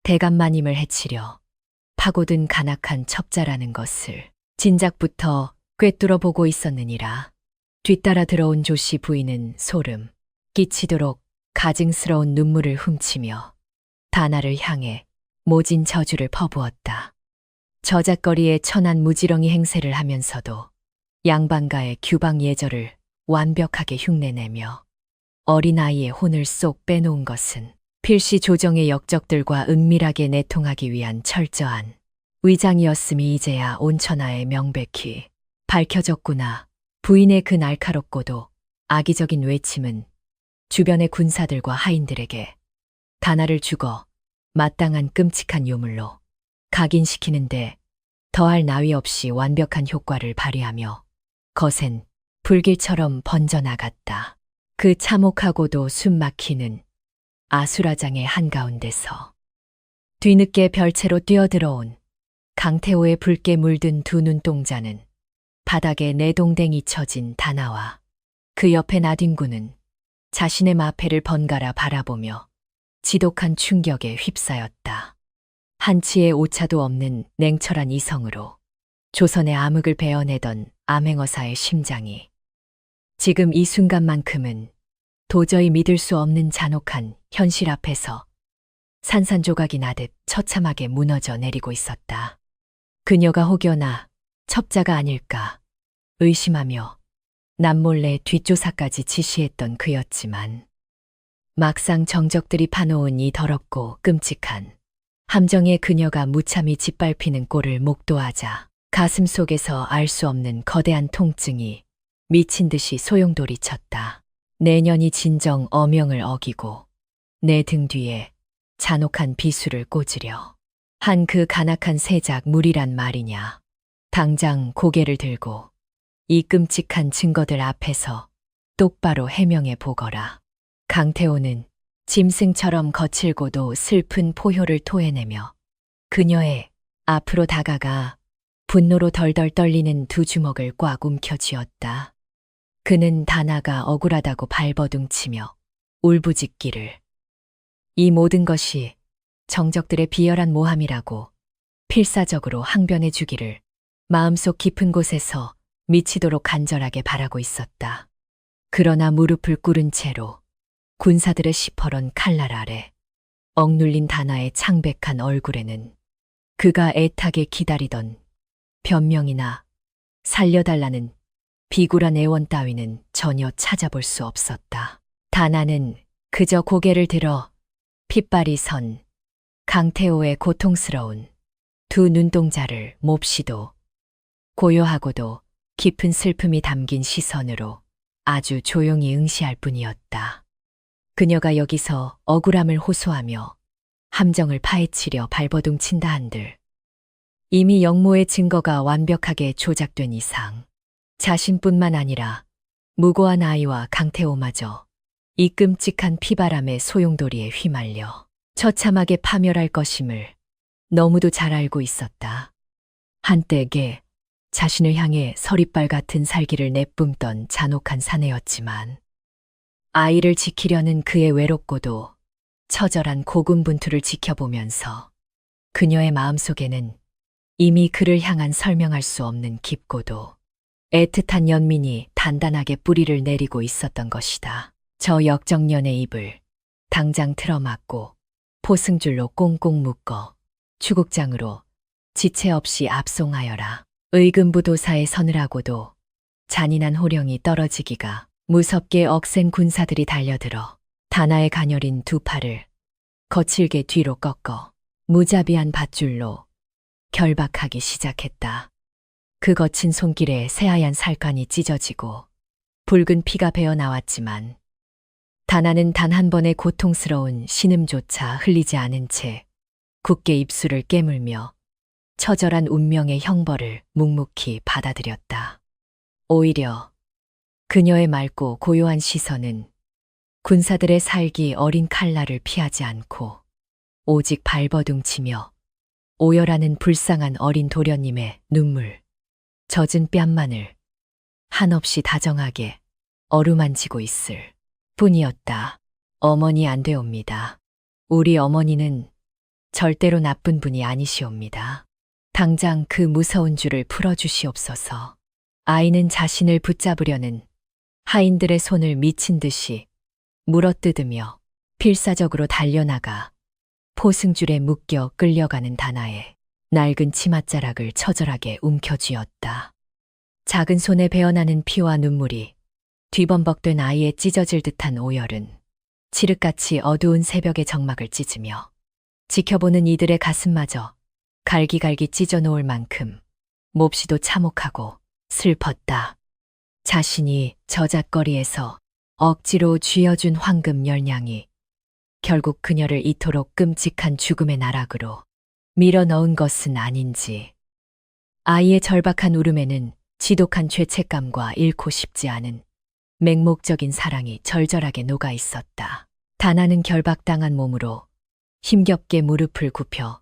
대감마님을 해치려 파고든 간악한 첩자라는 것을 진작부터 꿰뚫어 보고 있었느니라. 뒤따라 들어온 조씨 부인은 소름 끼치도록 가증스러운 눈물을 훔치며 다나를 향해 모진 저주를 퍼부었다. 저잣거리에 천한 무지렁이 행세를 하면서도 양반가의 규방 예절을 완벽하게 흉내내며 어린아이의 혼을 쏙 빼놓은 것은 필시 조정의 역적들과 은밀하게 내통하기 위한 철저한 위장이었음이 이제야 온천하에 명백히 밝혀졌구나. 부인의 그 날카롭고도 악의적인 외침은 주변의 군사들과 하인들에게 다나를 죽어 마땅한 끔찍한 유물로 각인시키는데 더할 나위 없이 완벽한 효과를 발휘하며 거센 불길처럼 번져나갔다. 그 참혹하고도 숨막히는 아수라장의 한가운데서 뒤늦게 별채로 뛰어들어온 강태호의 붉게 물든 두 눈동자는 바닥에 내동댕이 쳐진 다나와 그 옆에 나뒹구는 자신의 마패를 번갈아 바라보며 지독한 충격에 휩싸였다. 한치의 오차도 없는 냉철한 이성으로 조선의 암흑을 베어내던 암행어사의 심장이 지금 이 순간만큼은 도저히 믿을 수 없는 잔혹한 현실 앞에서 산산조각이 나듯 처참하게 무너져 내리고 있었다. 그녀가 혹여나 첩자가 아닐까 의심하며 남몰래 뒷조사까지 지시했던 그였지만 막상 정적들이 파놓은 이 더럽고 끔찍한 함정에 그녀가 무참히 짓밟히는 꼴을 목도하자 가슴 속에서 알 수 없는 거대한 통증이 미친 듯이 소용돌이 쳤다. 내년이 진정 어명을 어기고 내 등 뒤에 잔혹한 비수를 꽂으려 한 그 간악한 세작 무리란 말이냐. 당장 고개를 들고 이 끔찍한 증거들 앞에서 똑바로 해명해 보거라. 강태호는 짐승처럼 거칠고도 슬픈 포효를 토해내며 그녀의 앞으로 다가가 분노로 덜덜 떨리는 두 주먹을 꽉 움켜쥐었다. 그는 다나가 억울하다고 발버둥치며 울부짖기를. 이 모든 것이 정적들의 비열한 모함이라고 필사적으로 항변해 주기를 마음속 깊은 곳에서 미치도록 간절하게 바라고 있었다. 그러나 무릎을 꿇은 채로 군사들의 시퍼런 칼날 아래 억눌린 다나의 창백한 얼굴에는 그가 애타게 기다리던 변명이나 살려달라는 비굴한 애원 따위는 전혀 찾아볼 수 없었다. 다나는 그저 고개를 들어 핏발이 선 강태호의 고통스러운 두 눈동자를 몹시도 고요하고도 깊은 슬픔이 담긴 시선으로 아주 조용히 응시할 뿐이었다. 그녀가 여기서 억울함을 호소하며 함정을 파헤치려 발버둥친다 한들 이미 영모의 증거가 완벽하게 조작된 이상 자신뿐만 아니라 무고한 아이와 강태호마저 이 끔찍한 피바람의 소용돌이에 휘말려 처참하게 파멸할 것임을 너무도 잘 알고 있었다. 한때에 자신을 향해 서리빨 같은 살기를 내뿜던 잔혹한 사내였지만 아이를 지키려는 그의 외롭고도 처절한 고군분투를 지켜보면서 그녀의 마음속에는 이미 그를 향한 설명할 수 없는 깊고도 애틋한 연민이 단단하게 뿌리를 내리고 있었던 것이다. 저 역정년의 입을 당장 틀어막고 포승줄로 꽁꽁 묶어 추국장으로 지체 없이 압송하여라. 의금부도사의 서늘하고도 잔인한 호령이 떨어지기가 무섭게 억센 군사들이 달려들어 다나의 가녀린 두 팔을 거칠게 뒤로 꺾어 무자비한 밧줄로 결박하기 시작했다. 그 거친 손길에 새하얀 살관이 찢어지고 붉은 피가 배어 나왔지만 다나는 단 한 번의 고통스러운 신음조차 흘리지 않은 채 굳게 입술을 깨물며 처절한 운명의 형벌을 묵묵히 받아들였다. 오히려 그녀의 맑고 고요한 시선은 군사들의 살기 어린 칼날을 피하지 않고 오직 발버둥치며 오열하는 불쌍한 어린 도련님의 눈물, 젖은 뺨만을 한없이 다정하게 어루만지고 있을 뿐이었다. 어머니 안 되옵니다. 우리 어머니는 절대로 나쁜 분이 아니시옵니다. 당장 그 무서운 줄을 풀어주시옵소서. 아이는 자신을 붙잡으려는 하인들의 손을 미친 듯이 물어뜯으며 필사적으로 달려나가 포승줄에 묶여 끌려가는 다나의 낡은 치맛자락을 처절하게 움켜쥐었다. 작은 손에 배어나는 피와 눈물이 뒤범벅된 아이의 찢어질 듯한 오열은 칠흑같이 어두운 새벽의 정막을 찢으며 지켜보는 이들의 가슴마저 갈기갈기 찢어놓을 만큼 몹시도 참혹하고 슬펐다. 자신이 저잣거리에서 억지로 쥐어준 황금 열량이 결국 그녀를 이토록 끔찍한 죽음의 나락으로 밀어넣은 것은 아닌지. 아이의 절박한 울음에는 지독한 죄책감과 잃고 싶지 않은 맹목적인 사랑이 절절하게 녹아 있었다. 다나는 결박당한 몸으로 힘겹게 무릎을 굽혀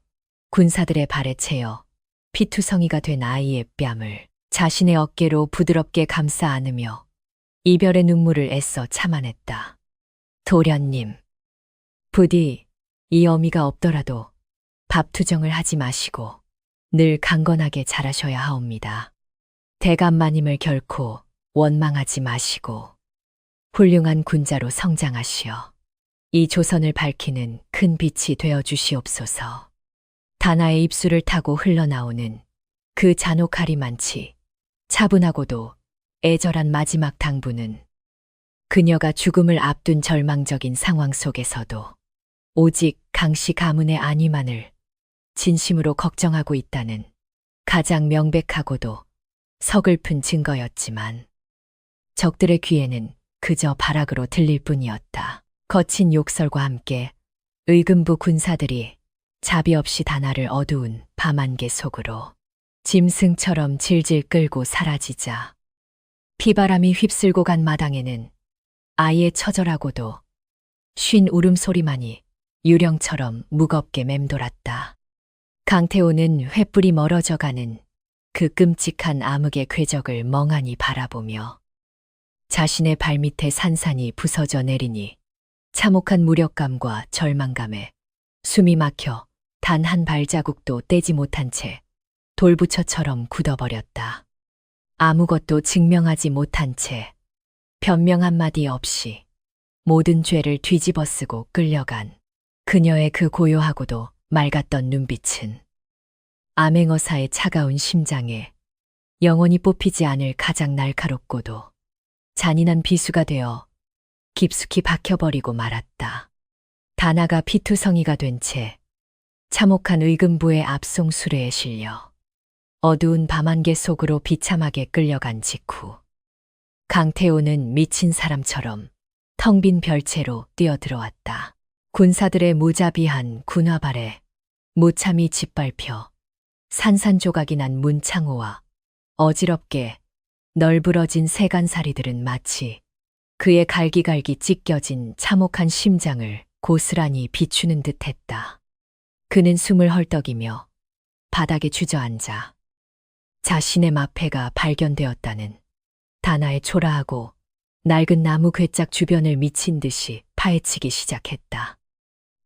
군사들의 발에 채여 피투성이가 된 아이의 뺨을 자신의 어깨로 부드럽게 감싸 안으며 이별의 눈물을 애써 참아냈다. 도련님, 부디 이 어미가 없더라도 밥투정을 하지 마시고 늘 강건하게 자라셔야 하옵니다. 대감마님을 결코 원망하지 마시고 훌륭한 군자로 성장하시어 이 조선을 밝히는 큰 빛이 되어 주시옵소서. 다나의 입술을 타고 흘러나오는 그 잔혹하리만치 차분하고도 애절한 마지막 당부는 그녀가 죽음을 앞둔 절망적인 상황 속에서도 오직 강씨 가문의 안위만을 진심으로 걱정하고 있다는 가장 명백하고도 서글픈 증거였지만 적들의 귀에는 그저 발악으로 들릴 뿐이었다. 거친 욕설과 함께 의금부 군사들이 자비 없이 다나를 어두운 밤안개 속으로 짐승처럼 질질 끌고 사라지자 피바람이 휩쓸고 간 마당에는 아이의 처절하고도 쉰 울음소리만이 유령처럼 무겁게 맴돌았다. 강태호는 횃불이 멀어져 가는 그 끔찍한 암흑의 궤적을 멍하니 바라보며 자신의 발밑에 산산이 부서져 내리니 참혹한 무력감과 절망감에 숨이 막혀 단 한 발자국도 떼지 못한 채 돌부처처럼 굳어버렸다. 아무것도 증명하지 못한 채 변명 한마디 없이 모든 죄를 뒤집어쓰고 끌려간 그녀의 그 고요하고도 맑았던 눈빛은 암행어사의 차가운 심장에 영원히 뽑히지 않을 가장 날카롭고도 잔인한 비수가 되어 깊숙이 박혀버리고 말았다. 다나가 피투성이가 된 채 참혹한 의금부의 압송 수레에 실려 어두운 밤안개 속으로 비참하게 끌려간 직후 강태호는 미친 사람처럼 텅 빈 별채로 뛰어들어왔다. 군사들의 무자비한 군화발에 무참히 짓밟혀 산산조각이 난 문창호와 어지럽게 널브러진 세간살이들은 마치 그의 갈기갈기 찢겨진 참혹한 심장을 고스란히 비추는 듯했다. 그는 숨을 헐떡이며 바닥에 주저앉아 자신의 마패가 발견되었다는 다나의 초라하고 낡은 나무 괴짝 주변을 미친 듯이 파헤치기 시작했다.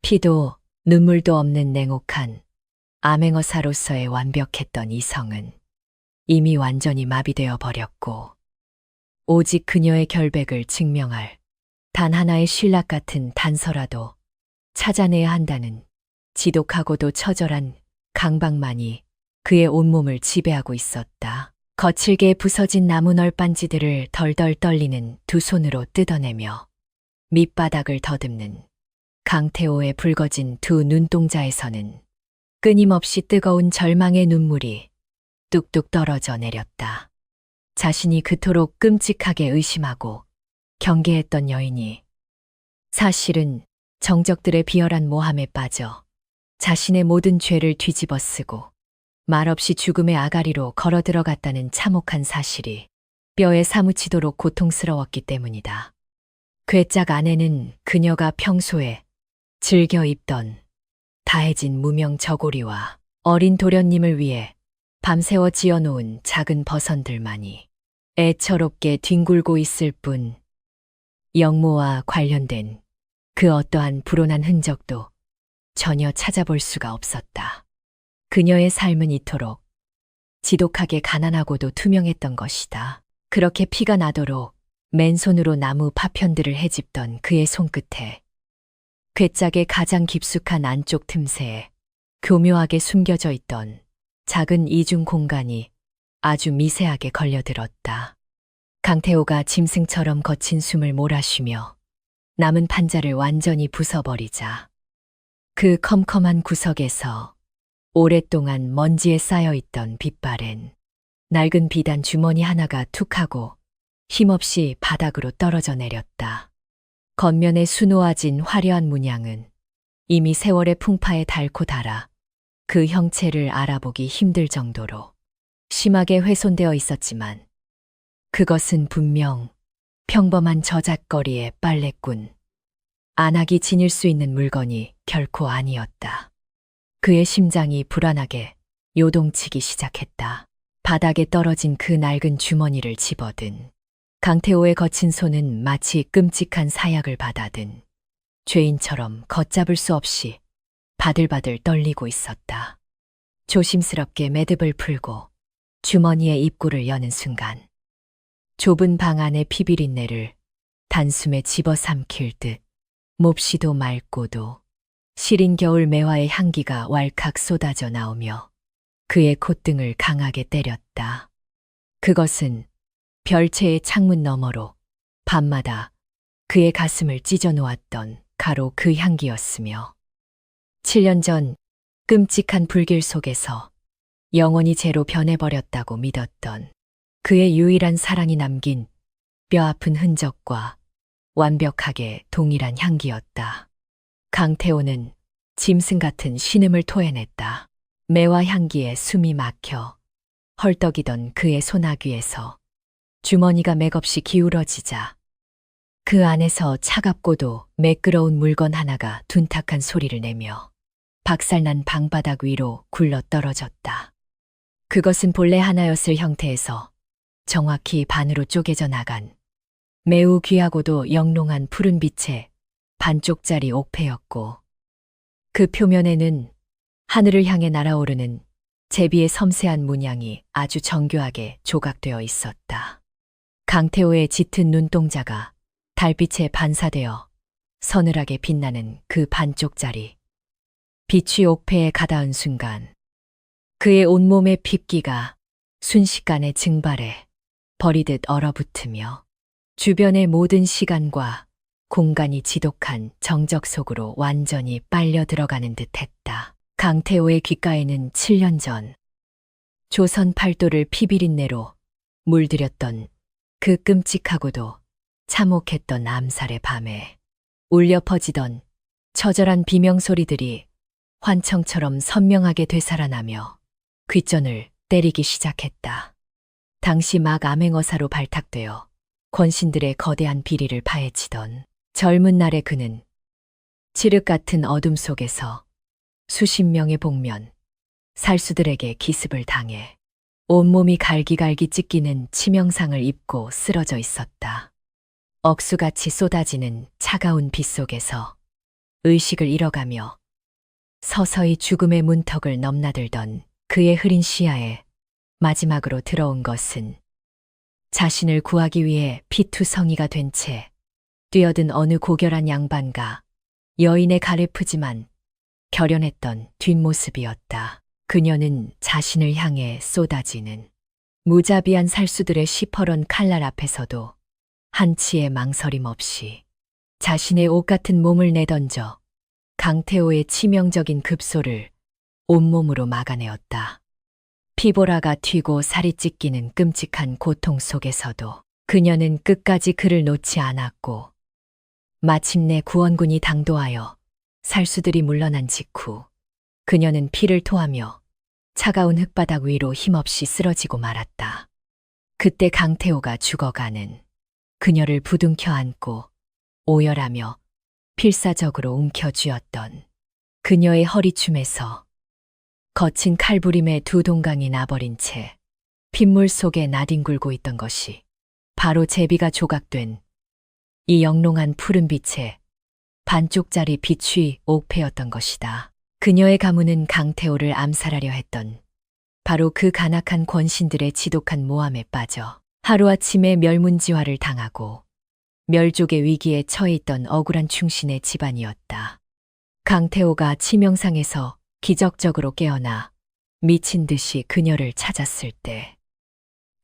피도 눈물도 없는 냉혹한 암행어사로서의 완벽했던 이성은 이미 완전히 마비되어 버렸고 오직 그녀의 결백을 증명할 단 하나의 신락 같은 단서라도 찾아내야 한다는 지독하고도 처절한 강박만이 그의 온몸을 지배하고 있었다. 거칠게 부서진 나무 널빤지들을 덜덜 떨리는 두 손으로 뜯어내며 밑바닥을 더듬는 강태호의 붉어진 두 눈동자에서는 끊임없이 뜨거운 절망의 눈물이 뚝뚝 떨어져 내렸다. 자신이 그토록 끔찍하게 의심하고 경계했던 여인이 사실은 정적들의 비열한 모함에 빠져 자신의 모든 죄를 뒤집어쓰고 말없이 죽음의 아가리로 걸어 들어갔다는 참혹한 사실이 뼈에 사무치도록 고통스러웠기 때문이다. 괴짝 안에는 그녀가 평소에 즐겨 입던 다해진 무명 저고리와 어린 도련님을 위해 밤새워 지어놓은 작은 버선들만이 애처롭게 뒹굴고 있을 뿐 영모와 관련된 그 어떠한 불온한 흔적도 전혀 찾아볼 수가 없었다. 그녀의 삶은 이토록 지독하게 가난하고도 투명했던 것이다. 그렇게 피가 나도록 맨손으로 나무 파편들을 헤집던 그의 손끝에 괴짝의 가장 깊숙한 안쪽 틈새에 교묘하게 숨겨져 있던 작은 이중 공간이 아주 미세하게 걸려들었다. 강태호가 짐승처럼 거친 숨을 몰아쉬며 남은 판자를 완전히 부숴버리자 그 컴컴한 구석에서 오랫동안 먼지에 쌓여있던 빗발엔 낡은 비단 주머니 하나가 툭 하고 힘없이 바닥으로 떨어져 내렸다. 겉면에 수놓아진 화려한 문양은 이미 세월의 풍파에 닳고 닳아 그 형체를 알아보기 힘들 정도로 심하게 훼손되어 있었지만 그것은 분명 평범한 저잣거리의 빨래꾼, 안하기 지닐 수 있는 물건이 결코 아니었다. 그의 심장이 불안하게 요동치기 시작했다. 바닥에 떨어진 그 낡은 주머니를 집어든 강태호의 거친 손은 마치 끔찍한 사약을 받아든 죄인처럼 걷잡을 수 없이 바들바들 떨리고 있었다. 조심스럽게 매듭을 풀고 주머니의 입구를 여는 순간 좁은 방 안의 피비린내를 단숨에 집어삼킬 듯 몹시도 맑고도 시린 겨울 매화의 향기가 왈칵 쏟아져 나오며 그의 콧등을 강하게 때렸다. 그것은 별채의 창문 너머로 밤마다 그의 가슴을 찢어 놓았던 가로 그 향기였으며 7년 전 끔찍한 불길 속에서 영원히 죄로 변해버렸다고 믿었던 그의 유일한 사랑이 남긴 뼈아픈 흔적과 완벽하게 동일한 향기였다. 강태호는 짐승 같은 신음을 토해냈다. 매화 향기에 숨이 막혀 헐떡이던 그의 소나귀에서 주머니가 맥없이 기울어지자 그 안에서 차갑고도 매끄러운 물건 하나가 둔탁한 소리를 내며 박살난 방바닥 위로 굴러 떨어졌다. 그것은 본래 하나였을 형태에서 정확히 반으로 쪼개져 나간 매우 귀하고도 영롱한 푸른빛의 반쪽짜리 옥패였고 그 표면에는 하늘을 향해 날아오르는 제비의 섬세한 문양이 아주 정교하게 조각되어 있었다. 강태호의 짙은 눈동자가 달빛에 반사되어 서늘하게 빛나는 그 반쪽짜리 빛이 옥패에 가닿은 순간 그의 온몸의 핏기가 순식간에 증발해 버리듯 얼어붙으며 주변의 모든 시간과 공간이 지독한 정적 속으로 완전히 빨려 들어가는 듯 했다. 강태호의 귓가에는 7년 전 조선 팔도를 피비린내로 물들였던 그 끔찍하고도 참혹했던 암살의 밤에 울려 퍼지던 처절한 비명소리들이 환청처럼 선명하게 되살아나며 귓전을 때리기 시작했다. 당시 막 암행어사로 발탁되어 권신들의 거대한 비리를 파헤치던 젊은 날의 그는 칠흑 같은 어둠 속에서 수십 명의 복면, 살수들에게 기습을 당해 온몸이 갈기갈기 찢기는 치명상을 입고 쓰러져 있었다. 억수같이 쏟아지는 차가운 빛 속에서 의식을 잃어가며 서서히 죽음의 문턱을 넘나들던 그의 흐린 시야에 마지막으로 들어온 것은 자신을 구하기 위해 피투성이가 된 채 뛰어든 어느 고결한 양반과 여인의 가래프지만 결연했던 뒷모습이었다. 그녀는 자신을 향해 쏟아지는 무자비한 살수들의 시퍼런 칼날 앞에서도 한치의 망설임 없이 자신의 옷 같은 몸을 내던져 강태호의 치명적인 급소를 온몸으로 막아내었다. 피보라가 튀고 살이 찢기는 끔찍한 고통 속에서도 그녀는 끝까지 그를 놓지 않았고 마침내 구원군이 당도하여 살수들이 물러난 직후 그녀는 피를 토하며 차가운 흙바닥 위로 힘없이 쓰러지고 말았다. 그때 강태호가 죽어가는 그녀를 부둥켜 안고 오열하며 필사적으로 움켜쥐었던 그녀의 허리춤에서 거친 칼부림의 두 동강이 나버린 채 핏물 속에 나뒹굴고 있던 것이 바로 제비가 조각된 이 영롱한 푸른빛의 반쪽짜리 빛의 옥패였던 것이다. 그녀의 가문은 강태호를 암살하려 했던 바로 그 간악한 권신들의 지독한 모함에 빠져 하루아침에 멸문지화를 당하고 멸족의 위기에 처해 있던 억울한 충신의 집안이었다. 강태호가 치명상에서 기적적으로 깨어나 미친 듯이 그녀를 찾았을 때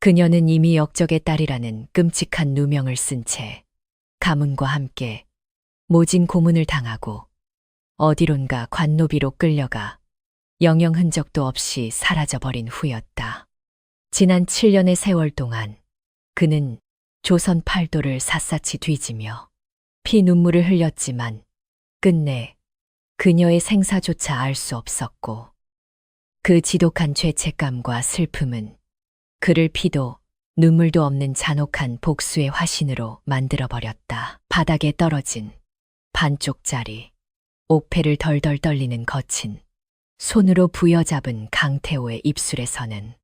그녀는 이미 역적의 딸이라는 끔찍한 누명을 쓴 채 가문과 함께 모진 고문을 당하고 어디론가 관노비로 끌려가 영영 흔적도 없이 사라져버린 후였다. 지난 7년의 세월 동안 그는 조선 팔도를 샅샅이 뒤지며 피눈물을 흘렸지만 끝내 그녀의 생사조차 알 수 없었고 그 지독한 죄책감과 슬픔은 그를 피도 눈물도 없는 잔혹한 복수의 화신으로 만들어버렸다. 바닥에 떨어진 반쪽짜리 옥패를 덜덜 떨리는 거친 손으로 부여잡은 강태호의 입술에서는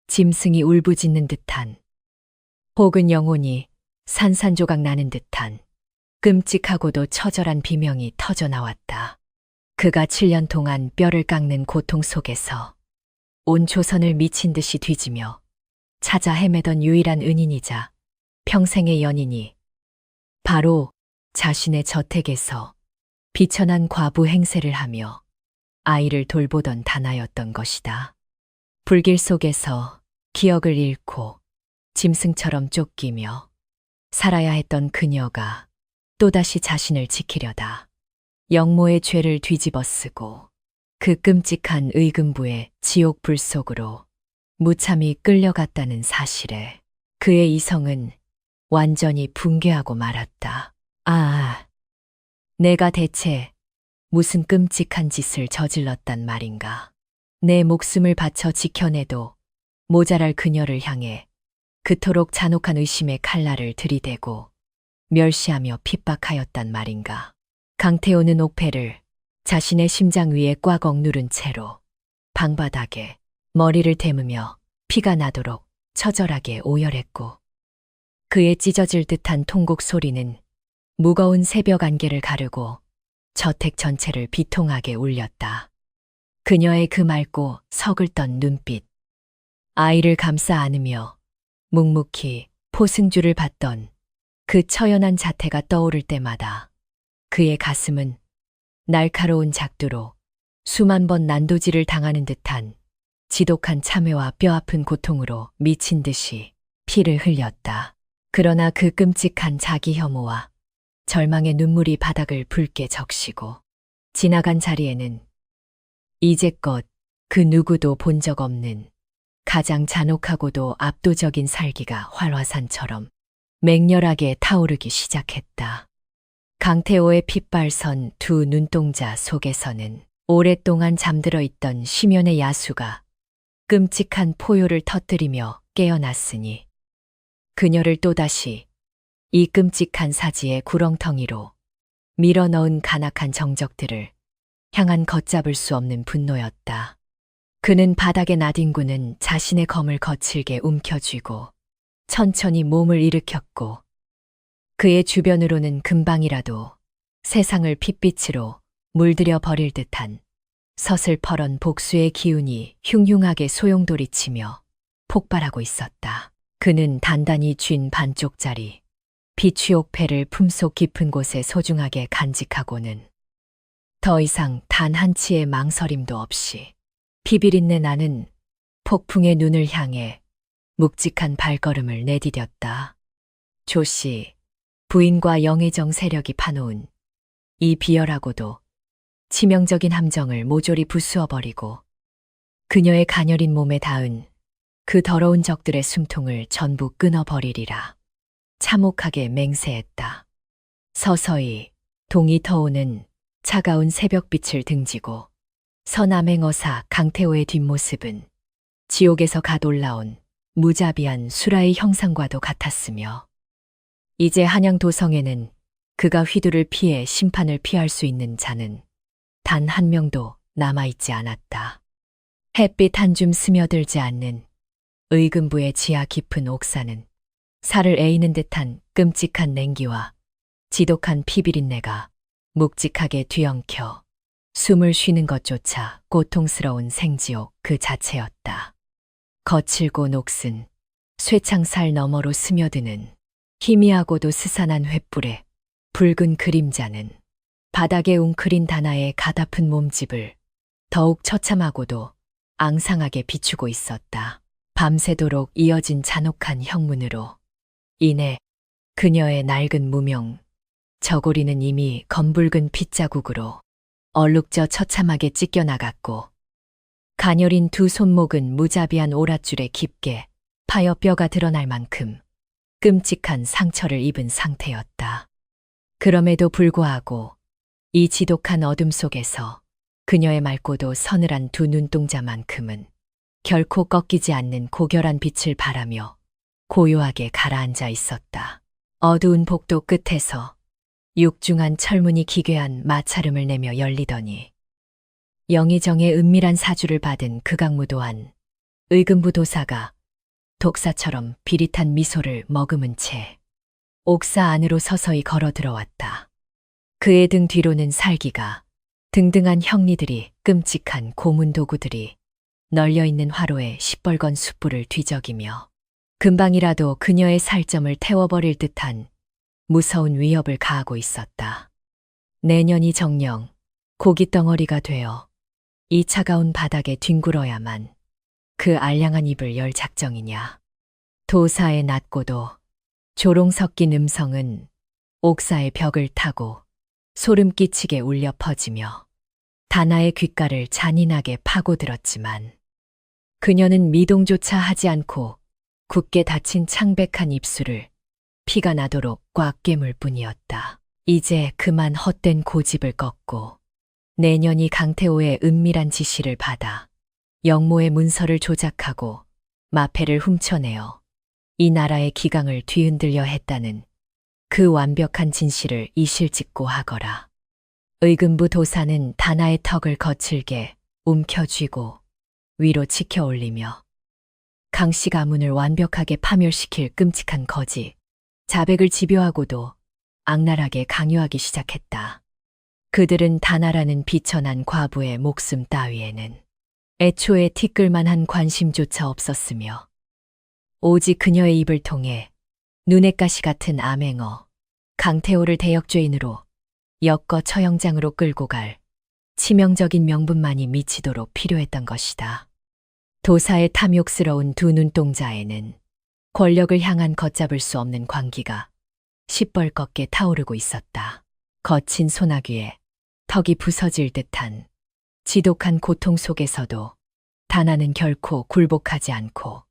짐승이 울부짖는 듯한 혹은 영혼이 산산조각 나는 듯한 끔찍하고도 처절한 비명이 터져나왔다. 그가 7년 동안 뼈를 깎는 고통 속에서 온 조선을 미친 듯이 뒤지며 찾아 헤매던 유일한 은인이자 평생의 연인이 바로 자신의 저택에서 비천한 과부 행세를 하며 아이를 돌보던 다나였던 것이다. 불길 속에서 기억을 잃고 짐승처럼 쫓기며 살아야 했던 그녀가 또다시 자신을 지키려다 영모의 죄를 뒤집어쓰고 그 끔찍한 의금부의 지옥 불 속으로 무참히 끌려갔다는 사실에 그의 이성은 완전히 붕괴하고 말았다. 아, 내가 대체 무슨 끔찍한 짓을 저질렀단 말인가. 내 목숨을 바쳐 지켜내도 모자랄 그녀를 향해 그토록 잔혹한 의심의 칼날을 들이대고 멸시하며 핍박하였단 말인가. 강태호는 옥패를 자신의 심장 위에 꽉 억누른 채로 방바닥에 머리를 대무며 피가 나도록 처절하게 오열했고 그의 찢어질 듯한 통곡 소리는 무거운 새벽 안개를 가르고 저택 전체를 비통하게 울렸다. 그녀의 그 맑고 서글던 눈빛, 아이를 감싸 안으며 묵묵히 포승주를 받던 그 처연한 자태가 떠오를 때마다 그의 가슴은 날카로운 작두로 수만 번 난도질을 당하는 듯한 지독한 참회와 뼈아픈 고통으로 미친 듯이 피를 흘렸다. 그러나 그 끔찍한 자기 혐오와 절망의 눈물이 바닥을 붉게 적시고 지나간 자리에는 이제껏 그 누구도 본 적 없는 가장 잔혹하고도 압도적인 살기가 활화산처럼 맹렬하게 타오르기 시작했다. 강태호의 핏발선 두 눈동자 속에서는 오랫동안 잠들어 있던 심연의 야수가 끔찍한 포효를 터뜨리며 깨어났으니 그녀를 또다시 이 끔찍한 사지의 구렁텅이로 밀어넣은 간악한 정적들을 향한 걷잡을 수 없는 분노였다. 그는 바닥에 나뒹구는 자신의 검을 거칠게 움켜쥐고 천천히 몸을 일으켰고 그의 주변으로는 금방이라도 세상을 핏빛으로 물들여 버릴 듯한 서슬퍼런 복수의 기운이 흉흉하게 소용돌이치며 폭발하고 있었다. 그는 단단히 쥔 반쪽짜리 비취옥패를 품속 깊은 곳에 소중하게 간직하고는 더 이상 단 한 치의 망설임도 없이 피비린내 나는 폭풍의 눈을 향해 묵직한 발걸음을 내디뎠다. 조씨, 부인과 영의정 세력이 파놓은 이 비열하고도 치명적인 함정을 모조리 부수어버리고 그녀의 가녀린 몸에 닿은 그 더러운 적들의 숨통을 전부 끊어버리리라. 참혹하게 맹세했다. 서서히 동이 터오는 차가운 새벽빛을 등지고 서남행어사 강태호의 뒷모습은 지옥에서 갓 올라온 무자비한 수라의 형상과도 같았으며 이제 한양도성에는 그가 휘두를 피해 심판을 피할 수 있는 자는 단 한 명도 남아있지 않았다. 햇빛 한 줌 스며들지 않는 의금부의 지하 깊은 옥사는 살을 에이는 듯한 끔찍한 냉기와 지독한 피비린내가 묵직하게 뒤엉켜 숨을 쉬는 것조차 고통스러운 생지옥 그 자체였다. 거칠고 녹슨 쇠창살 너머로 스며드는 희미하고도 스산한 횃불의 붉은 그림자는 바닥에 웅크린 다나의 가다픈 몸집을 더욱 처참하고도 앙상하게 비추고 있었다. 밤새도록 이어진 잔혹한 형문으로 이내 그녀의 낡은 무명, 저고리는 이미 검붉은 핏자국으로 얼룩져 처참하게 찢겨나갔고 가녀린 두 손목은 무자비한 오랏줄에 깊게 파여 뼈가 드러날 만큼 끔찍한 상처를 입은 상태였다. 그럼에도 불구하고 이 지독한 어둠 속에서 그녀의 맑고도 서늘한 두 눈동자만큼은 결코 꺾이지 않는 고결한 빛을 발하며 고요하게 가라앉아 있었다. 어두운 복도 끝에서 육중한 철문이 기괴한 마찰음을 내며 열리더니 영의정의 은밀한 사주를 받은 극악무도한 의금부 도사가 독사처럼 비릿한 미소를 머금은 채 옥사 안으로 서서히 걸어 들어왔다. 그의 등 뒤로는 살기가 등등한 형리들이 끔찍한 고문 도구들이 널려있는 화로에 시뻘건 숯불을 뒤적이며 금방이라도 그녀의 살점을 태워버릴 듯한 무서운 위협을 가하고 있었다. 내년이 정녕 고깃덩어리가 되어 이 차가운 바닥에 뒹굴어야만 그 알량한 입을 열 작정이냐. 도사의 낮고도 조롱 섞인 음성은 옥사의 벽을 타고 소름 끼치게 울려 퍼지며 다나의 귓가를 잔인하게 파고들었지만 그녀는 미동조차 하지 않고 굳게 닫힌 창백한 입술을 피가 나도록 꽉 깨물 뿐이었다. 이제 그만 헛된 고집을 꺾고 내년이 강태호의 은밀한 지시를 받아 영모의 문서를 조작하고 마패를 훔쳐내어 이 나라의 기강을 뒤흔들려 했다는 그 완벽한 진실을 이실직고 하거라. 의금부 도사는 다나의 턱을 거칠게 움켜쥐고 위로 치켜 올리며 강씨 가문을 완벽하게 파멸시킬 끔찍한 거지. 자백을 집요하고도 악랄하게 강요하기 시작했다. 그들은 다나라는 비천한 과부의 목숨 따위에는 애초에 티끌만한 관심조차 없었으며 오직 그녀의 입을 통해 눈엣 가시 같은 암행어 강태호를 대역죄인으로 엮어 처형장으로 끌고 갈 치명적인 명분만이 미치도록 필요했던 것이다. 도사의 탐욕스러운 두 눈동자에는 권력을 향한 걷잡을 수 없는 광기가 시뻘겋게 타오르고 있었다. 거친 소나귀에 턱이 부서질 듯한 지독한 고통 속에서도 다나는 결코 굴복하지 않고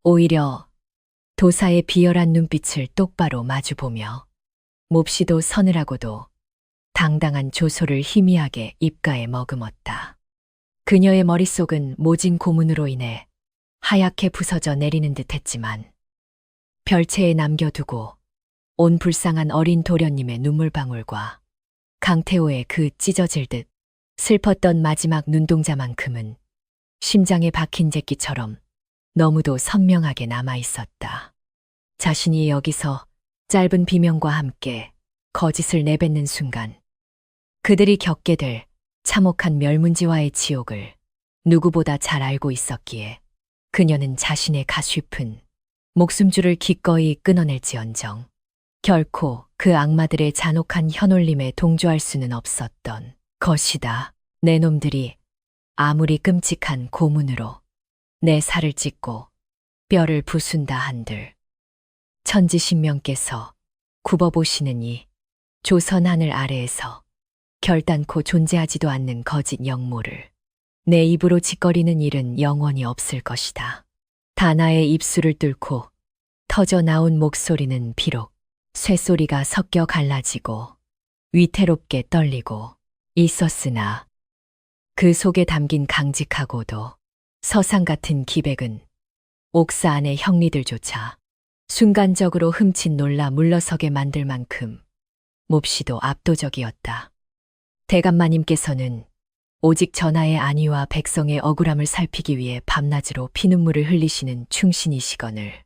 오히려 도사의 비열한 눈빛을 똑바로 마주보며 몹시도 서늘하고도 당당한 조소를 희미하게 입가에 머금었다. 그녀의 머릿속은 모진 고문으로 인해 하얗게 부서져 내리는 듯 했지만 별채에 남겨두고 온 불쌍한 어린 도련님의 눈물방울과 강태호의 그 찢어질 듯 슬펐던 마지막 눈동자만큼은 심장에 박힌 제끼처럼 너무도 선명하게 남아있었다. 자신이 여기서 짧은 비명과 함께 거짓을 내뱉는 순간 그들이 겪게 될 참혹한 멸문지와의 지옥을 누구보다 잘 알고 있었기에 그녀는 자신의 가쉽은 목숨줄을 기꺼이 끊어낼지언정 결코 그 악마들의 잔혹한 현올림에 동조할 수는 없었던 것이다. 내 놈들이 아무리 끔찍한 고문으로 내 살을 찢고 뼈를 부순다 한들 천지신명께서 굽어보시는 이 조선 하늘 아래에서 결단코 존재하지도 않는 거짓 영모를 내 입으로 짓거리는 일은 영원히 없을 것이다. 다나의 입술을 뚫고 터져 나온 목소리는 비록 쇠소리가 섞여 갈라지고 위태롭게 떨리고 있었으나 그 속에 담긴 강직하고도 서상 같은 기백은 옥사 안의 형리들조차 순간적으로 흠칫 놀라 물러서게 만들 만큼 몹시도 압도적이었다. 대감마님께서는 오직 전하의 안위와 백성의 억울함을 살피기 위해 밤낮으로 피눈물을 흘리시는 충신이시거늘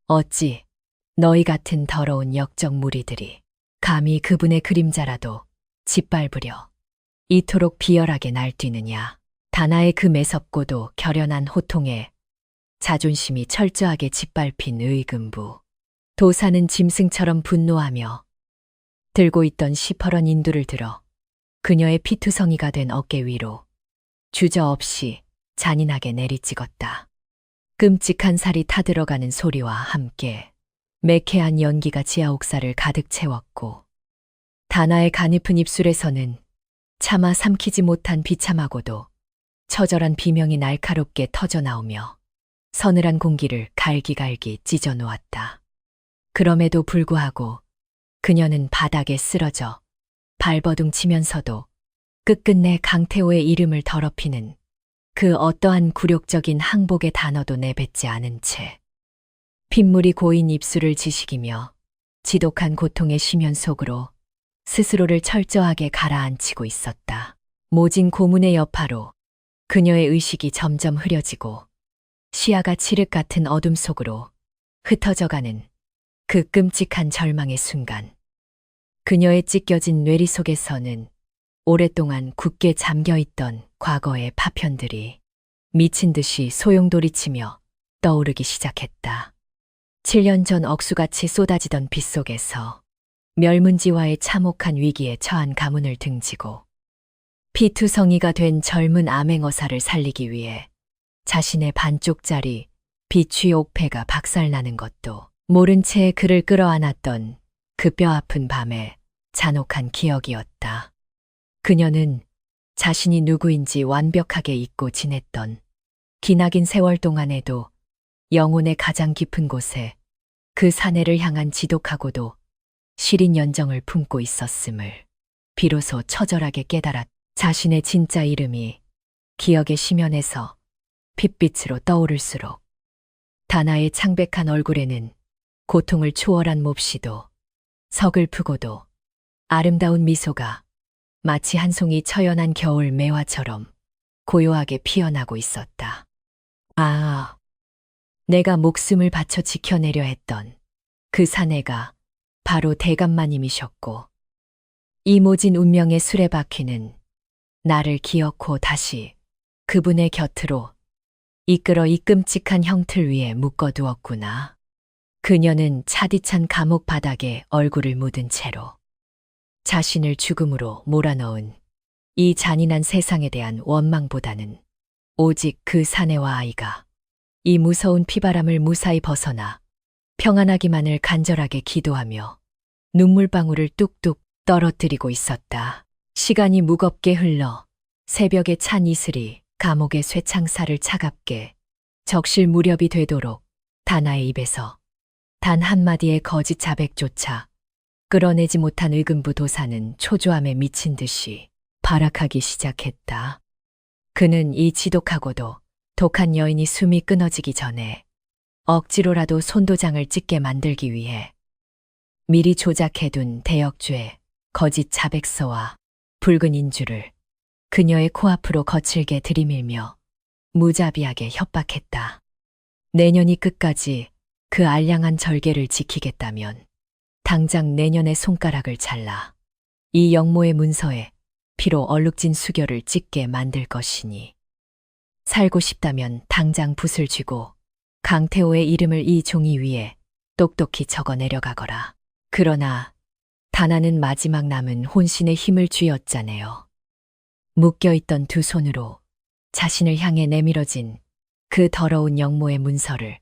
어찌 너희 같은 더러운 역적 무리들이 감히 그분의 그림자라도 짓밟으려 이토록 비열하게 날뛰느냐. 다나의 그 매섭고도 결연한 호통에 자존심이 철저하게 짓밟힌 의금부. 도사는 짐승처럼 분노하며 들고 있던 시퍼런 인두를 들어 그녀의 피투성이가 된 어깨 위로 주저없이 잔인하게 내리찍었다. 끔찍한 살이 타들어가는 소리와 함께 매캐한 연기가 지하 옥사를 가득 채웠고 다나의 가냘픈 입술에서는 차마 삼키지 못한 비참하고도 처절한 비명이 날카롭게 터져나오며 서늘한 공기를 갈기갈기 찢어 놓았다. 그럼에도 불구하고 그녀는 바닥에 쓰러져 발버둥 치면서도 끝끝내 강태호의 이름을 더럽히는 그 어떠한 굴욕적인 항복의 단어도 내뱉지 않은 채 핏물이 고인 입술을 지식이며 지독한 고통의 심연 속으로 스스로를 철저하게 가라앉히고 있었다. 모진 고문의 여파로 그녀의 의식이 점점 흐려지고 시야가 칠흑 같은 어둠 속으로 흩어져가는 그 끔찍한 절망의 순간 그녀의 찢겨진 뇌리 속에서는 오랫동안 굳게 잠겨있던 과거의 파편들이 미친 듯이 소용돌이치며 떠오르기 시작했다. 7년 전 억수같이 쏟아지던 빛 속에서 멸문지와의 참혹한 위기에 처한 가문을 등지고 피투성이가 된 젊은 암행어사를 살리기 위해 자신의 반쪽짜리 비취 옥패가 박살나는 것도 모른 채 그를 끌어안았던 그 뼈아픈 밤의 잔혹한 기억이었다. 그녀는 자신이 누구인지 완벽하게 잊고 지냈던 기나긴 세월 동안에도 영혼의 가장 깊은 곳에 그 사내를 향한 지독하고도 시린 연정을 품고 있었음을 비로소 처절하게 깨달았. 자신의 진짜 이름이 기억의 심연에서 핏빛으로 떠오를수록 다나의 창백한 얼굴에는 고통을 초월한 몹시도 서글프고도 아름다운 미소가 마치 한 송이 처연한 겨울 매화처럼 고요하게 피어나고 있었다. 아, 내가 목숨을 바쳐 지켜내려 했던 그 사내가 바로 대감마님이셨고, 이 모진 운명의 수레바퀴는 나를 기어코 다시 그분의 곁으로 이끌어 이 끔찍한 형틀 위에 묶어두었구나. 그녀는 차디찬 감옥 바닥에 얼굴을 묻은 채로 자신을 죽음으로 몰아넣은 이 잔인한 세상에 대한 원망보다는 오직 그 사내와 아이가 이 무서운 피바람을 무사히 벗어나 평안하기만을 간절하게 기도하며 눈물방울을 뚝뚝 떨어뜨리고 있었다. 시간이 무겁게 흘러 새벽에 찬 이슬이 감옥의 쇠창살을 차갑게 적실 무렵이 되도록 다나의 입에서 단 한마디의 거짓 자백조차 끌어내지 못한 의금부 도사는 초조함에 미친 듯이 발악하기 시작했다. 그는 이 지독하고도 독한 여인이 숨이 끊어지기 전에 억지로라도 손도장을 찍게 만들기 위해 미리 조작해둔 대역죄, 거짓 자백서와 붉은 인주를 그녀의 코앞으로 거칠게 들이밀며 무자비하게 협박했다. 내년이 끝까지 그 알량한 절개를 지키겠다면 당장 내년의 손가락을 잘라 이 영모의 문서에 피로 얼룩진 수교를 찍게 만들 것이니 살고 싶다면 당장 붓을 쥐고 강태호의 이름을 이 종이 위에 똑똑히 적어 내려가거라. 그러나 다나는 마지막 남은 혼신의 힘을 쥐어짜내어 묶여있던 두 손으로 자신을 향해 내밀어진 그 더러운 영모의 문서를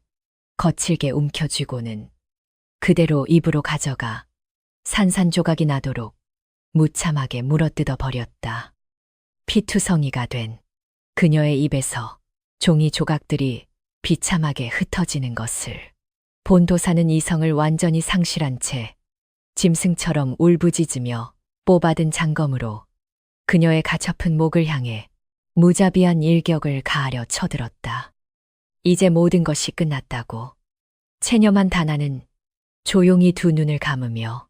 거칠게 움켜쥐고는 그대로 입으로 가져가 산산조각이 나도록 무참하게 물어뜯어 버렸다. 피투성이가 된 그녀의 입에서 종이 조각들이 비참하게 흩어지는 것을 본 도사는 이성을 완전히 상실한 채 짐승처럼 울부짖으며 뽑아든 장검으로 그녀의 가처픈 목을 향해 무자비한 일격을 가하려 쳐들었다. 이제 모든 것이 끝났다고 체념한 다나는 조용히 두 눈을 감으며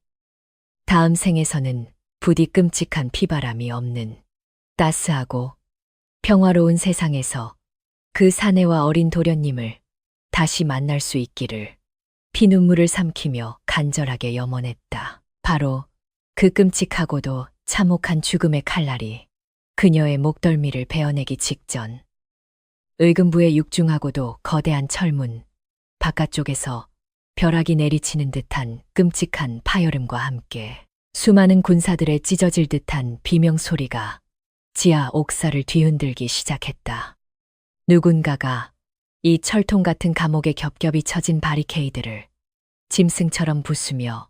다음 생에서는 부디 끔찍한 피바람이 없는 따스하고 평화로운 세상에서 그 사내와 어린 도련님을 다시 만날 수 있기를 피눈물을 삼키며 간절하게 염원했다. 바로 그 끔찍하고도 참혹한 죽음의 칼날이 그녀의 목덜미를 베어내기 직전 의금부의 육중하고도 거대한 철문 바깥쪽에서 벼락이 내리치는 듯한 끔찍한 파열음과 함께 수많은 군사들의 찢어질 듯한 비명소리가 지하 옥사를 뒤흔들기 시작했다. 누군가가 이 철통 같은 감옥에 겹겹이 쳐진 바리케이드를 짐승처럼 부수며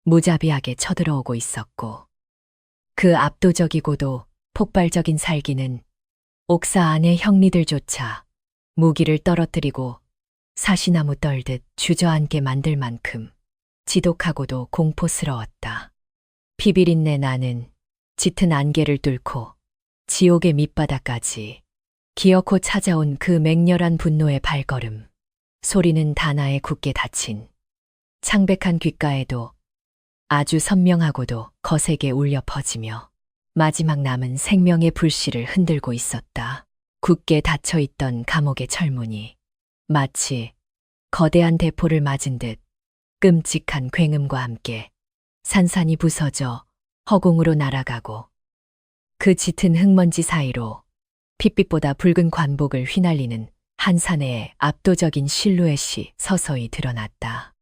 무자비하게 쳐들어오고 있었고, 그 압도적이고도 폭발적인 살기는 옥사 안의 형리들조차 무기를 떨어뜨리고 사시나무 떨듯 주저앉게 만들 만큼 지독하고도 공포스러웠다. 피비린내 나는 짙은 안개를 뚫고 지옥의 밑바닥까지 기어코 찾아온 그 맹렬한 분노의 발걸음, 소리는 다나의 굳게 닫힌 창백한 귓가에도 아주 선명하고도 거세게 울려 퍼지며 마지막 남은 생명의 불씨를 흔들고 있었다. 굳게 닫혀있던 감옥의 철문이 마치 거대한 대포를 맞은 듯 끔찍한 굉음과 함께 산산이 부서져 허공으로 날아가고 그 짙은 흙먼지 사이로 핏빛보다 붉은 관복을 휘날리는 한 사내의 압도적인 실루엣이 서서히 드러났다.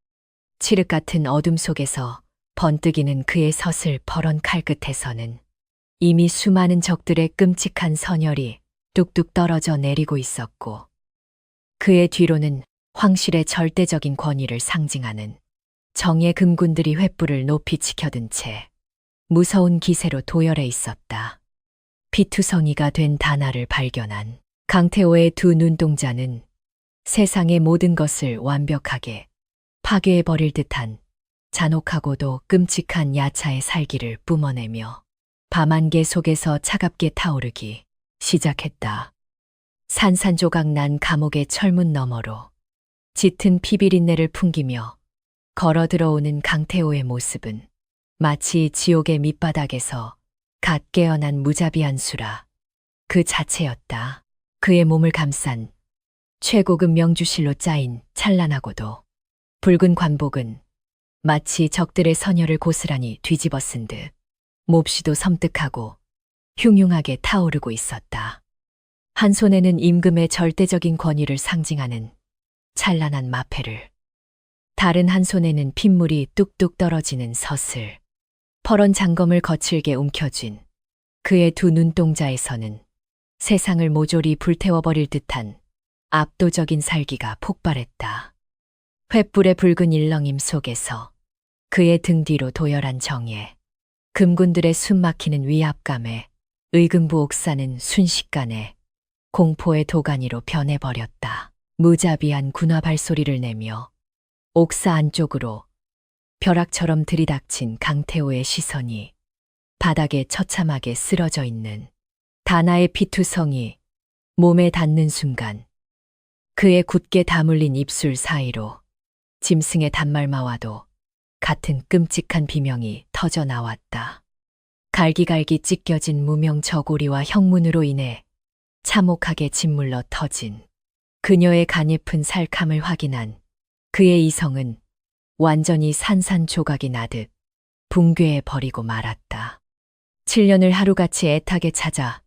칠흑 같은 어둠 속에서 번뜩이는 그의 서슬퍼런 칼끝에서는 이미 수많은 적들의 끔찍한 선혈이 뚝뚝 떨어져 내리고 있었고, 그의 뒤로는 황실의 절대적인 권위를 상징하는 정의 금군들이 횃불을 높이 치켜든 채 무서운 기세로 도열해 있었다. 피투성이가 된 다나를 발견한 강태호의 두 눈동자는 세상의 모든 것을 완벽하게 파괴해버릴 듯한 잔혹하고도 끔찍한 야차의 살기를 뿜어내며 밤안개 속에서 차갑게 타오르기 시작했다. 산산조각 난 감옥의 철문 너머로 짙은 피비린내를 풍기며 걸어 들어오는 강태호의 모습은 마치 지옥의 밑바닥에서 갓 깨어난 무자비한 수라 그 자체였다. 그의 몸을 감싼 최고급 명주실로 짜인 찬란하고도 붉은 관복은 마치 적들의 선혈을 고스란히 뒤집어 쓴 듯 몹시도 섬뜩하고 흉흉하게 타오르고 있었다. 한 손에는 임금의 절대적인 권위를 상징하는 찬란한 마패를, 다른 한 손에는 핏물이 뚝뚝 떨어지는 서슬, 퍼런 장검을 거칠게 움켜쥔 그의 두 눈동자에서는 세상을 모조리 불태워버릴 듯한 압도적인 살기가 폭발했다. 횃불의 붉은 일렁임 속에서 그의 등 뒤로 도열한 정예, 금군들의 숨막히는 위압감에 의금부 옥사는 순식간에 공포의 도가니로 변해버렸다. 무자비한 군화 발소리를 내며 옥사 안쪽으로 벼락처럼 들이닥친 강태호의 시선이 바닥에 처참하게 쓰러져 있는 다나의 피투성이 몸에 닿는 순간 그의 굳게 다물린 입술 사이로 짐승의 단말마와도 같은 끔찍한 비명이 터져 나왔다. 갈기갈기 찢겨진 무명 저고리와 형문으로 인해 참혹하게 짓물러 터진 그녀의 가냘픈 살캄을 확인한 그의 이성은 완전히 산산조각이 나듯 붕괴해 버리고 말았다. 7년을 하루같이 애타게 찾아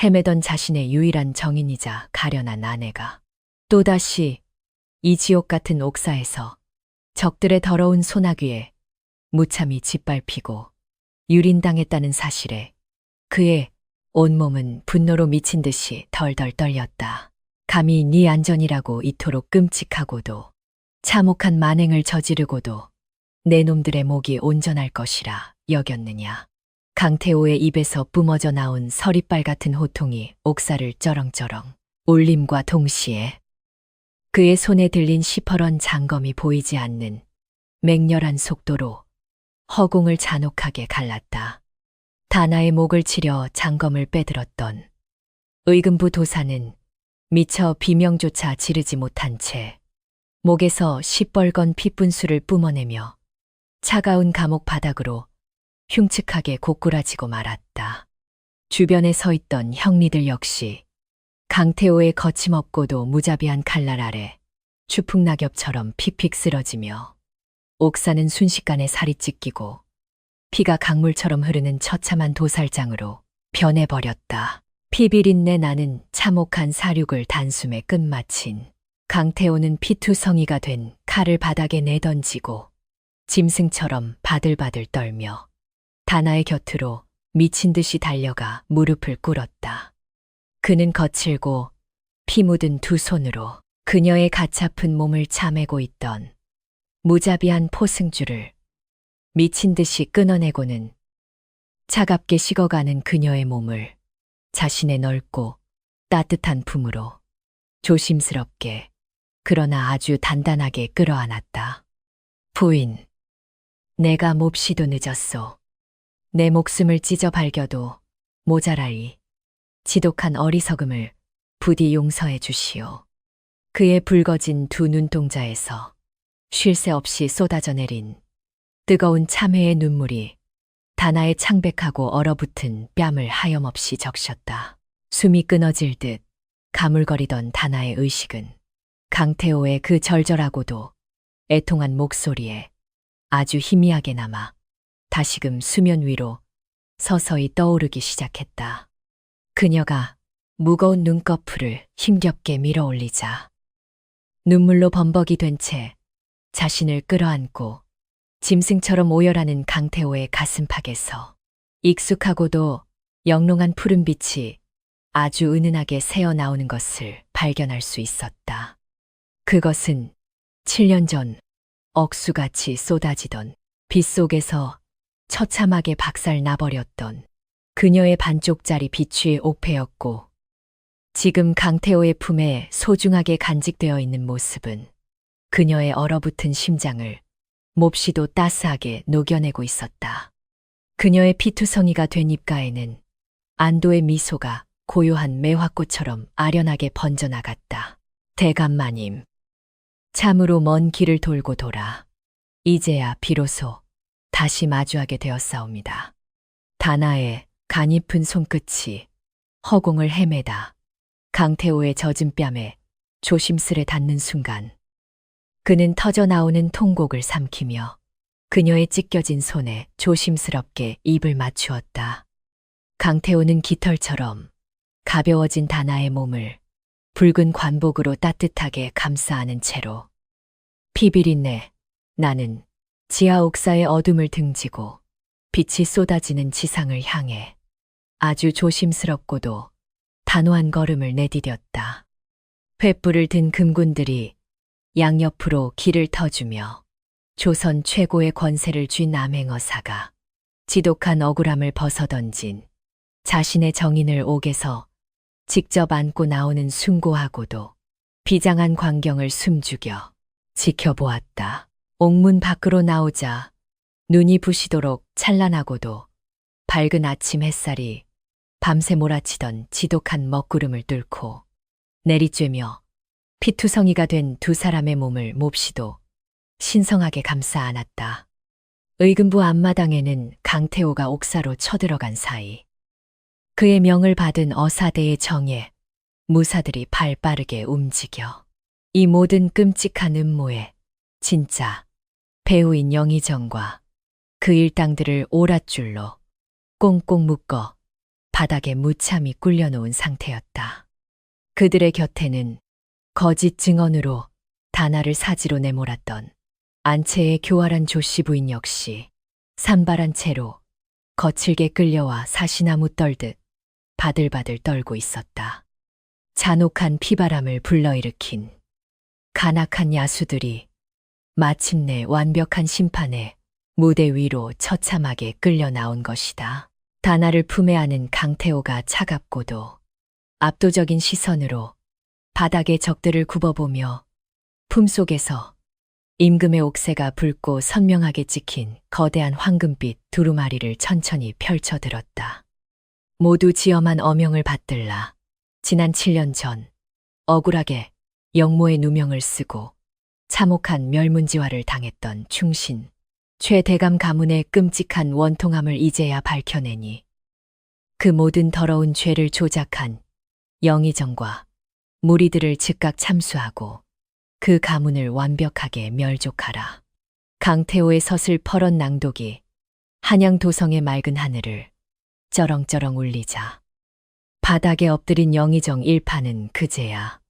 헤매던 자신의 유일한 정인이자 가련한 아내가 또다시 이 지옥 같은 옥사에서 적들의 더러운 소나귀에 무참히 짓밟히고 유린당했다는 사실에 그의 온몸은 분노로 미친 듯이 덜덜 떨렸다. 감히 네 안전이라고 이토록 끔찍하고도 참혹한 만행을 저지르고도 내 놈들의 목이 온전할 것이라 여겼느냐. 강태호의 입에서 뿜어져 나온 서리빨 같은 호통이 옥사를 쩌렁쩌렁 울림과 동시에 그의 손에 들린 시퍼런 장검이 보이지 않는 맹렬한 속도로 허공을 잔혹하게 갈랐다. 다나의 목을 치려 장검을 빼들었던 의금부 도사는 미처 비명조차 지르지 못한 채 목에서 시뻘건 핏분수를 뿜어내며 차가운 감옥 바닥으로 흉측하게 고꾸라지고 말았다. 주변에 서 있던 형리들 역시 강태호의 거침없고도 무자비한 칼날 아래 추풍낙엽처럼 픽픽 쓰러지며 옥사는 순식간에 살이 찢기고 피가 강물처럼 흐르는 처참한 도살장으로 변해버렸다. 피비린내 나는 참혹한 사륙을 단숨에 끝마친 강태호는 피투성이가 된 칼을 바닥에 내던지고 짐승처럼 바들바들 떨며 다나의 곁으로 미친 듯이 달려가 무릎을 꿇었다. 그는 거칠고 피 묻은 두 손으로 그녀의 가차픈 몸을 차매고 있던 무자비한 포승줄을 미친 듯이 끊어내고는 차갑게 식어가는 그녀의 몸을 자신의 넓고 따뜻한 품으로 조심스럽게 그러나 아주 단단하게 끌어안았다. 부인, 내가 몹시도 늦었소. 내 목숨을 찢어 발겨도 모자라리 지독한 어리석음을 부디 용서해 주시오. 그의 붉어진 두 눈동자에서 쉴 새 없이 쏟아져 내린 뜨거운 참회의 눈물이 다나의 창백하고 얼어붙은 뺨을 하염없이 적셨다. 숨이 끊어질 듯 가물거리던 다나의 의식은 강태호의 그 절절하고도 애통한 목소리에 아주 희미하게 남아 다시금 수면 위로 서서히 떠오르기 시작했다. 그녀가 무거운 눈꺼풀을 힘겹게 밀어 올리자 눈물로 범벅이 된 채 자신을 끌어안고 짐승처럼 오열하는 강태호의 가슴팍에서 익숙하고도 영롱한 푸른빛이 아주 은은하게 새어나오는 것을 발견할 수 있었다. 그것은 7년 전 억수같이 쏟아지던 빛 속에서 처참하게 박살 나버렸던 그녀의 반쪽짜리 비취의 옥패였고 지금 강태호의 품에 소중하게 간직되어 있는 모습은 그녀의 얼어붙은 심장을 몹시도 따스하게 녹여내고 있었다. 그녀의 피투성이가 된 입가에는 안도의 미소가 고요한 매화꽃처럼 아련하게 번져나갔다. 대감마님, 참으로 먼 길을 돌고 돌아 이제야 비로소 다시 마주하게 되었사옵니다. 다나의 가냘픈 손끝이 허공을 헤매다 강태호의 젖은 뺨에 조심스레 닿는 순간 그는 터져 나오는 통곡을 삼키며 그녀의 찢겨진 손에 조심스럽게 입을 맞추었다. 강태호는 깃털처럼 가벼워진 다나의 몸을 붉은 관복으로 따뜻하게 감싸 안은 채로 피비린내 나는 지하 옥사의 어둠을 등지고 빛이 쏟아지는 지상을 향해 아주 조심스럽고도 단호한 걸음을 내디뎠다. 횃불을 든 금군들이 양옆으로 길을 터주며 조선 최고의 권세를 쥔 남행어사가 지독한 억울함을 벗어던진 자신의 정인을 옥에서 직접 안고 나오는 숭고하고도 비장한 광경을 숨죽여 지켜보았다. 옥문 밖으로 나오자 눈이 부시도록 찬란하고도 밝은 아침 햇살이 밤새 몰아치던 지독한 먹구름을 뚫고 내리쬐며 피투성이가 된 두 사람의 몸을 몹시도 신성하게 감싸 안았다. 의금부 앞마당에는 강태호가 옥사로 쳐들어간 사이 그의 명을 받은 어사대의 정에 무사들이 발빠르게 움직여 이 모든 끔찍한 음모에 진짜 배우인 영의정과 그 일당들을 오랏줄로 꽁꽁 묶어 바닥에 무참히 굴려놓은 상태였다. 그들의 곁에는 거짓 증언으로 다나를 사지로 내몰았던 안채의 교활한 조씨 부인 역시 산발한 채로 거칠게 끌려와 사시나무 떨듯 바들바들 떨고 있었다. 잔혹한 피바람을 불러일으킨 간악한 야수들이 마침내 완벽한 심판에 무대 위로 처참하게 끌려 나온 것이다. 다나를 품에 안은 강태호가 차갑고도 압도적인 시선으로 바닥의 적들을 굽어보며 품속에서 임금의 옥새가 붉고 선명하게 찍힌 거대한 황금빛 두루마리를 천천히 펼쳐들었다. 모두 지엄한 어명을 받들라 지난 7년 전 억울하게 영모의 누명을 쓰고 참혹한 멸문지화를 당했던 충신 최대감 가문의 끔찍한 원통함을 이제야 밝혀내니 그 모든 더러운 죄를 조작한 영의정과 무리들을 즉각 참수하고 그 가문을 완벽하게 멸족하라. 강태호의 서슬퍼런 낭독이 한양도성의 맑은 하늘을 쩌렁쩌렁 울리자 바닥에 엎드린 영의정 일파는 그제야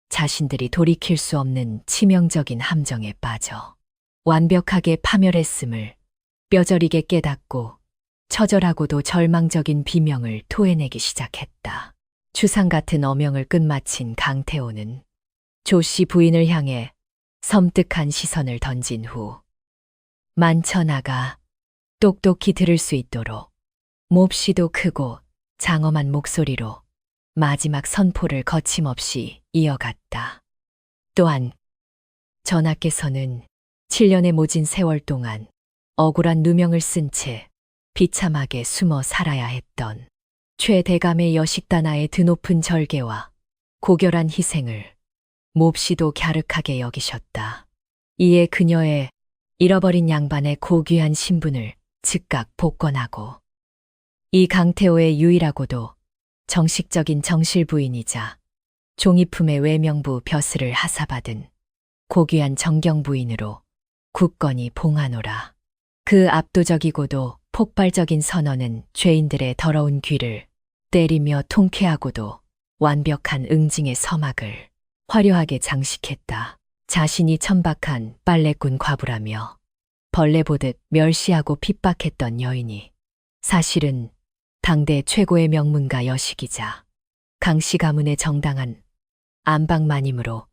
자신들이 돌이킬 수 없는 치명적인 함정에 빠져 완벽하게 파멸했음을 뼈저리게 깨닫고 처절하고도 절망적인 비명을 토해내기 시작했다. 추상 같은 어명을 끝마친 강태호는 조씨 부인을 향해 섬뜩한 시선을 던진 후 만천하가 똑똑히 들을 수 있도록 몹시도 크고 장엄한 목소리로 마지막 선포를 거침없이 이어갔다. 또한 전하께서는 7년의 모진 세월 동안 억울한 누명을 쓴 채 비참하게 숨어 살아야 했던 최대감의 여식다나의 드높은 절개와 고결한 희생을 몹시도 갸륵하게 여기셨다. 이에 그녀의 잃어버린 양반의 고귀한 신분을 즉각 복권하고 이 강태호의 유일하고도 정식적인 정실부인이자 종이품의 외명부 벼슬을 하사받은 고귀한 정경부인으로 굳건히 봉하노라. 그 압도적이고도 폭발적인 선언은 죄인들의 더러운 귀를 때리며 통쾌하고도 완벽한 응징의 서막을 화려하게 장식했다. 자신이 천박한 빨래꾼 과부라며 벌레 보듯 멸시하고 핍박했던 여인이 사실은 당대 최고의 명문가 여식이자 강씨 가문의 정당한 안방마님으로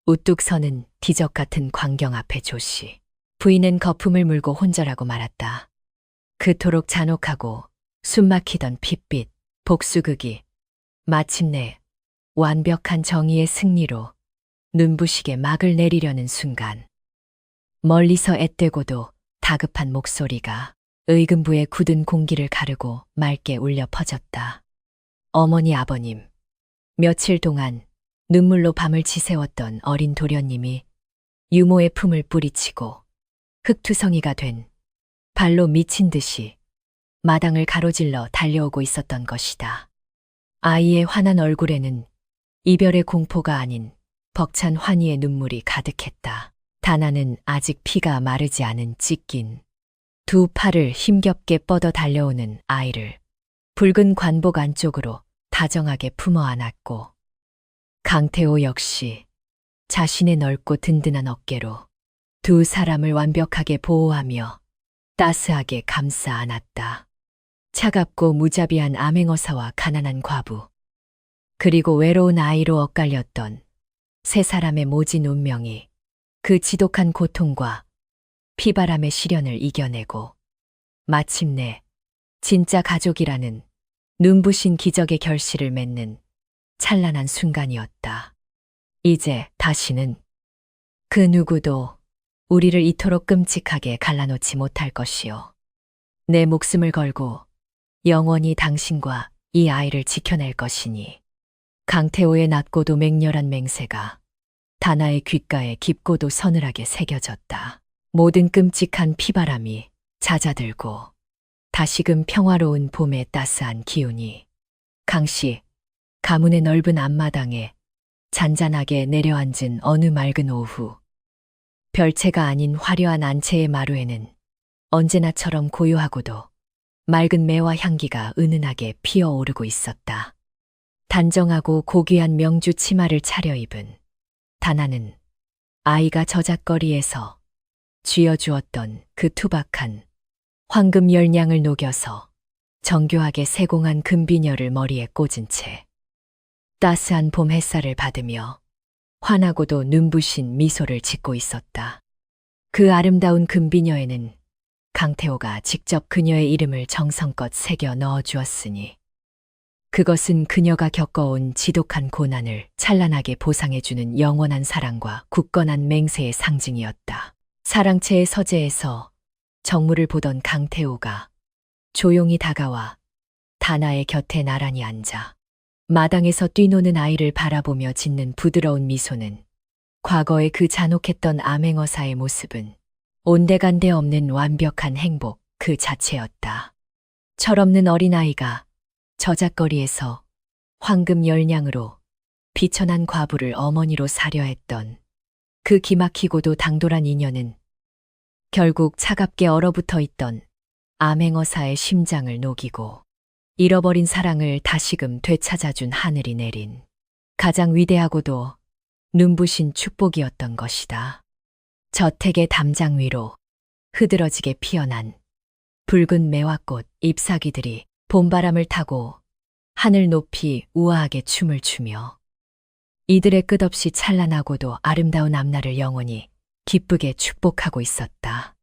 우뚝 서는 기적 같은 광경 앞에 조씨 부인은 거품을 물고 혼절하고 말았다. 그토록 잔혹하고 숨막히던 핏빛 복수극이 마침내 완벽한 정의의 승리로 눈부시게 막을 내리려는 순간 멀리서 앳되고도 다급한 목소리가 의금부의 굳은 공기를 가르고 맑게 울려 퍼졌다. 어머니 아버님, 며칠 동안 눈물로 밤을 지새웠던 어린 도련님이 유모의 품을 뿌리치고 흙투성이가 된 발로 미친 듯이 마당을 가로질러 달려오고 있었던 것이다. 아이의 환한 얼굴에는 이별의 공포가 아닌 벅찬 환희의 눈물이 가득했다. 다나는 아직 피가 마르지 않은 찢긴 두 팔을 힘겹게 뻗어 달려오는 아이를 붉은 관복 안쪽으로 다정하게 품어 안았고, 강태호 역시 자신의 넓고 든든한 어깨로 두 사람을 완벽하게 보호하며 따스하게 감싸 안았다. 차갑고 무자비한 암행어사와 가난한 과부, 그리고 외로운 아이로 엇갈렸던 세 사람의 모진 운명이 그 지독한 고통과 피바람의 시련을 이겨내고 마침내 진짜 가족이라는 눈부신 기적의 결실을 맺는 찬란한 순간이었다. 이제 다시는 그 누구도 우리를 이토록 끔찍하게 갈라놓지 못할 것이요. 내 목숨을 걸고 영원히 당신과 이 아이를 지켜낼 것이니. 강태호의 낮고도 맹렬한 맹세가 다나의 귓가에 깊고도 서늘하게 새겨졌다. 모든 끔찍한 피바람이 잦아들고 다시금 평화로운 봄의 따스한 기운이 강씨 가문의 넓은 앞마당에 잔잔하게 내려앉은 어느 맑은 오후, 별채가 아닌 화려한 안채의 마루에는 언제나처럼 고요하고도 맑은 매화 향기가 은은하게 피어오르고 있었다. 단정하고 고귀한 명주 치마를 차려입은 다나는 아이가 저작거리에서 쥐어주었던 그 투박한 황금 열량을 녹여서 정교하게 세공한 금비녀를 머리에 꽂은 채 따스한 봄 햇살을 받으며 환하고도 눈부신 미소를 짓고 있었다. 그 아름다운 금비녀에는 강태호가 직접 그녀의 이름을 정성껏 새겨 넣어 주었으니 그것은 그녀가 겪어온 지독한 고난을 찬란하게 보상해주는 영원한 사랑과 굳건한 맹세의 상징이었다. 사랑채의 서재에서 정물을 보던 강태호가 조용히 다가와 다나의 곁에 나란히 앉아 마당에서 뛰노는 아이를 바라보며 짓는 부드러운 미소는 과거의 그 잔혹했던 암행어사의 모습은 온데간데 없는 완벽한 행복 그 자체였다. 철없는 어린아이가 저작거리에서 황금 열량으로 비천한 과부를 어머니로 사려 했던 그 기막히고도 당돌한 인연은 결국 차갑게 얼어붙어 있던 암행어사의 심장을 녹이고 잃어버린 사랑을 다시금 되찾아준 하늘이 내린 가장 위대하고도 눈부신 축복이었던 것이다. 저택의 담장 위로 흐드러지게 피어난 붉은 매화꽃 잎사귀들이 봄바람을 타고 하늘 높이 우아하게 춤을 추며 이들의 끝없이 찬란하고도 아름다운 앞날을 영원히 기쁘게 축복하고 있었다.